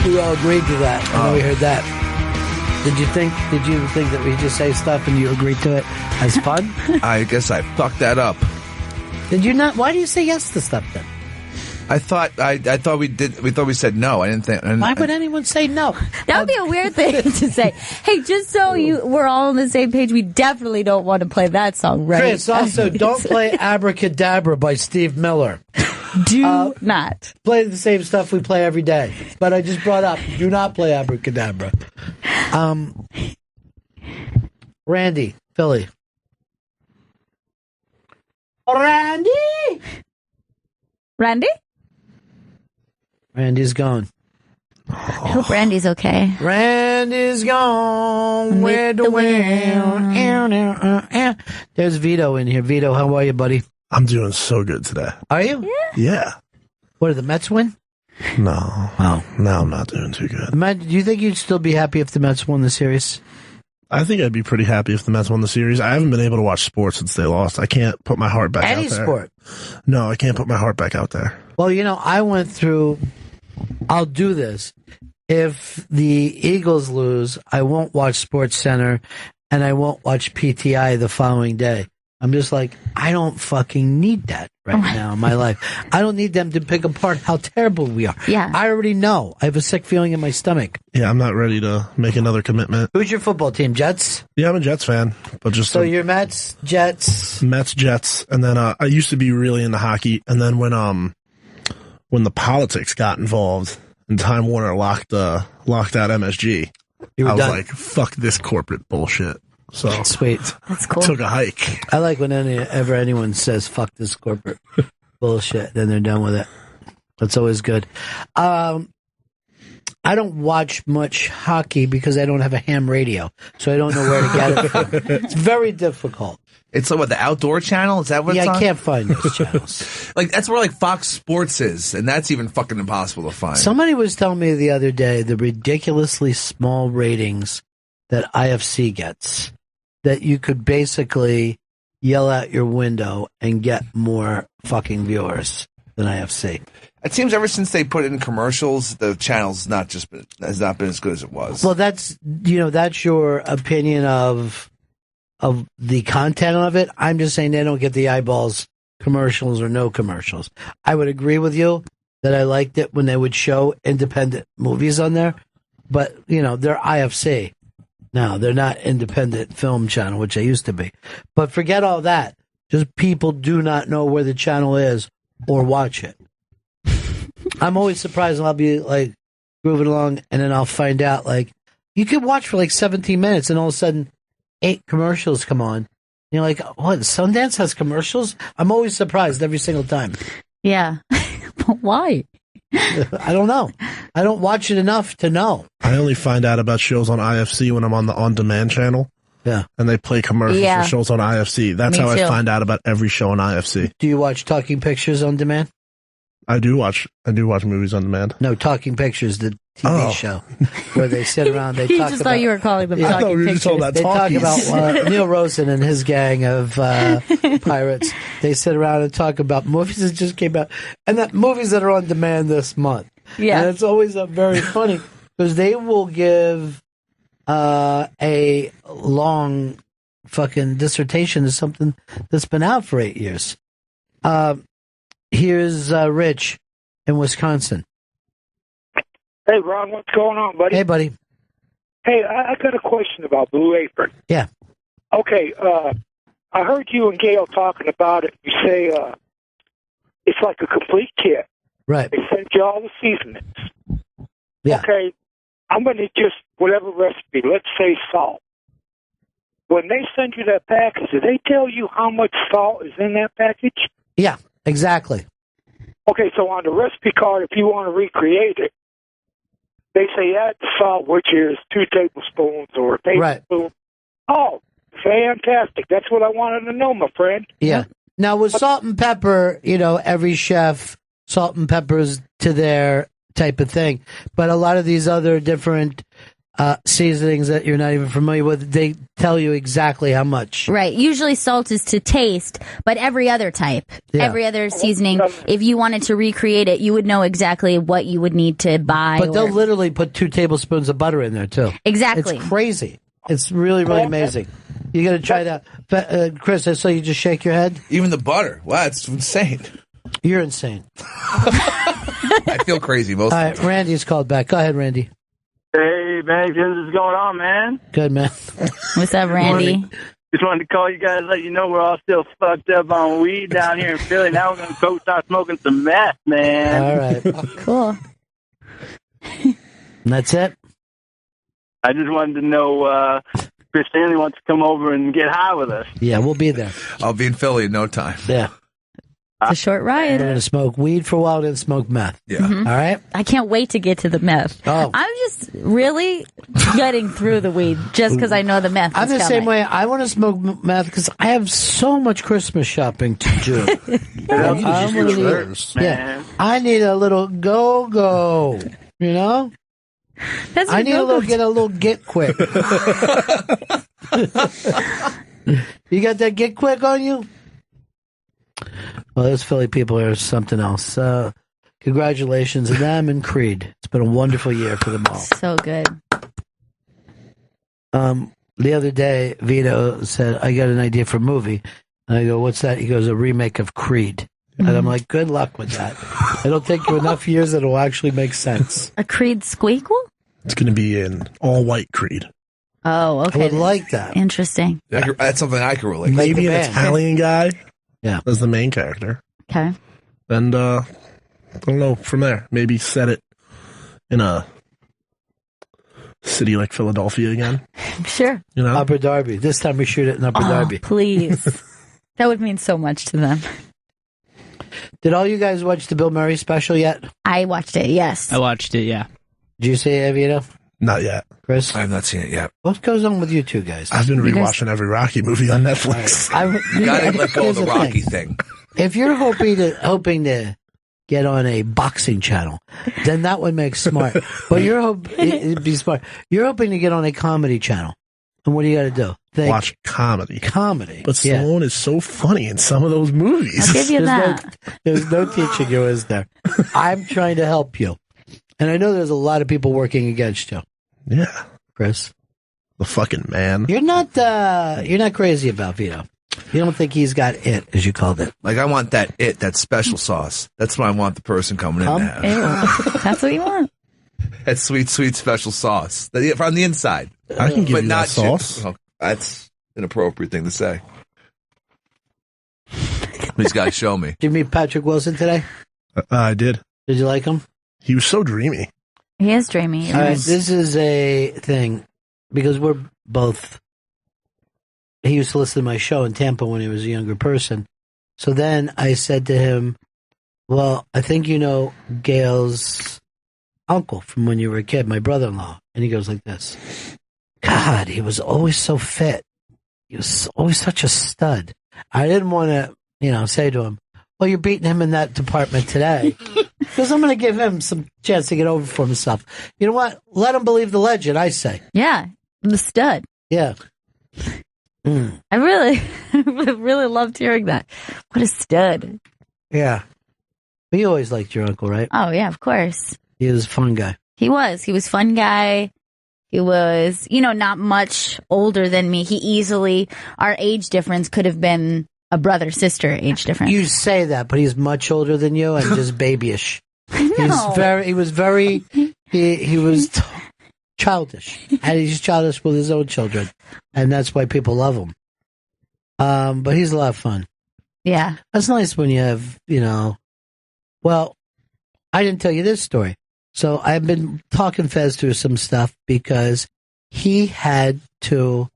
We all agreed to that. I know we heard that. Did you think that we just say stuff and you agreed to it as fun? I guess I fucked that up. Did you not? Why do you say yes to stuff then? I thought we did. We thought we said no. I didn't think. Why would anyone say no? That would be a weird thing to say. Hey, just so we're all on the same page, we definitely don't want to play that song, right? Chris, also don't play Abracadabra by Steve Miller. Do not play the same stuff we play every day. But I just brought up, do not play Abracadabra. Randy, Philly. Randy. Randy's gone. I hope Randy's okay. Randy's gone with the wind. There's Vito in here. Vito, how are you, buddy? I'm doing so good today. Are you? Yeah. What, did the Mets win? No. Oh. No, I'm not doing too good. Do you think you'd still be happy if the Mets won the series? I think I'd be pretty happy if the Mets won the series. I haven't been able to watch sports since they lost. I can't put my heart back out there. Any sport? No, I can't put my heart back out there. Well, I went through... I'll do this. If the Eagles lose, I won't watch Sports Center, and I won't watch PTI the following day. I'm just like, I don't fucking need that right now in my life. I don't need them to pick apart how terrible we are. Yeah. I already know. I have a sick feeling in my stomach. Yeah, I'm not ready to make another commitment. Who's your football team? Jets? Yeah, I'm a Jets fan, but just so you're Mets, Jets, Jets, and then I used to be really into hockey, and then when the politics got involved and Time Warner locked out MSG, I was done. like, fuck this corporate bullshit. So sweet. That's cool. Took a hike. I like when anyone says fuck this corporate bullshit, then they're done with it. That's always good. I don't watch much hockey because I don't have a ham radio, so I don't know where to get it from. It's very difficult. It's like what, the outdoor channel? Is that what it's on? I can't find those channels. Like, that's where, like, Fox Sports is, and that's even fucking impossible to find. Somebody was telling me the other day the ridiculously small ratings that IFC gets, that you could basically yell out your window and get more fucking viewers than IFC. It seems ever since they put in commercials, the channel's has not been as good as it was. Well, that's your opinion of the content of it. I'm just saying they don't get the eyeballs, commercials or no commercials. I would agree with you that I liked it when they would show independent movies on there, but they're IFC now. They're not independent film channel, which they used to be. But forget all that. Just people do not know where the channel is or watch it. I'm always surprised, and I'll be like moving along, and then I'll find out like you could watch for like 17 minutes, and all of a sudden 8 commercials come on. And you're like, what? Sundance has commercials? I'm always surprised every single time. Yeah. Why? I don't know. I don't watch it enough to know. I only find out about shows on IFC when I'm on the on-demand channel. Yeah. And they play commercials for shows on IFC. That's Me how too. I find out about every show on IFC. Do you watch Talking Pictures on demand? I do watch movies on demand. No, Talking Pictures, the TV show, where they sit around. They You talk just about, thought you were calling them I thought Talking we were just Pictures. talking about They talk talkies. about Neil Rosen and his gang of pirates. They sit around and talk about movies that just came out, and that movies that are on demand this month. Yeah. And it's always very funny because they will give a long fucking dissertation to something that's been out for 8 years. Here's Rich in Wisconsin. Hey, Ron, what's going on, buddy? Hey, buddy. Hey, I got a question about Blue Apron. Yeah. Okay, I heard you and Gail talking about it. You say it's like a complete kit. Right. They send you all the seasonings. Yeah. Okay, I'm going to just, whatever recipe, let's say salt. When they send you that package, do they tell you how much salt is in that package? Yeah, exactly. Okay, so on the recipe card, if you want to recreate it, they say add the salt, which is 2 tablespoons or a tablespoon. Right. Oh, fantastic. That's what I wanted to know, my friend. Yeah. Now, with salt and pepper, every chef, salt and peppers to their type of thing. But a lot of these other different seasonings that you're not even familiar with, they tell you exactly how much. Right. Usually salt is to taste, but every other type, every other seasoning, if you wanted to recreate it, you would know exactly what you would need to buy. But they'll literally put 2 tablespoons of butter in there, too. Exactly. It's crazy. It's really, really amazing. You got to try that. Chris, I saw you just shake your head. Even the butter. Wow, it's insane. You're insane. I feel crazy most All of right, the time. Randy's called back. Go ahead, Randy. Hey, Bennington, what's going on, man? Good, man. What's up, Randy? Just wanted to call you guys, let you know we're all still fucked up on weed down here in Philly. Now we're going to go start smoking some meth, man. All right. Cool. And that's it? I just wanted to know Chris Stanley wants to come over and get high with us. Yeah, we'll be there. I'll be in Philly in no time. Yeah. It's a short ride. We're going to smoke weed for a while, then smoke meth. Yeah. Mhm. All right? I can't wait to get to the meth. Oh. I'm just really getting through the weed just because I know the meth I'm is the coming. same way. I want to smoke meth because I have so much Christmas shopping to do. Yeah, I'm gonna need- I need a little go-go, you know? That's I your need a little get quick. You got that get quick on you? Well, those Philly people are something else. Congratulations to them and Creed. It's been a wonderful year for them all. So good. The other day, Vito said, I got an idea for a movie. And I go, what's that? He goes, a remake of Creed. And I'm like, good luck with that. It'll take you enough years that it'll actually make sense. A Creed squeakle? It's going to be an all-white Creed. Oh, okay. I would like that. Interesting. That's something I can relate. Maybe an Italian guy. Yeah, as the main character. Okay. And I don't know from there. Maybe set it in a city like Philadelphia again. Sure. You know, Upper Darby. This time we shoot it in Upper Oh, Darby. please. That would mean so much to them. Did all you guys watch the Bill Murray special yet? I watched it, yes. I watched it, yeah. Did you see it, Vito? Not yet. Chris? I have not seen it yet. What goes on with you two guys? I've been rewatching every Rocky movie on Netflix. You gotta let go of Here's the the Rocky thing. thing. If you're hoping to get on a boxing channel, then that would make smart. But it'd be smart. You're hoping to get on a comedy channel. And what do you got to do? Watch comedy. Comedy. But Yeah. Stallone is so funny in some of those movies. I'll give you that. There's no teaching you, is there? I'm trying to help you. And I know there's a lot of people working against you. Yeah. Chris. The fucking man. You're not crazy about Vito. You don't think he's got it, as you called it. Like, I want that special sauce. That's what I want the person coming in to have. Ew. That's what you want. That sweet, sweet special sauce. From the inside. I can give but you not that sauce. Oh, that's an appropriate thing to say. He's got to show me. Did you meet Patrick Wilson today? I did. Did you like him? He was so dreamy. He is dreamy. All right, this is a thing because we're both. He used to listen to my show in Tampa when he was a younger person. So then I said to him, well, I think you know Gail's uncle from when you were a kid, my brother-in-law. And he goes like this. God, he was always so fit. He was always such a stud. I didn't want to, say to him, well, you're beating him in that department today. Because I'm going to give him some chance to get over for himself. You know what? Let him believe the legend, I say. Yeah, the stud. Yeah. I really loved hearing that. What a stud. Yeah. But you always liked your uncle, right? Oh, yeah, of course. He was a fun guy. He was fun guy. He was, not much older than me. Our age difference could have been a brother-sister age difference. You say that, but he's much older than you and just babyish. No. He was childish. And he's childish with his own children. And that's why people love him. But he's a lot of fun. Yeah. That's nice when you have, well, I didn't tell you this story. So I've been talking Fez through some stuff because he had to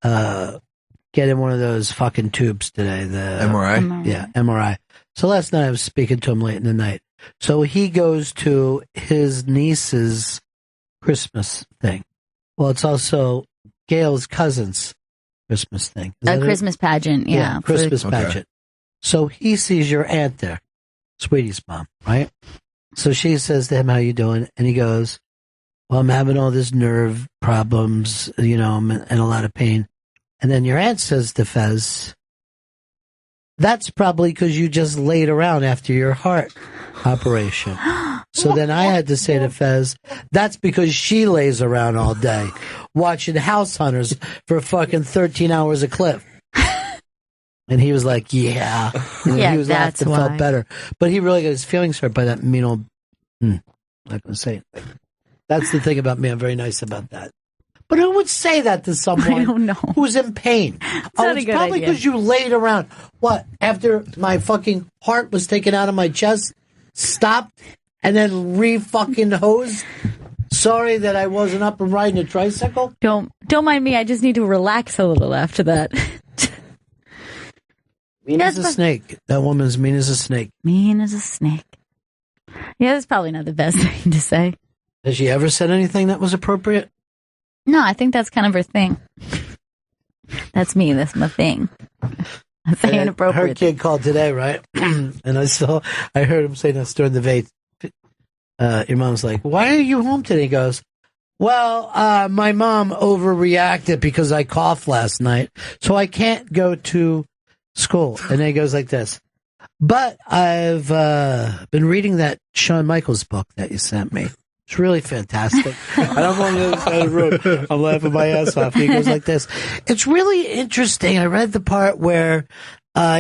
get in one of those fucking tubes today. The MRI? Yeah, MRI. So last night I was speaking to him late in the night. So he goes to his niece's Christmas thing. Well, it's also Gail's cousin's Christmas thing. Is that it? Christmas pageant, yeah. Christmas For- pageant. So he sees your aunt there, Sweetie's mom, right? So she says to him, how you doing? And he goes, well, I'm having all this nerve problems, I'm in a lot of pain. And then your aunt says to Fez, that's probably because you just laid around after your heart operation. So then I had to say to Fez, that's because she lays around all day watching House Hunters for fucking 13 hours a clip. And he was like, yeah. And Yeah, he was that's laughing, felt why. better. But he really got his feelings hurt by that mean old, I'm not going to say anything. That's the thing about me. I'm very nice about that. But who would say that to someone I don't know. who's in pain? not a It's good probably idea. because you laid around. What? After my fucking heart was taken out of my chest, stopped, and then re-fucking hosed? Sorry that I wasn't up and riding a tricycle? Don't mind me. I just need to relax a little after that. Mean as a snake. That woman's mean as a snake. Mean as a snake. Yeah, that's probably not the best thing to say. Has she ever said anything that was appropriate? No, I think that's kind of her thing. That's me. That's my thing. That's inappropriate. Her kid called today, right? And I heard him say this during the debate. Your mom's like, "Why are you home today?" He goes, "Well, my mom overreacted because I coughed last night, so I can't go to school." And then he goes like this. But I've been reading that Shawn Michaels book that you sent me. It's really fantastic. And I'm on the other side of the road. I'm laughing my ass off. He goes like this. It's really interesting. I read the part where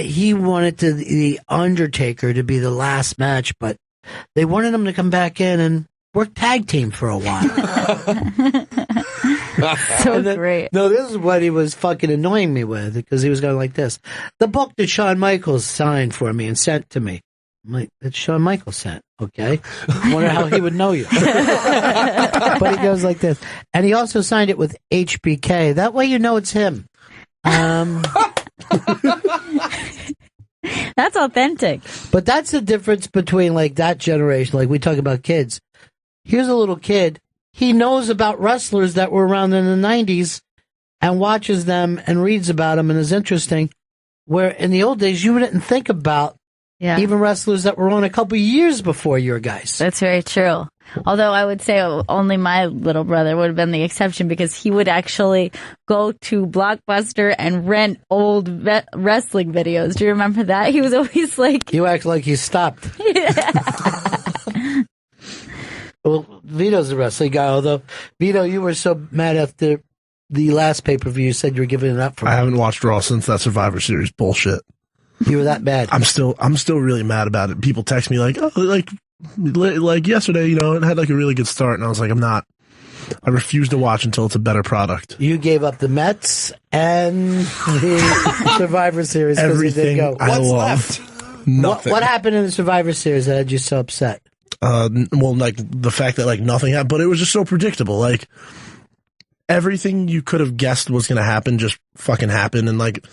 he wanted the Undertaker to be the last match, but they wanted him to come back in and work tag team for a while. Great. No, this is what he was fucking annoying me with, because he was going like this. The book that Shawn Michaels signed for me and sent to me. I'm like, that's Shawn Michaels sent. Okay. I wonder how he would know you. But he goes like this. And he also signed it with HBK. That way you know it's him. That's authentic. But that's the difference between like that generation. Like we talk about kids. Here's a little kid. He knows about wrestlers that were around in the 90s and watches them and reads about them and is interesting. Where in the old days, you didn't think about even wrestlers that were on a couple years before your guys. That's very true. Although I would say only my little brother would have been the exception, because he would actually go to Blockbuster and rent old wrestling videos. Do you remember that? He was always like... You act like he stopped. Well, Vito's a wrestling guy, although, Vito, you were so mad after the last pay-per-view, you said you were giving it up for me. I haven't watched Raw since that Survivor Series bullshit. You were that bad. I'm still really mad about it. People text me like, oh, like yesterday, you know, it had like a really good start, and I was like, I refuse to watch until it's a better product. You gave up the Mets and the Survivor Series because you didn't go. What's left? Nothing. What happened in the Survivor Series that had you so upset? Well, like the fact that like nothing happened, but it was just so predictable. Like everything you could have guessed was going to happen just fucking happened, and like.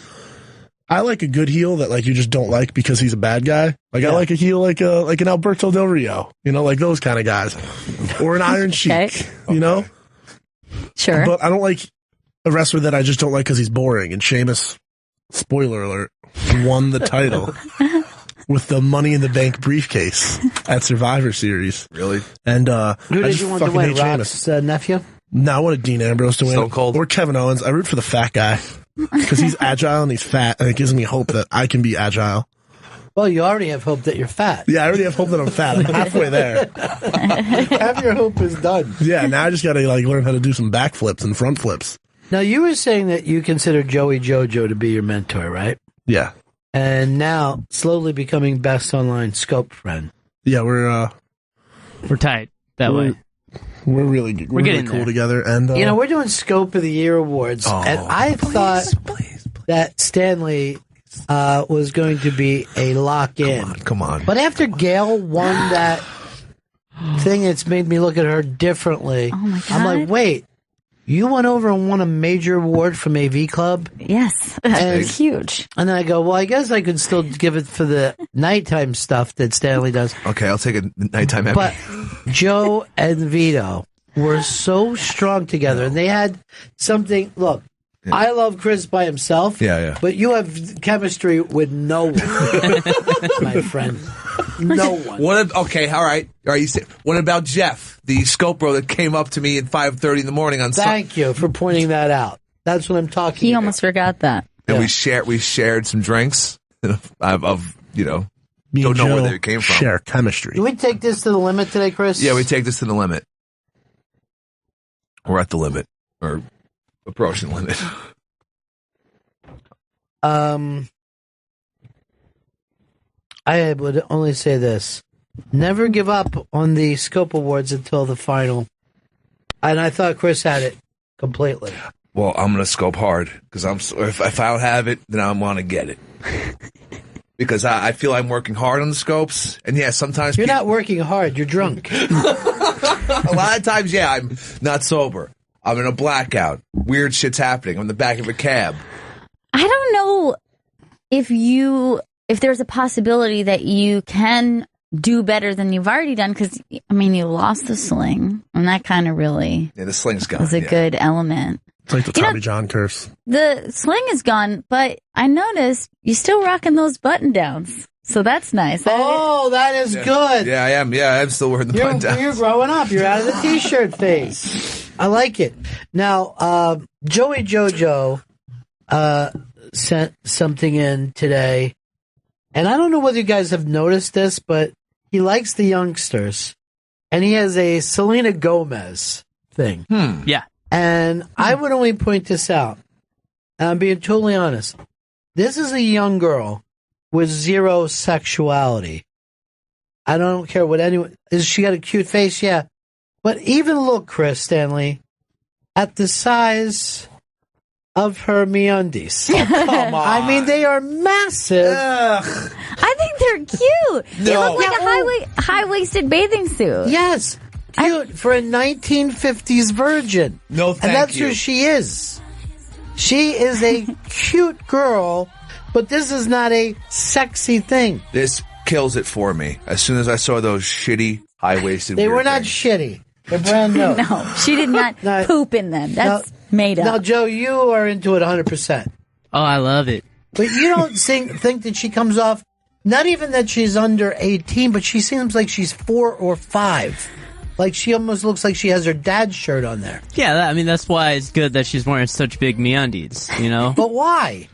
I like a good heel that like you just don't like because he's a bad guy. Like I like a heel like an Alberto Del Rio, you know, like those kind of guys, or an Iron Sheik, you know. Sure. But I don't like a wrestler that I just don't like because he's boring. And Sheamus, spoiler alert, won the title with the Money in the Bank briefcase at Survivor Series. Really? And who did you want to win? Rock's nephew? No, I wanted Dean Ambrose to win. So cold. Or Kevin Owens. I root for the fat guy. Because he's agile and he's fat, and it gives me hope that I can be agile. Well, you already have hope that you're fat. Yeah, I already have hope that I'm fat. I'm halfway there. Half your hope is done. Yeah, now I just got to like learn how to do some back flips and front flips. Now, you were saying that you consider Joey Jojo to be your mentor, right? Yeah. And now slowly becoming best online scope friend. Yeah, we're tight that way. We're really good. We're really cool together. And you know, we're doing Scope of the Year awards, and I thought that Stanley was going to be a lock-in. Come on. But after Gail won that thing, it's made me look at her differently. Oh my God. I'm like, wait, you went over and won a major award from AV Club? Yes, that's huge. And then I go, well, I guess I could still give it for the nighttime stuff that Stanley does. Okay, I'll take a nighttime Emmy. But Joe and Vito were so strong together, and they had something. Look, I love Chris by himself. Yeah. But you have chemistry with no one, my friend. No one. Okay, all right. What about Jeff, the scope bro that came up to me at 5:30 in the morning on Sunday? Thank you for pointing that out. That's what I'm talking He about. almost forgot that. And we shared some drinks of you know, Me don't and know where Joe they came from. share chemistry. Do we take this to the limit today, Chris? Yeah, we take this to the limit. We're at the limit, or approaching the limit. I would only say this. Never give up on the Scope Awards until the final. And I thought Chris had it completely. Well, I'm going to scope hard, because if I don't have it, then I'm going to get it. Because I feel I'm working hard on the scopes. And yeah, sometimes you're not working hard. You're drunk. A lot of times, yeah, I'm not sober. I'm in a blackout. Weird shit's happening. I'm in the back of a cab. I don't know if there's a possibility that you can do better than you've already done, because, I mean, you lost the sling, and that kind of really the sling's gone. was a good element. It's like the Tommy John curse. The sling is gone, but I noticed you're still rocking those button downs. So that's nice. That is good. Yeah, I am. Yeah, I'm still wearing the button down. You're growing up. You're out of the T-shirt phase. I like it. Now, Joey Jojo sent something in today, and I don't know whether you guys have noticed this, but he likes the youngsters, and he has a Selena Gomez thing. Yeah. And I would only point this out, and I'm being totally honest. This is a young girl with zero sexuality. I don't care what anyone... Is she got a cute face? Yeah. But even look, Chris Stanley, at the size of her MeUndies. Oh, come on. I mean, they are massive. I think they're cute. They look like a high-waisted bathing suit. Yes. Cute for a 1950s virgin. No, thank you. And that's who she is. She is a cute girl, but this is not a sexy thing. This kills it for me. As soon as I saw those shitty, high-waisted They weird were not things. shitty. They're brand new. No, she did not poop in them. That's made up. Now, Joe, you are into it 100%. Oh, I love it. But you don't think that she comes off, not even that she's under 18, but she seems like she's 4 or 5. Like, she almost looks like she has her dad's shirt on there. Yeah, I mean, that's why it's good that she's wearing such big MeUndies, you know? But why?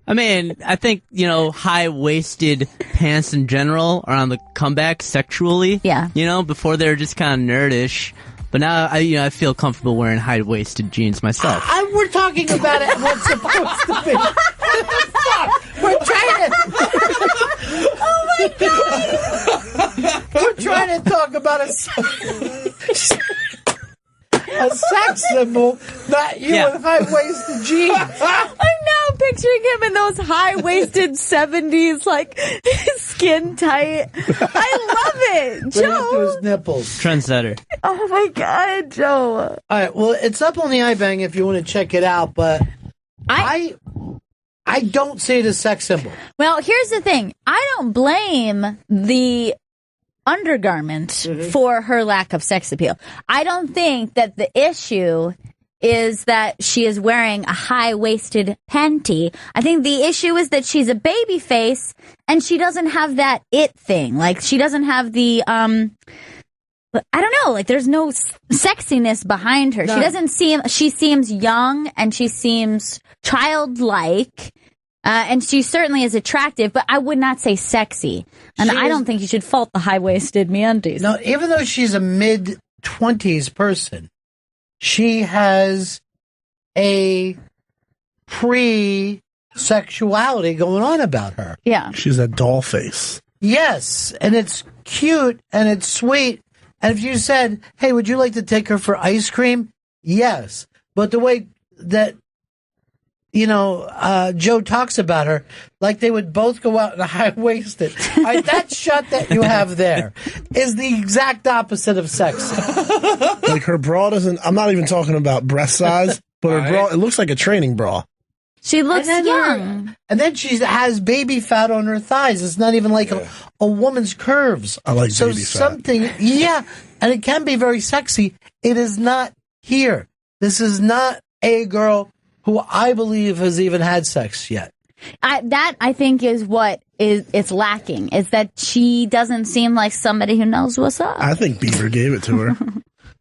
I mean, I think, high-waisted pants in general are on the comeback sexually. Yeah. Before they were just kind of nerdish. But now, I feel comfortable wearing high-waisted jeans myself. We're talking about it what's supposed to be. Fuck! We're trying to... Oh my God! We're trying to talk about a sex symbol, not you with high-waisted jeans. I'm now picturing him in those high-waisted 70s, like, skin tight. I love it, Joe. Right up to his nipples. Trendsetter. Oh my God, Joe. All right, well, it's up on the iBang if you want to check it out, but I don't see it as sex symbol. Well, here's the thing. I don't blame the undergarment for her lack of sex appeal. I don't think that the issue is that she is wearing a high-waisted panty. I think the issue is that she's a baby face and she doesn't have that it thing. Like, she doesn't have the, I don't know, like, there's no sexiness behind her. No. She seems young and she seems childlike. And she certainly is attractive, but I would not say sexy. And I don't think you should fault the high-waisted MeUndies. No, even though she's a mid-20s person, she has a pre-sexuality going on about her. Yeah. She's a doll face. Yes, and it's cute and it's sweet. And if you said, hey, would you like to take her for ice cream? Yes. But the way that Joe talks about her, like they would both go out in a high-waisted. That shot that you have there is the exact opposite of sexy. Like her bra doesn't, I'm not even talking about breast size, but her bra, it looks like a training bra. She looks young. And then she has baby fat on her thighs. It's not even like a woman's curves. I like baby fat. And it can be very sexy. It is not here. This is not a girl who I believe has even had sex yet. That, I think, is what it's lacking, is that she doesn't seem like somebody who knows what's up. I think Bieber gave it to her.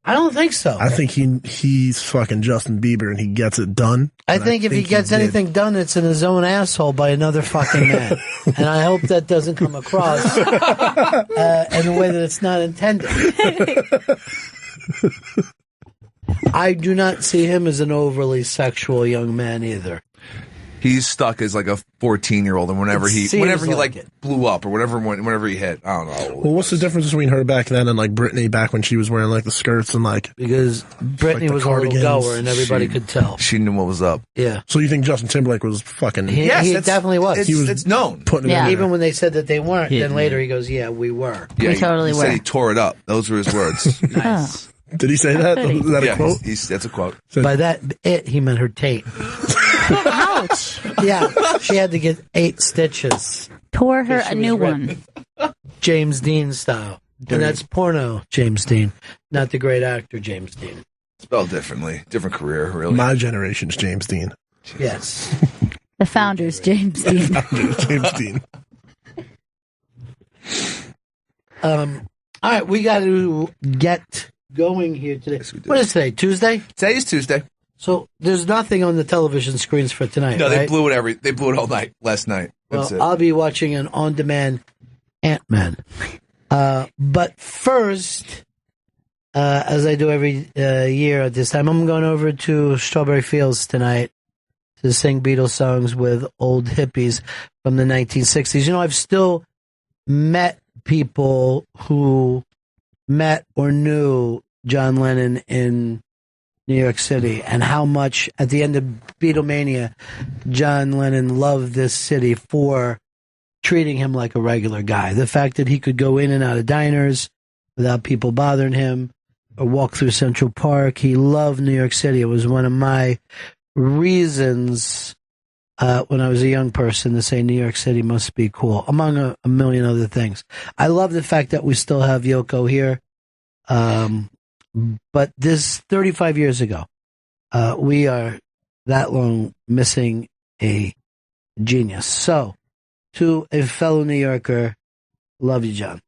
I don't think so. I think he's fucking Justin Bieber and he gets it done. I think if he gets anything done, it's in his own asshole by another fucking man. And I hope that doesn't come across in a way that it's not intended. I do not see him as an overly sexual young man either. He's stuck as like a 14-year-old, and whenever he blew up or whenever he hit, I don't know. Well, what's the difference between her back then and like Britney back when she was wearing like the skirts and like because Britney was a little goer and everybody could tell. She knew what was up. Yeah. So you think Justin Timberlake was fucking? He definitely was. It's known. Putting it in even when they said that they weren't, then later he goes, "Yeah, we were. Yeah, we totally he were." Said he tore it up. Those were his words. Nice. Did he say that? Was that a quote? That's a quote. By that, he meant her tape. Ouch. Ouch. Yeah, she had to get 8 stitches. Tore her She a was new ripped. one. James Dean style. And that's porno James Dean, not the great actor James Dean. Spelled differently. Different career, really. My generation's James Dean. Yes. The founder's James Dean. James Dean. All right, we got to get going here today. What is today? Tuesday? Today is Tuesday. So there's nothing on the television screens for tonight. No, they right? blew it they blew it all night last night. That's Well, it. I'll be watching an on-demand Ant-Man. But first, as I do every year at this time, I'm going over to Strawberry Fields tonight to sing Beatles songs with old hippies from the 1960s. You know, I've still met people who met or knew John Lennon in New York City, and how much at the end of Beatlemania, John Lennon loved this city for treating him like a regular guy. The fact that he could go in and out of diners without people bothering him or walk through Central Park. He loved New York City. It was one of my reasons when I was a young person to say New York City must be cool, among a million other things. I love the fact that we still have Yoko here. But this 35 years ago, we are that long missing a genius. So, to a fellow New Yorker, love you, John.